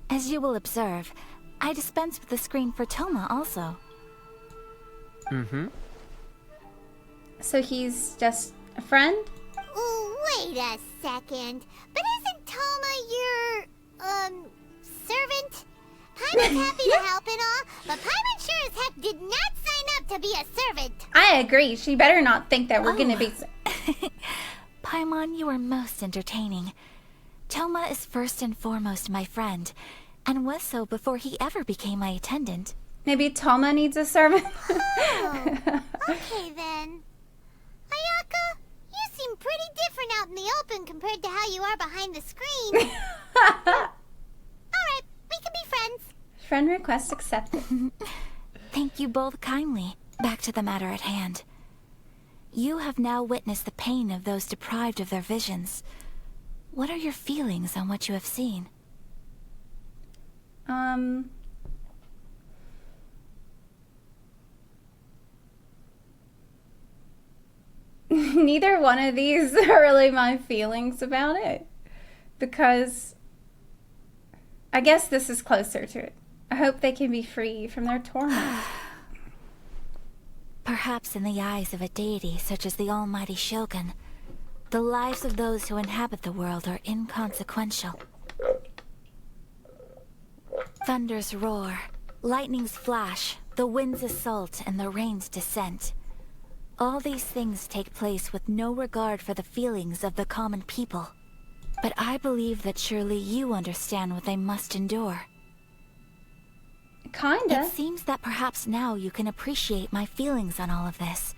As you will observe, I dispense with the screen for Toma also. Mm-hmm. So he's just a friend? Wait a second. But isn't Toma your, servant? Paimon's happy to help and all, but Paimon sure as heck did not sign up to be a servant. I agree. She better not think that we're gonna be... Paimon, you are most entertaining. Toma is first and foremost my friend, and was so before he ever became my attendant. Maybe Toma needs a servant? Okay then. Ayaka, you seem pretty different out in the open compared to how you are behind the screen. Alright, we can be friends. Friend request accepted. Thank you both kindly. Back to the matter at hand. You have now witnessed the pain of those deprived of their visions. What are your feelings on what you have seen? Neither one of these are really my feelings about it. Because I guess this is closer to it. I hope they can be free from their torment. Perhaps in the eyes of a deity such as the almighty Shogun, the lives of those who inhabit the world are inconsequential. Thunders roar, lightnings flash, the winds assault, and the rains descent. All these things take place with no regard for the feelings of the common people. But I believe that surely you understand what they must endure. Kinda. It seems that perhaps now you can appreciate my feelings on all of this.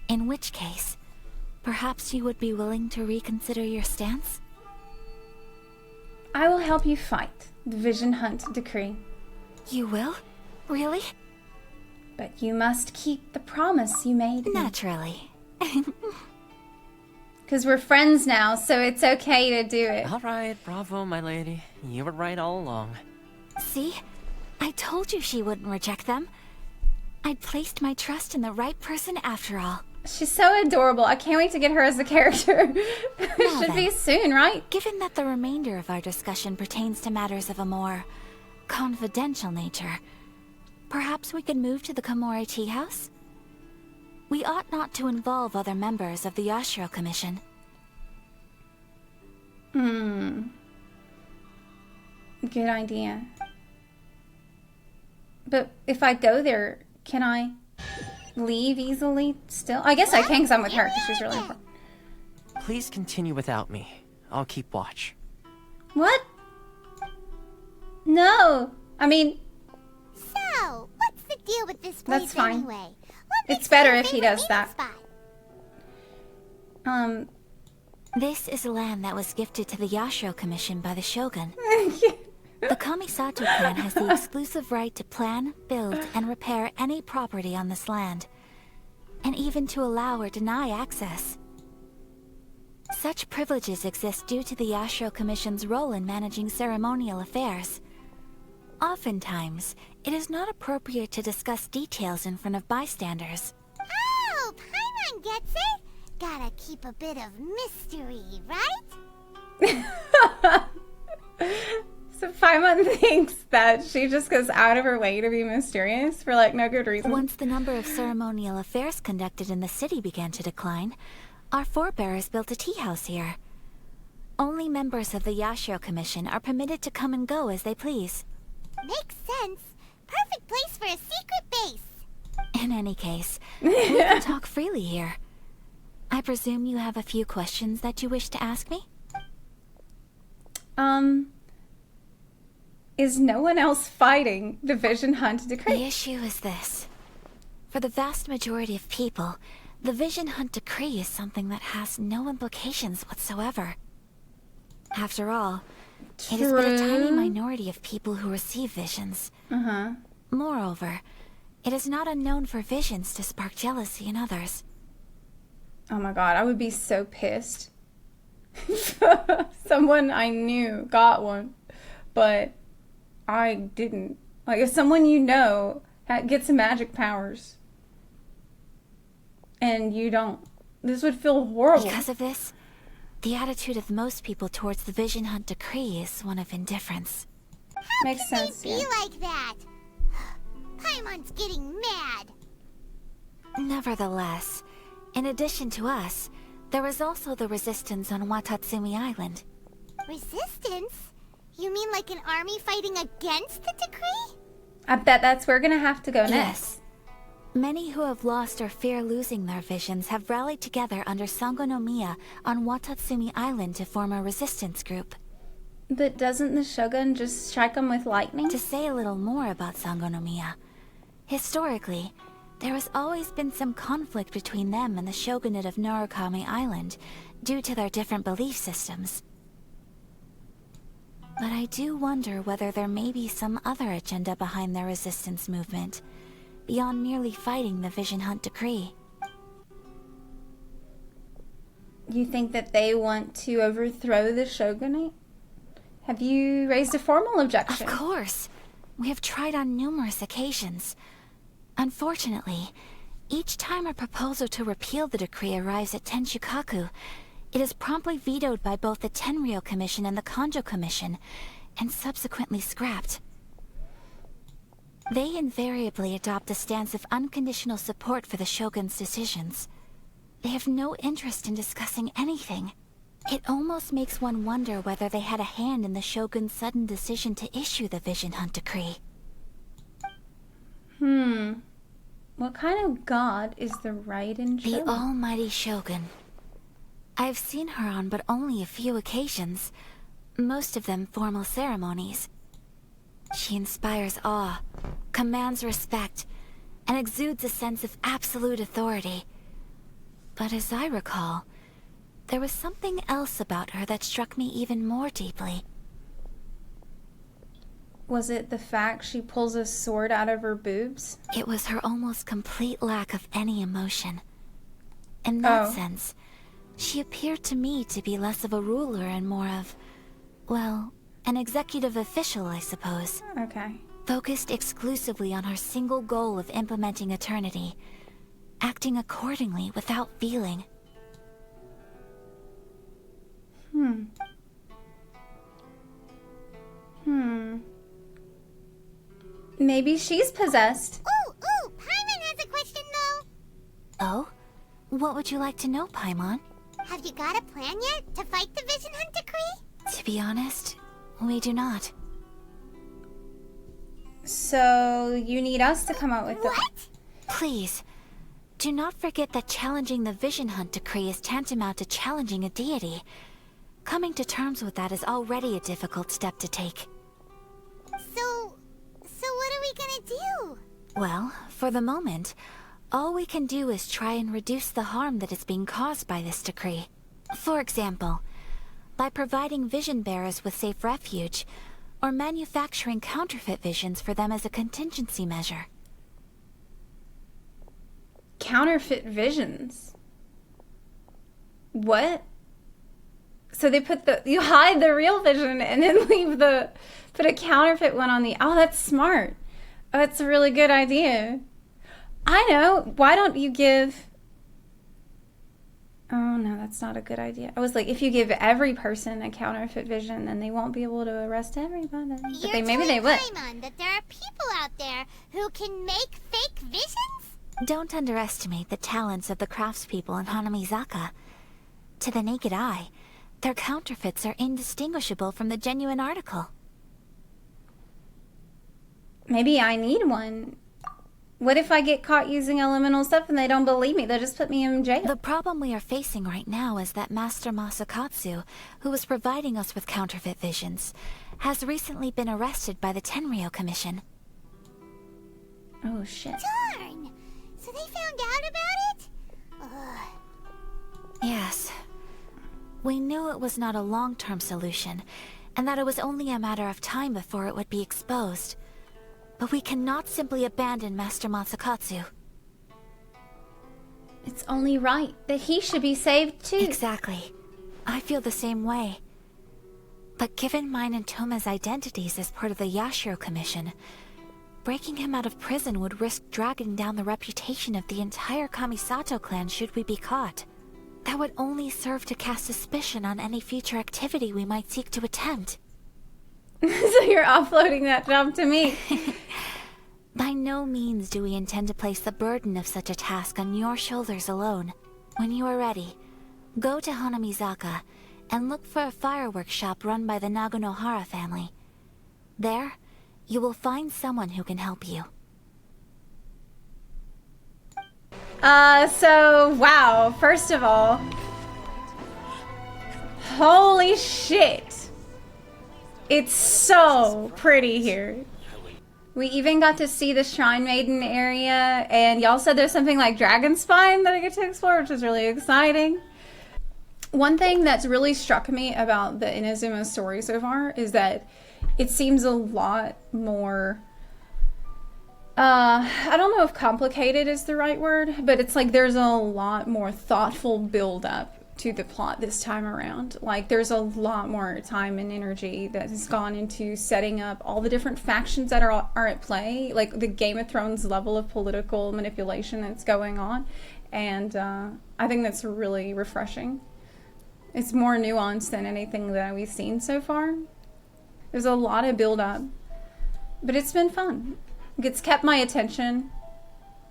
In which case, perhaps you would be willing to reconsider your stance? I will help you fight the Vision Hunt decree. You will? Really? But you must keep the promise you made me. Naturally. Because we're friends now, so it's okay to do it. Alright, bravo, my lady. You were right all along. See? I told you she wouldn't reject them. I'd placed my trust in the right person after all. She's so adorable. I can't wait to get her as a character. It should be soon, right? Given that the remainder of our discussion pertains to matters of a more confidential nature, perhaps we could move to the Komore Tea House? We ought not to involve other members of the Yashiro Commission. Good idea. But if I go there, can I leave easily still? I guess I can because I'm with her because she's really important. Please continue without me. I'll keep watch. What? No. I mean... So, what's the deal with this place That's fine. anyway? It's better if he does that. This is land that was gifted to the Yashiro Commission by the Shogun. The Kamisato clan has the exclusive right to plan, build, and repair any property on this land, and even to allow or deny access. Such privileges exist due to the Yashiro Commission's role in managing ceremonial affairs. Oftentimes, it is not appropriate to discuss details in front of bystanders. Oh, Paimon gets it. Gotta keep a bit of mystery, right? So Paimon thinks that she just goes out of her way to be mysterious for like no good reason. Once the number of ceremonial affairs conducted in the city began to decline, our forebears built a tea house here. Only members of the Yashiro Commission are permitted to come and go as they please. Makes sense. Perfect place for a secret base. In any case, we can talk freely here. I presume you have a few questions that you wish to ask me? Is no one else fighting the Vision Hunt decree? The issue is this. For the vast majority of people, the Vision Hunt decree is something that has no implications whatsoever. After all, it is but a tiny minority of people who receive visions. Moreover, it is not unknown for visions to spark jealousy in others. Oh my god, I would be so pissed. Someone I knew got one, but I didn't. Like, if someone you know gets magic powers, and you don't, this would feel horrible. Because of this, the attitude of most people towards the Vision Hunt decree is one of indifference. Makes sense, Be like that. Paimon's getting mad. Nevertheless, in addition to us, there is also the resistance on Watatsumi Island. Resistance? You mean like an army fighting against the decree? I bet that's where we're gonna have to go next. Yes. Many who have lost or fear losing their visions have rallied together under Sangonomiya on Watatsumi Island to form a resistance group. But doesn't the Shogun just strike them with lightning? To say a little more about Sangonomiya, historically, there has always been some conflict between them and the Shogunate of Narukami Island due to their different belief systems. But I do wonder whether there may be some other agenda behind their resistance movement, beyond merely fighting the Vision Hunt decree. You think that they want to overthrow the Shogunate? Have you raised a formal objection? Of course. We have tried on numerous occasions. Unfortunately, each time a proposal to repeal the decree arrives at Tenshukaku, it is promptly vetoed by both the Tenryou Commission and the Kanjo Commission, and subsequently scrapped. They invariably adopt a stance of unconditional support for the Shogun's decisions. They have no interest in discussing anything. It almost makes one wonder whether they had a hand in the Shogun's sudden decision to issue the Vision Hunt decree. What kind of god is the Raiden Shogun? The Almighty Shogun. I've seen her on but only a few occasions, most of them formal ceremonies. She inspires awe, commands respect, and exudes a sense of absolute authority. But as I recall, there was something else about her that struck me even more deeply. Was it the fact she pulls a sword out of her boobs? It was her almost complete lack of any emotion. In that sense, she appeared to me to be less of a ruler and more of, well, an executive official, I suppose. Okay. Focused exclusively on her single goal of implementing eternity, acting accordingly without feeling. Maybe she's possessed. Ooh, Paimon has a question though. Oh? What would you like to know, Paimon? Have you got a plan yet to fight the Vision Hunt decree? To be honest, we do not. So you need us to come up with What? Please, do not forget that challenging the Vision Hunt decree is tantamount to challenging a deity. Coming to terms with that is already a difficult step to take. So what are we gonna do? Well, for the moment, all we can do is try and reduce the harm that is being caused by this decree. For example, by providing vision bearers with safe refuge, or manufacturing counterfeit visions for them as a contingency measure. Counterfeit visions? What? So they put you hide the real vision and then put a counterfeit one on the, oh, that's smart. Oh, that's a really good idea. I know, why don't you give Oh no, that's not a good idea. I was like, if you give every person a counterfeit vision, then they won't be able to arrest everybody. But maybe they would. Paimon, that there are people out there who can make fake visions? Don't underestimate the talents of the craftspeople in Hanamizaka. To the naked eye, their counterfeits are indistinguishable from the genuine article. Maybe I need one. What if I get caught using elemental stuff and they don't believe me? They'll just put me in jail. The problem we are facing right now is that Master Masakatsu, who is providing us with counterfeit visions, has recently been arrested by the Tenryou Commission. Oh shit. Darn! So they found out about it? Ugh. Yes. We knew it was not a long-term solution, and that it was only a matter of time before it would be exposed. But we cannot simply abandon Master Masakatsu. It's only right that he should be saved too. Exactly. I feel the same way. But given mine and Toma's identities as part of the Yashiro Commission, breaking him out of prison would risk dragging down the reputation of the entire Kamisato clan should we be caught. That would only serve to cast suspicion on any future activity we might seek to attempt. So you're offloading that job to me. By no means do we intend to place the burden of such a task on your shoulders alone. When you are ready, go to Hanamizaka and look for a fireworks shop run by the Nagonohara family. There, you will find someone who can help you. So, wow. First of all, holy shit. It's so pretty here. We even got to see the Shrine Maiden area, and y'all said there's something like Dragon Spine that I get to explore, which is really exciting. One thing that's really struck me about the Inazuma story so far is that it seems a lot more, I don't know if complicated is the right word, but it's like there's a lot more thoughtful build-up to the plot this time around. Like there's a lot more time and energy that has gone into setting up all the different factions that are at play, like the Game of Thrones level of political manipulation that's going on, and I think that's really refreshing. It's more nuanced than anything that we've seen so far. There's a lot of build up, but it's been fun. It's kept my attention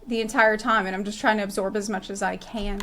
the entire time, and I'm just trying to absorb as much as I can.